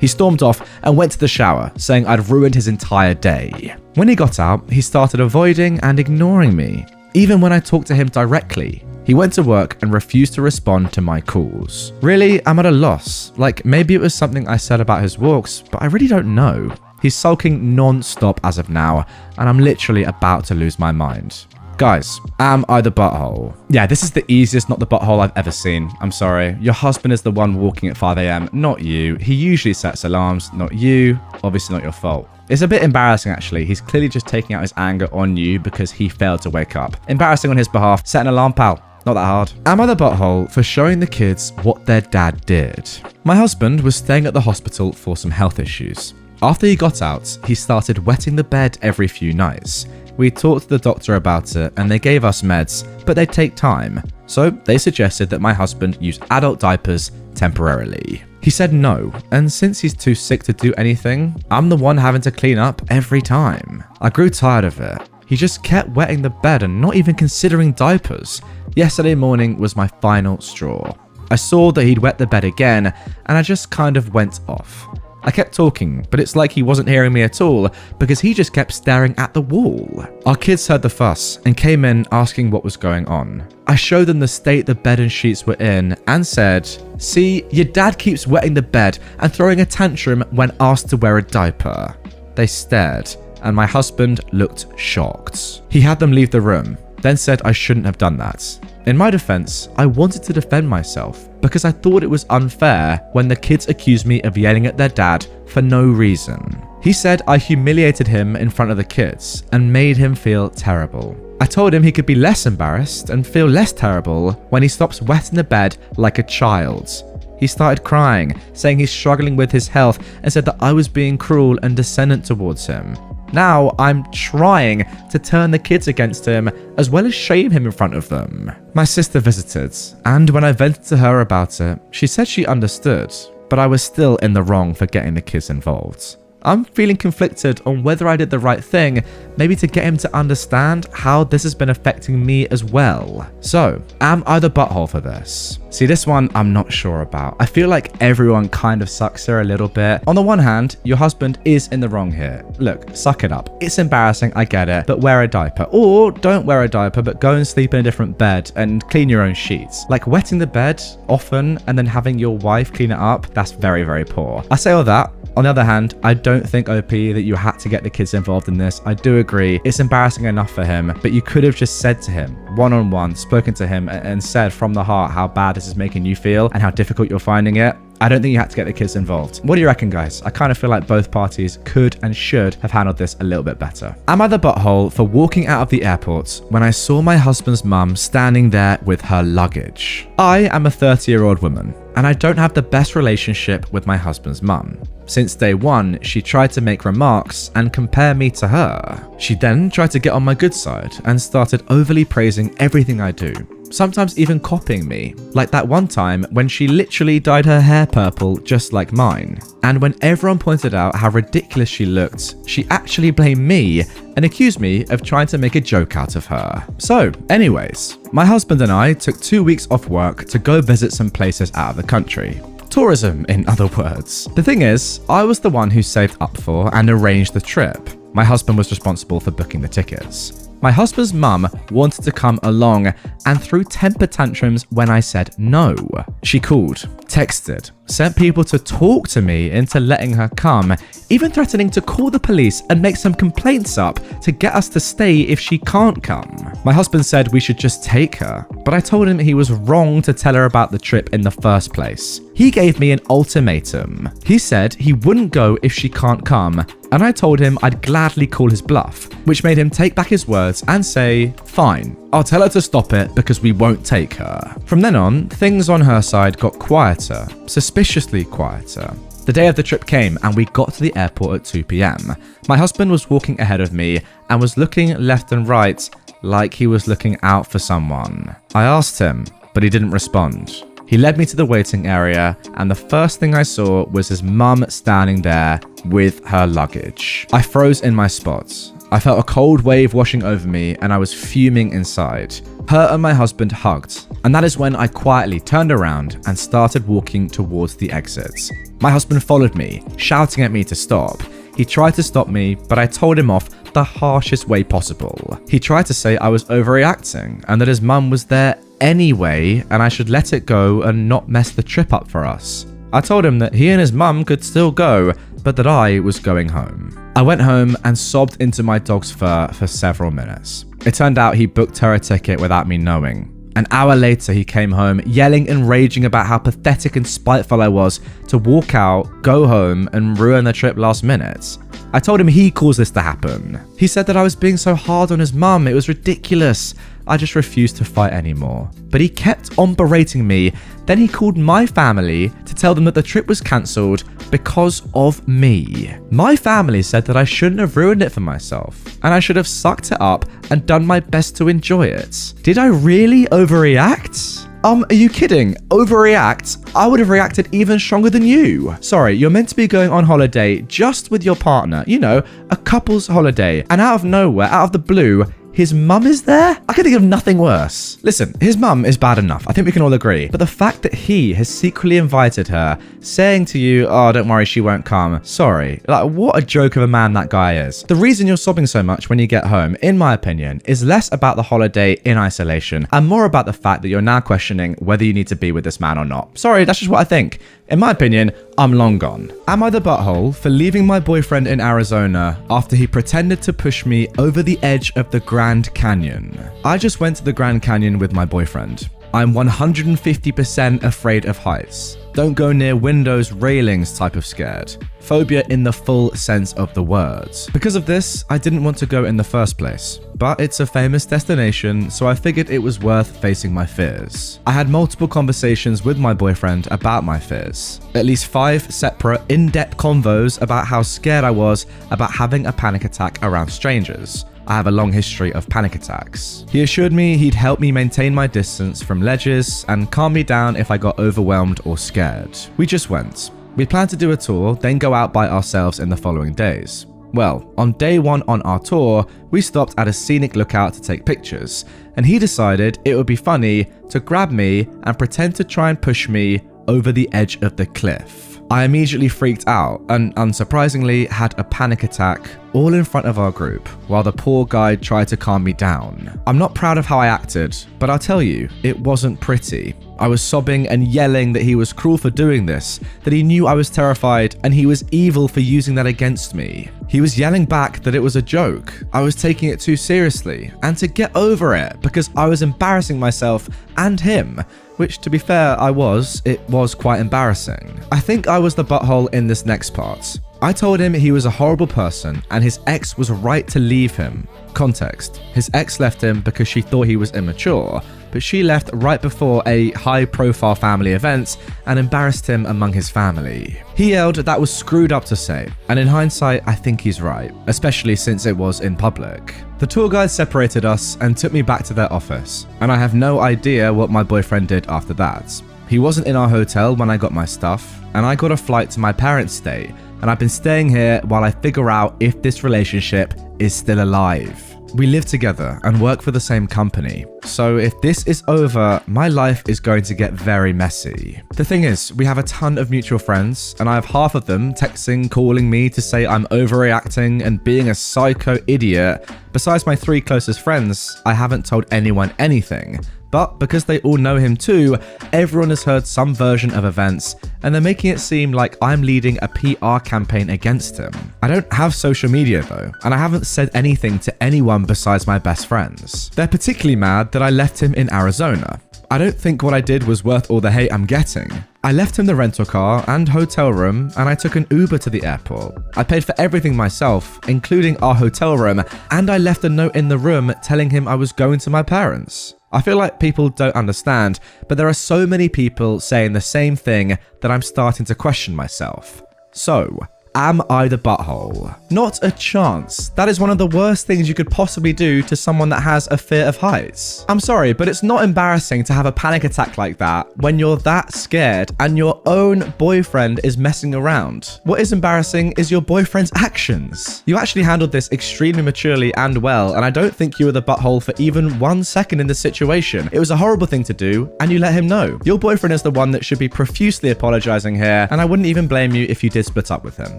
He stormed off and went to the shower, saying I'd ruined his entire day. When he got out, he started avoiding and ignoring me. Even when I talked to him directly, he went to work and refused to respond to my calls. Really, I'm at a loss. Like, maybe it was something I said about his walks, but I really don't know. He's sulking non-stop as of now, and I'm literally about to lose my mind. Guys, am I the butthole? Yeah, this is the easiest not the butthole I've ever seen. I'm sorry. Your husband is the one walking at 5 AM, not you. He usually sets alarms, not you. Obviously not your fault. It's a bit embarrassing actually. He's clearly just taking out his anger on you because he failed to wake up. Embarrassing on his behalf. Set an alarm, pal. Not that hard. Am I the butthole for showing the kids what their dad did? My husband was staying at the hospital for some health issues. After he got out, he started wetting the bed every few nights. We talked to the doctor about it and they gave us meds, but they take time. So they suggested that my husband use adult diapers temporarily. He said no, and since he's too sick to do anything, I'm the one having to clean up every time. I grew tired of it. He just kept wetting the bed and not even considering diapers. Yesterday morning was my final straw. I saw that he'd wet the bed again and I just kind of went off. I kept talking, but it's like he wasn't hearing me at all because he just kept staring at the wall. Our kids heard the fuss and came in asking what was going on. I showed them the state the bed and sheets were in and said, "See, your dad keeps wetting the bed and throwing a tantrum when asked to wear a diaper." They stared and my husband looked shocked. He had them leave the room, then said I shouldn't have done that. In my defense, I wanted to defend myself because I thought it was unfair when the kids accused me of yelling at their dad for no reason. He said I humiliated him in front of the kids and made him feel terrible. I told him he could be less embarrassed and feel less terrible when he stops wetting the bed like a child. He started crying, saying he's struggling with his health and said that I was being cruel and descendant towards him. Now I'm trying to turn the kids against him as well as shame him in front of them. My sister visited, and when I vented to her about it, she said she understood, but I was still in the wrong for getting the kids involved. I'm feeling conflicted on whether I did the right thing, maybe to get him to understand how this has been affecting me as well. So, am I the butthole for this? See, this one I'm not sure about. I feel like everyone kind of sucks here a little bit. On the one hand, your husband is in the wrong here. Look, suck it up. It's embarrassing, I get it, but wear a diaper. Or don't wear a diaper, but go and sleep in a different bed and clean your own sheets. Like wetting the bed often and then having your wife clean it up, that's very, very poor. I say all that. On the other hand, I don't think, OP, that you had to get the kids involved in this. I do agree. It's embarrassing enough for him, but you could have just said to him, one-on-one, spoken to him and said from the heart how bad this is making you feel and how difficult you're finding it. I don't think you had to get the kids involved. What do you reckon, guys? I kind of feel like both parties could and should have handled this a little bit better. Am I the butthole for walking out of the airport when I saw my husband's mum standing there with her luggage? I am a 30-year-old woman, and I don't have the best relationship with my husband's mum. Since day one, she tried to make remarks and compare me to her. She then tried to get on my good side and started overly praising everything I do. sometimes even copying me, like that one time when she literally dyed her hair purple just like mine. And when everyone pointed out how ridiculous she looked, she actually blamed me and accused me of trying to make a joke out of her. So, anyways, my husband and I took 2 weeks off work to go visit some places out of the country. Tourism, in other words. The thing is, I was the one who saved up for and arranged the trip. My husband was responsible for booking the tickets. My husband's mum wanted to come along and threw temper tantrums when I said no. She called, texted, sent people to talk to me into letting her come, even threatening to call the police and make some complaints up to get us to stay if she can't come. My husband said we should just take her, but I told him he was wrong to tell her about the trip in the first place. He gave me an ultimatum. He said he wouldn't go if she can't come, and I told him I'd gladly call his bluff, which made him take back his words and say, fine, I'll tell her to stop it because we won't take her. From then on, things on her side got quieter, suspiciously quieter. The day of the trip came and we got to the airport at 2 p.m. My husband was walking ahead of me and was looking left and right like he was looking out for someone. I asked him, but he didn't respond. He led me to the waiting area, and the first thing I saw was his mum standing there with her luggage. I froze in my spots. I felt a cold wave washing over me, and I was fuming inside. Her and my husband hugged, and that is when I quietly turned around and started walking towards the exits. My husband followed me, shouting at me to stop. He tried to stop me, but I told him off the harshest way possible. He tried to say I was overreacting, and that his mum was there anyway, and I should let it go and not mess the trip up for us. I told him that he and his mum could still go, but that I was going home. I went home and sobbed into my dog's fur for several minutes. It turned out he booked her a ticket without me knowing. An hour later, he came home yelling and raging about how pathetic and spiteful I was to walk out, go home, and ruin the trip last minute. I told him he caused this to happen. He said that I was being so hard on his mum, it was ridiculous. I just refused to fight anymore. But he kept on berating me. Then he called my family to tell them that the trip was cancelled because of me. My family said that I shouldn't have ruined it for myself, and I should have sucked it up and done my best to enjoy it. Did I really overreact? Are you kidding? Overreact? I would have reacted even stronger than you. Sorry, you're meant to be going on holiday just with your partner, you know, a couple's holiday, and out of nowhere, out of the blue, his mum is there? I can think of nothing worse. Listen, his mum is bad enough. I think we can all agree. But the fact that he has secretly invited her, saying to you, oh, don't worry, she won't come. Sorry. Like, what a joke of a man that guy is. The reason you're sobbing so much when you get home, in my opinion, is less about the holiday in isolation and more about the fact that you're now questioning whether you need to be with this man or not. Sorry, that's just what I think. In my opinion, I'm long gone. Am I the butthole for leaving my boyfriend in Arizona after he pretended to push me over the edge of the Grand Canyon? I just went to the Grand Canyon with my boyfriend. I'm 150% afraid of heights. Don't go near windows, railings type of scared. Phobia in the full sense of the words. Because of this, I didn't want to go in the first place. But it's a famous destination, so I figured it was worth facing my fears. I had multiple conversations with my boyfriend about my fears. At least 5 separate in-depth convos about how scared I was about having a panic attack around strangers. I have a long history of panic attacks. He assured me he'd help me maintain my distance from ledges and calm me down if I got overwhelmed or scared. We just went. We planned to do a tour, then go out by ourselves in the following days. Well, on day 1 on our tour, we stopped at a scenic lookout to take pictures, and he decided it would be funny to grab me and pretend to try and push me over the edge of the cliff. I immediately freaked out and, unsurprisingly, had a panic attack all in front of our group, while the poor guy tried to calm me down. I'm not proud of how I acted, but I'll tell you, it wasn't pretty. I was sobbing and yelling that he was cruel for doing this, that he knew I was terrified, and he was evil for using that against me. He was yelling back that it was a joke. I was taking it too seriously, and to get over it, because I was embarrassing myself and him, which, to be fair, it was quite embarrassing. I think I was the butthole in this next part. I told him he was a horrible person and his ex was right to leave him. Context: his ex left him because she thought he was immature, but she left right before a high-profile family event and embarrassed him among his family. He yelled that was screwed up to say, and in hindsight, I think he's right, especially since it was in public. The tour guide separated us and took me back to their office, and I have no idea what my boyfriend did after that. He wasn't in our hotel when I got my stuff, and I got a flight to my parents' stay, and I've been staying here while I figure out if this relationship is still alive. We live together and work for the same company, so if this is over, my life is going to get very messy. The thing is, we have a ton of mutual friends, and I have half of them texting, calling me to say I'm overreacting and being a psycho idiot. Besides my 3 closest friends, I haven't told anyone anything. But because they all know him too, everyone has heard some version of events, and they're making it seem like I'm leading a PR campaign against him. I don't have social media though, and I haven't said anything to anyone besides my best friends. They're particularly mad that I left him in Arizona. I don't think what I did was worth all the hate I'm getting. I left him the rental car and hotel room, and I took an Uber to the airport. I paid for everything myself, including our hotel room, and I left a note in the room telling him I was going to my parents. I feel like people don't understand, but there are so many people saying the same thing that I'm starting to question myself. So, am I the butthole? Not a chance. That is one of the worst things you could possibly do to someone that has a fear of heights. I'm sorry, but it's not embarrassing to have a panic attack like that when you're that scared and your own boyfriend is messing around. What is embarrassing is your boyfriend's actions. You actually handled this extremely maturely and well, and I don't think you were the butthole for even 1 second in the situation. It was a horrible thing to do, and you let him know. Your boyfriend is the one that should be profusely apologizing here, and I wouldn't even blame you if you did split up with him.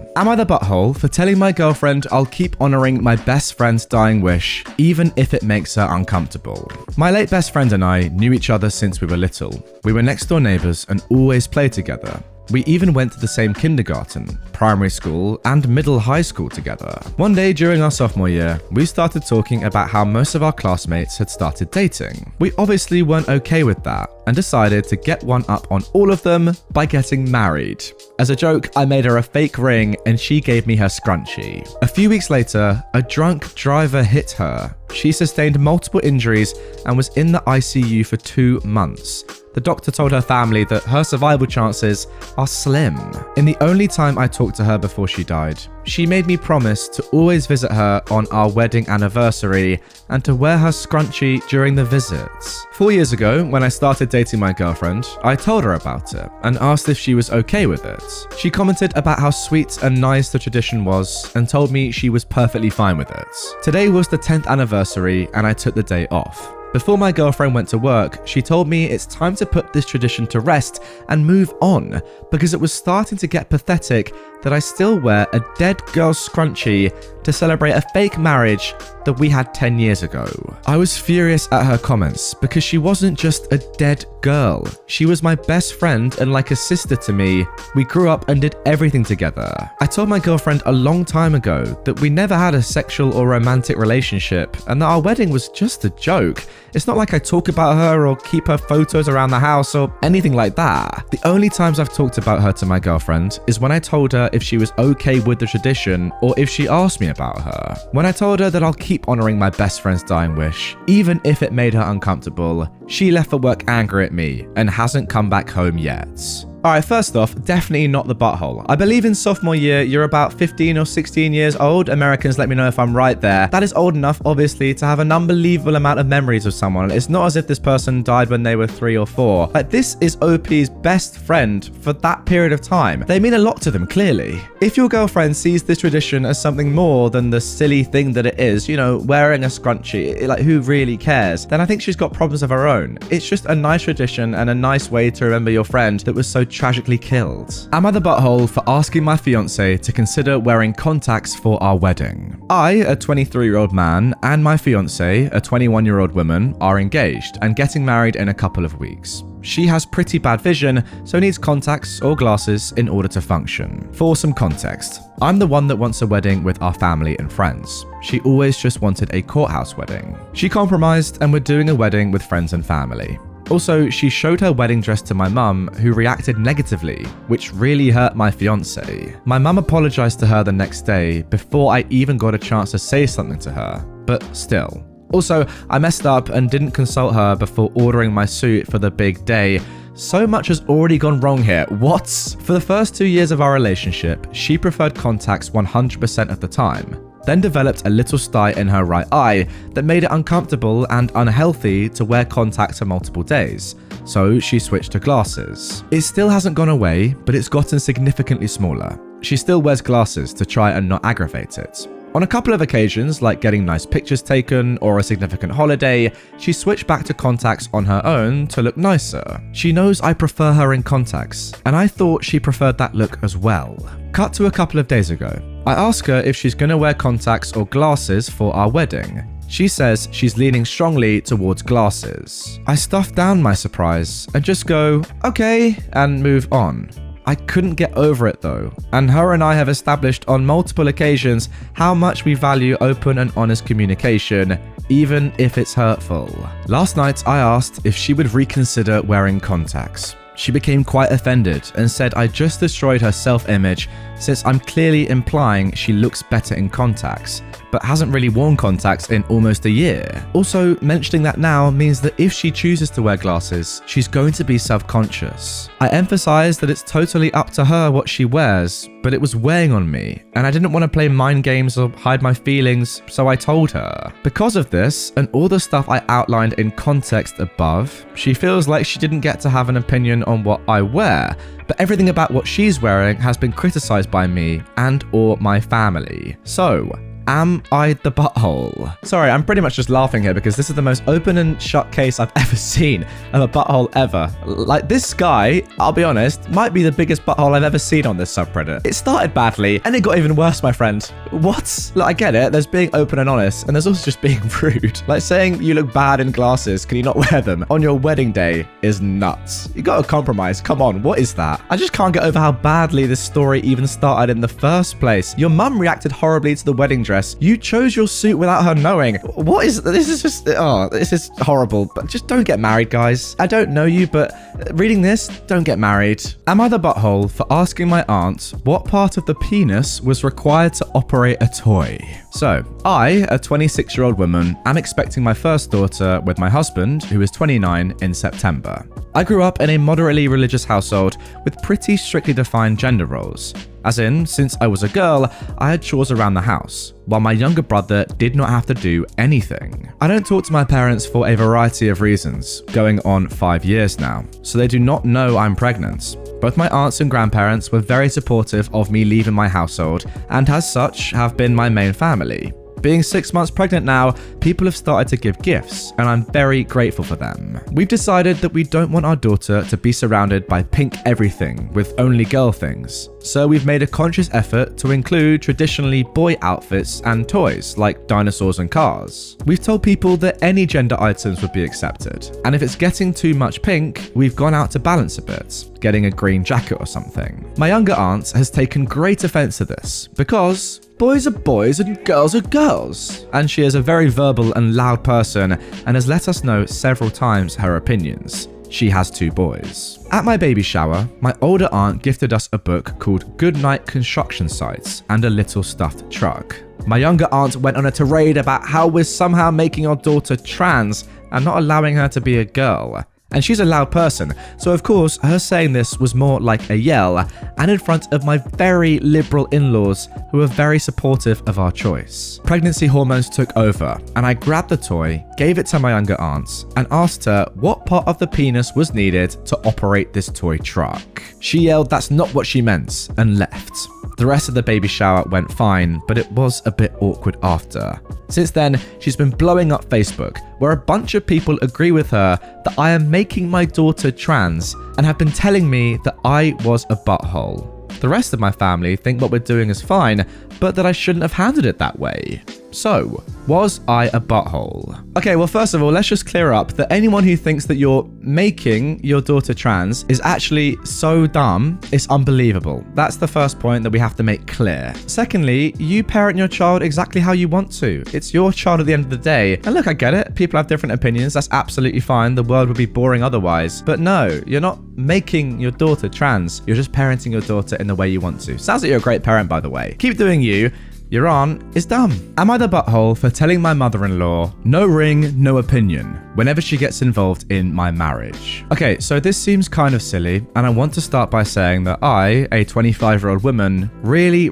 Am I the butthole for telling my girlfriend I'll keep honoring my best friend's dying wish, even if it makes her uncomfortable? My late best friend and I knew each other since we were little. We were next door neighbors and always played together. We even went to the same kindergarten, primary school, and middle high school together. One day during our sophomore year, we started talking about how most of our classmates had started dating. We obviously weren't okay with that and decided to get one up on all of them by getting married. As a joke, I made her a fake ring and she gave me her scrunchie. A few weeks later, a drunk driver hit her. She sustained multiple injuries and was in the ICU for 2 months. The doctor told her family that her survival chances are slim. In the only time I talked to her before she died, she made me promise to always visit her on our wedding anniversary and to wear her scrunchie during the visits. 4 years ago, when I started dating my girlfriend, I told her about it and asked if she was okay with it. She commented about how sweet and nice the tradition was and told me she was perfectly fine with it. Today was the 10th anniversary and I took the day off. Before my girlfriend went to work, she told me it's time to put this tradition to rest and move on because it was starting to get pathetic that I still wear a dead girl's scrunchie to celebrate a fake marriage that we had 10 years ago. I was furious at her comments because she wasn't just a dead girl. She was my best friend and like a sister to me. We grew up and did everything together. I told my girlfriend a long time ago that we never had a sexual or romantic relationship and that our wedding was just a joke. It's not like I talk about her or keep her photos around the house or anything like that. The only times I've talked about her to my girlfriend is when I told her if she was okay with the tradition or if she asked me about her. When I told her that I'll keep honoring my best friend's dying wish, even if it made her uncomfortable, she left for work angry at me and hasn't come back home yet. Alright, first off, definitely not the butthole. I believe in sophomore year, you're about 15 or 16 years old. Americans, let me know if I'm right there. That is old enough, obviously, to have an unbelievable amount of memories of someone. It's not as if this person died when they were 3 or 4. Like, this is OP's best friend for that period of time. They mean a lot to them, clearly. If your girlfriend sees this tradition as something more than the silly thing that it is, you know, wearing a scrunchie, like, who really cares? Then I think she's got problems of her own. It's just a nice tradition and a nice way to remember your friend that was so tragically killed. Am I the butthole for asking my fiance to consider wearing contacts for our wedding? I, a 23-year-old man, and my fiance, a 21-year-old woman, are engaged and getting married in a couple of weeks. She has pretty bad vision, so needs contacts or glasses in order to function. For some context, I'm the one that wants a wedding with our family and friends. She always just wanted a courthouse wedding. She compromised and we're doing a wedding with friends and family. Also, she showed her wedding dress to my mum, who reacted negatively, which really hurt my fiance. My mum apologized to her the next day before I even got a chance to say something to her, but still. Also, I messed up and didn't consult her before ordering my suit for the big day. So much has already gone wrong here. What? For the first 2 years of our relationship, she preferred contacts 100% of the time, then developed a little sty in her right eye that made it uncomfortable and unhealthy to wear contacts for multiple days, so she switched to glasses. It still hasn't gone away, but it's gotten significantly smaller. She still wears glasses to try and not aggravate it. On a couple of occasions, like getting nice pictures taken or a significant holiday, she switched back to contacts on her own to look nicer. She knows I prefer her in contacts, and I thought she preferred that look as well. Cut to a couple of days ago. I ask her if she's gonna wear contacts or glasses for our wedding. She says she's leaning strongly towards glasses. I stuff down my surprise and just go, okay, and move on. I couldn't get over it though, and her and I have established on multiple occasions how much we value open and honest communication, even if it's hurtful. Last night I asked if she would reconsider wearing contacts. She became quite offended and said I just destroyed her self-image since I'm clearly implying she looks better in contacts, but hasn't really worn contacts in almost a year. Also, mentioning that now means that if she chooses to wear glasses, she's going to be self-conscious. I emphasized that it's totally up to her what she wears, but it was weighing on me, and I didn't want to play mind games or hide my feelings, so I told her. Because of this, and all the stuff I outlined in context above, she feels like she didn't get to have an opinion on what I wear, but everything about what she's wearing has been criticized by me and or my family. So, am I the butthole? Sorry, I'm pretty much just laughing here because this is the most open and shut case I've ever seen of a butthole ever. Like, this guy, I'll be honest, might be the biggest butthole I've ever seen on this subreddit. It started badly and it got even worse, my friend. What? Look, I get it. There's being open and honest, and there's also just being rude. Like saying you look bad in glasses, can you not wear them on your wedding day is nuts. You gotta compromise. Come on, what is that? I just can't get over how badly this story even started in the first place. Your mum reacted horribly to the wedding dress. You chose your suit without her knowing. What is this? Is just, oh, this is horrible. But just don't get married, guys. I don't know you, but reading this, don't get married. Am I the butthole for asking my aunt what part of the penis was required to operate a toy? So, I, a 26-year-old woman, am expecting my first daughter with my husband, who is 29, in September. I grew up in a moderately religious household with pretty strictly defined gender roles. As in, since I was a girl, I had chores around the house, while my younger brother did not have to do anything. I don't talk to my parents for a variety of reasons, going on 5 years now, so they do not know I'm pregnant. Both my aunts and grandparents were very supportive of me leaving my household, and as such have been my main family. Being 6 months pregnant now, people have started to give gifts, and I'm very grateful for them. We've decided that we don't want our daughter to be surrounded by pink everything with only girl things. So we've made a conscious effort to include traditionally boy outfits and toys like dinosaurs and cars. We've told people that any gender items would be accepted, and if it's getting too much pink, we've gone out to balance a bit, getting a green jacket or something. My younger aunt has taken great offense to this because boys are boys and girls are girls, and she is a very verbal and loud person and has let us know several times her opinions. She has 2 boys. At my baby shower, my older aunt gifted us a book called Goodnight Construction Sites and a little stuffed truck. My younger aunt went on a tirade about how we're somehow making our daughter trans and not allowing her to be a girl. And she's a loud person, so of course her saying this was more like a yell, and in front of my very liberal in-laws who are very supportive of our choice. Pregnancy hormones took over, and I grabbed the toy, gave it to my younger aunt, and asked her what part of the penis was needed to operate this toy truck. She yelled that's not what she meant, and left. The rest of the baby shower went fine, but it was a bit awkward after. Since then, she's been blowing up Facebook, where a bunch of people agree with her that I am making my daughter trans and have been telling me that I was a butthole. The rest of my family think what we're doing is fine, but that I shouldn't have handled it that way. So, was I a butthole? Okay, well, first of all, let's just clear up that anyone who thinks that you're making your daughter trans is actually so dumb, it's unbelievable. That's the first point that we have to make clear. Secondly, you parent your child exactly how you want to. It's your child at the end of the day. And look, I get it. People have different opinions. That's absolutely fine. The world would be boring otherwise. But no, you're not making your daughter trans. You're just parenting your daughter in the way you want to. Sounds like you're a great parent, by the way. Keep doing you. Your aunt is dumb. Am I the butthole for telling my mother-in-law, no ring, no opinion, whenever she gets involved in my marriage? Okay, so this seems kind of silly, and I want to start by saying that I, a 25-year-old woman, really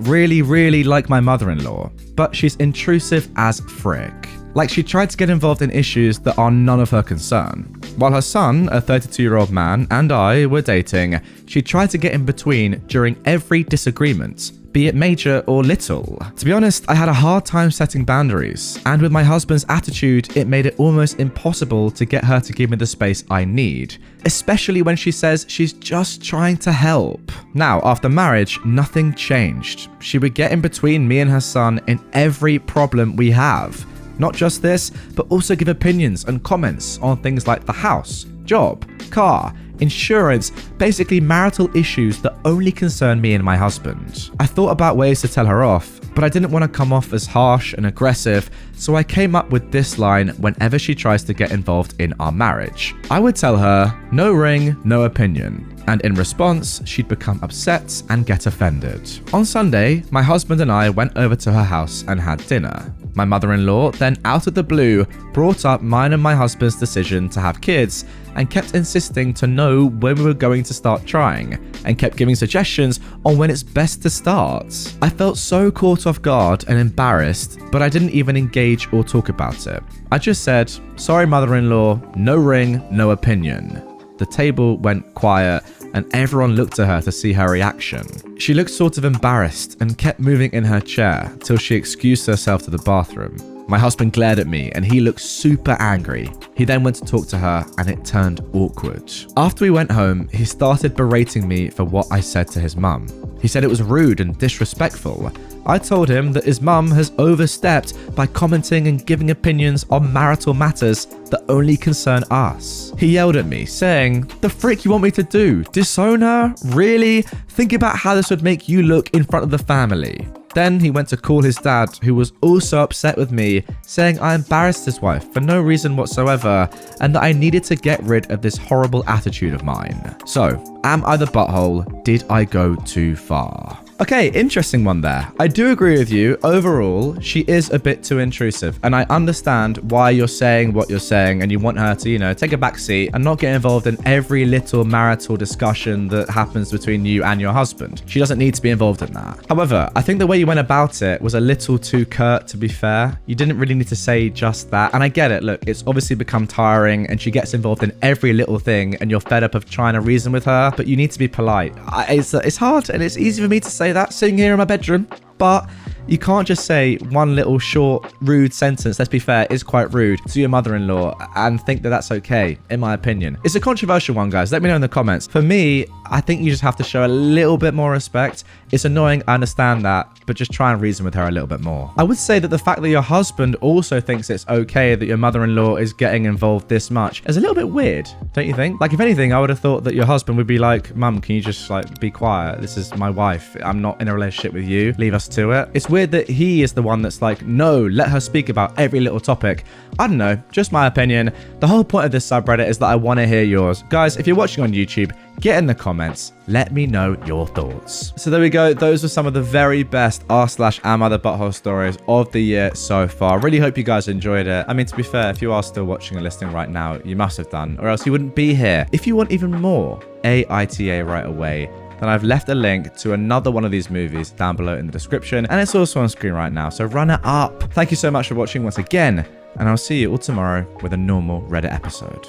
like my mother-in-law, but she's intrusive as frick. Like, she tried to get involved in issues that are none of her concern. While her son, a 32-year-old man, and I were dating, she tried to get in between during every disagreement, be it major or little. To be honest, I had a hard time setting boundaries, and with my husband's attitude, it made it almost impossible to get her to give me the space I need, especially when she says she's just trying to help. Now, after marriage, nothing changed. She would get in between me and her son in every problem we have. Not just this, but also give opinions and comments on things like the house, job, car, insurance, basically marital issues that only concern me and my husband. I thought about ways to tell her off, but I didn't want to come off as harsh and aggressive, so I came up with this line whenever she tries to get involved in our marriage. I would tell her, no ring, no opinion. And in response, she'd become upset and get offended. On Sunday, my husband and I went over to her house and had dinner. My mother-in-law then, out of the blue, brought up mine and my husband's decision to have kids and kept insisting to know when we were going to start trying, and kept giving suggestions on when it's best to start. I felt so caught off guard and embarrassed, but I didn't even engage or talk about it. I just said, sorry mother-in-law, no ring, no opinion. The table went quiet and everyone looked at her to see her reaction. She looked sort of embarrassed and kept moving in her chair till she excused herself to the bathroom. My husband glared at me and he looked super angry. He then went to talk to her and it turned awkward. After we went home, he started berating me for what I said to his mum. He said it was rude and disrespectful. I told him that his mum has overstepped by commenting and giving opinions on marital matters that only concern us. He yelled at me, saying, "The frick you want me to do? Disown her? Really? Think about how this would make you look in front of the family." Then he went to call his dad, who was also upset with me, saying I embarrassed his wife for no reason whatsoever and that I needed to get rid of this horrible attitude of mine. So, am I the butthole? Did I go too far? Okay, interesting one there. I do agree with you. Overall, she is a bit too intrusive, and I understand why you're saying what you're saying and you want her to, take a back seat and not get involved in every little marital discussion that happens between you and your husband. She doesn't need to be involved in that. However, I think the way you went about it was a little too curt, to be fair. You didn't really need to say just that, and I get it. Look, it's obviously become tiring and she gets involved in every little thing and you're fed up of trying to reason with her, but you need to be polite. It's hard and it's easy for me to say that sitting here in my bedroom, but you can't just say one little short, rude sentence, let's be fair, is quite rude, to your mother-in-law and think that that's okay, in my opinion. It's a controversial one, guys. Let me know in the comments. For me, I think you just have to show a little bit more respect. It's annoying, I understand that, but just try and reason with her a little bit more. I would say that the fact that your husband also thinks it's okay that your mother-in-law is getting involved this much is a little bit weird, don't you think? Like, if anything, I would have thought that your husband would be like, "Mum, can you just be quiet? This is my wife. I'm not in a relationship with you. Leave us to it." It's weird that he is the one that's like, no, let her speak about every little topic. I don't know, just my opinion. The whole point of this subreddit is that I want to hear yours. Guys, if you're watching on YouTube, get in the comments. Let me know your thoughts. So there we go. Those were some of the very best r/am I the butthole stories of the year so far. Really hope you guys enjoyed it. I mean, to be fair, if you are still watching and listening right now, you must have done, or else you wouldn't be here. If you want even more AITA right away, then I've left a link to another one of these movies down below in the description, and it's also on screen right now, so run it up. Thank you so much for watching once again, and I'll see you all tomorrow with a normal Reddit episode.